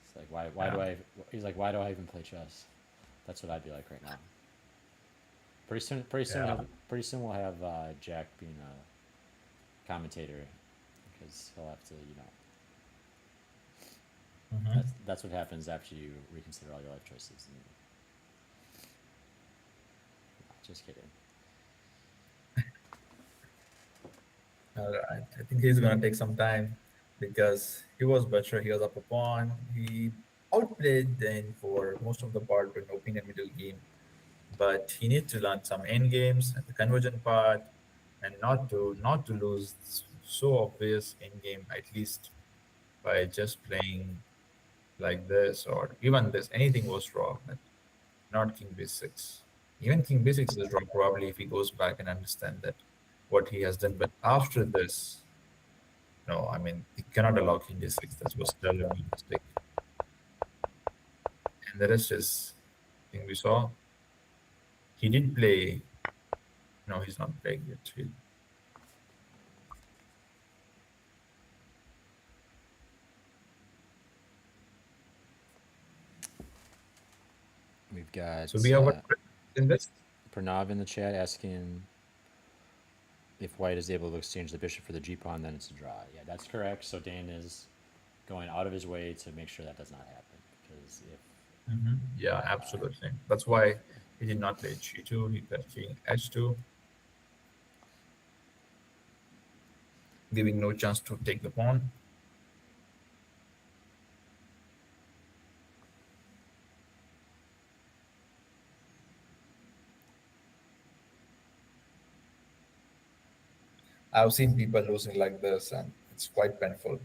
It's like why Yeah. do I? He's like, why do I even play chess? That's what I'd be like right now. Yeah. Pretty soon we'll have Jack being a commentator because he'll have to, Mhm. that's what happens after you reconsider all your life choices. And, just kidding. All right. I think he's gonna take some time because he was better. He was up a pawn. He outplayed then for most of the part with opening and middle game. But he needs to learn some end games and the convergent part, and not to lose so obvious end game, at least by just playing like this or even this. Anything was wrong, but not king b6. Even king b6 is wrong probably if he goes back and understand that what he has done. But after this, no, I mean, he cannot allow king d6. That was terrible mistake. And the rest is, I think we saw. He did play. No, he's not playing yet. We've got So we have what in this? Pranav in the chat asking if White is able to exchange the bishop for the g pawn, then it's a draw. Yeah, that's correct. So Dan is going out of his way to make sure that does not happen because if Yeah, absolutely. That's why he did not play g2. He played king h2, giving no chance to take the pawn. I've seen people losing like this, and it's quite painful,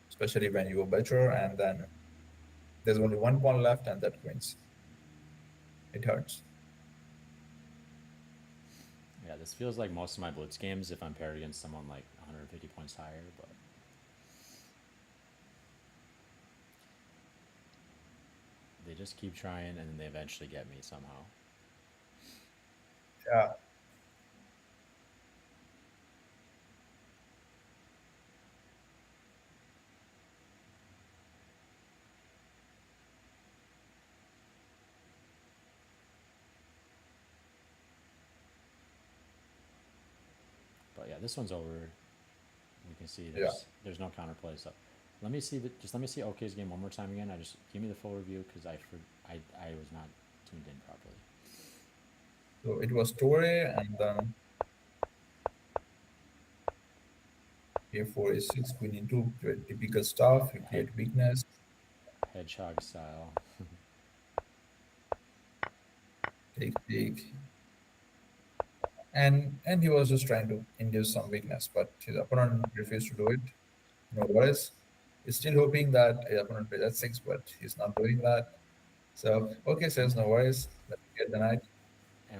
especially when you are better and then there's only one pawn left and that wins. It hurts. yeah, this feels like most of my blitz games if I'm paired against someone like 150 points higher, but they just keep trying and then they eventually get me somehow. Yeah. But yeah, this one's over. You can see Yeah. there's no counterplay. So let me see let me see OK's game one more time again. I just give me the full review because I was not tuned in properly. So it was Torre, and then a4 a6, queen into typical stuff. You Head, create weakness. hedgehog style. Take. And he was just trying to induce some weakness, but his opponent refused to do it. No worries. He's still hoping that his opponent plays h6, but he's not doing that. So okay, says no worries. Let's get the knight.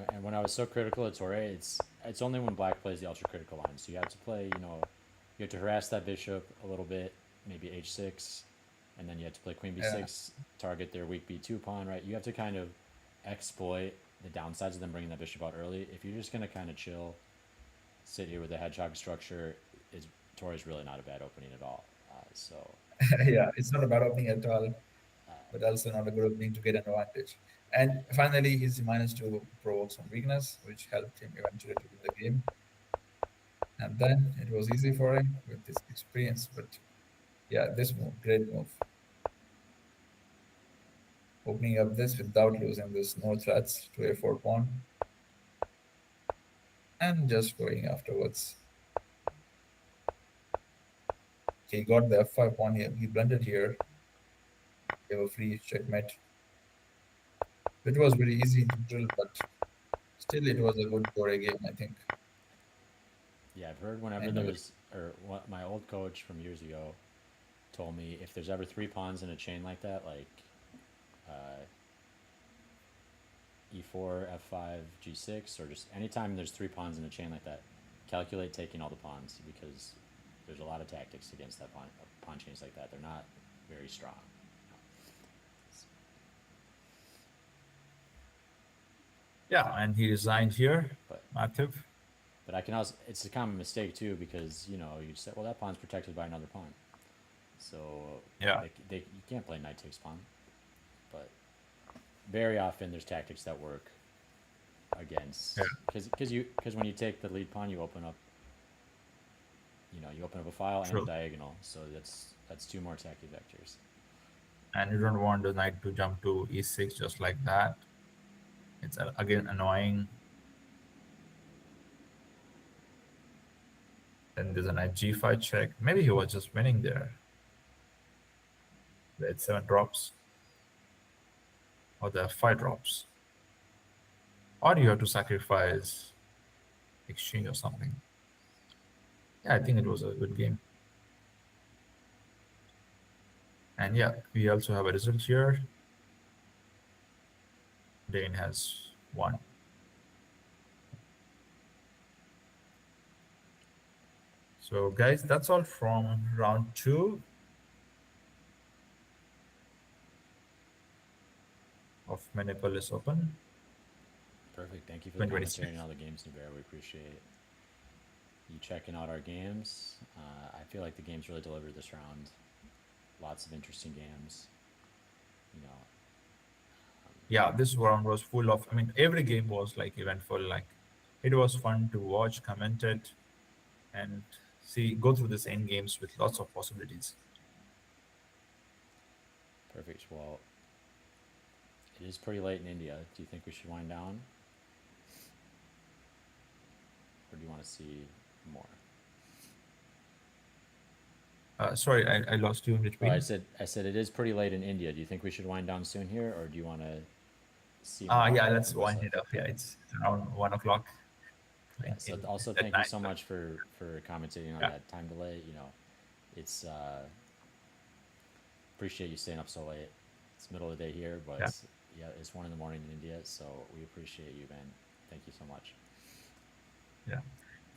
and when I was so critical of Torre, it's only when black plays the ultra critical line. So you have to play, you have to harass that bishop a little bit, maybe h6, and then you have to play queen Yeah. b6, target their weak b2 pawn, right? You have to kind of exploit the downsides of them bringing that bishop out early. If you're just gonna kind of chill, sit here with a hedgehog structure, is Torre is really not a bad opening at all. So Yeah, it's not a bad opening at all, but also not a good opening to get an advantage. And finally, he managed to provoke some weakness, which helped him eventually to win the game. And then it was easy for him with this experience. But yeah, this move, great move. Opening up this without losing this, no threats to a4 pawn, and just going afterwards. He got the f5 pawn here. He blundered here. Gave a free checkmate. It was very easy in neutral, but still it was a good Torre game, I think. yeah, I've heard whenever And there's, or what my old coach from years ago told me, if there's ever three pawns in a chain like that, like uh, e4, f5, g6, or just anytime there's three pawns in a chain like that, calculate taking all the pawns because there's a lot of tactics against that pawn chains like that. They're not very strong. yeah, and he resigned here, But Matthew. I can also, it's a common mistake too because you say, well, that pawn's protected by another pawn, so Yeah, you can't play knight takes pawn. But very often there's tactics that work against, yeah, because when you take the lead pawn, you open up a file and a true. diagonal, so that's two more attacking vectors. And you don't want the knight to jump to e6 just like that. It's again annoying. Then there's a knight g5 check. Maybe he was just winning there. The h7 drops. Or the f5 drops. Or you have to sacrifice exchange or something. Yeah, I think it was a good game. And yeah, we also have a result here. Dane has won. So guys, that's all from round 2 of Minneapolis Open. Perfect. Thank you for the 2026. commentary and all the games, Nubair. We appreciate you checking out our games. I feel like the games really delivered this round. Lots of interesting games. Yeah, this round was full of, I mean, every game was like eventful. Like, it was fun to watch, comment it, and go through this end games with lots of possibilities. Perfect. Well, it is pretty late in India. Do you think we should wind down? Or do you want to see more? Sorry, I lost you in Oh, between. I said it is pretty late in India. Do you think we should wind down soon here, or do you want to see Yeah, more? let's wind it up. Yeah, it's around 1 o'clock. Yeah. So also at thank you night. so much for commentating on Yeah. that time delay. It's appreciate you staying up so late. It's middle of the day here, but Yeah. yeah, it's 1 in the morning in India. So we appreciate you, man. Thank you so much. Yeah.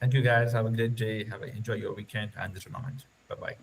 Thank you guys. Have a great day. Enjoy your weekend and the tournament. Bye bye.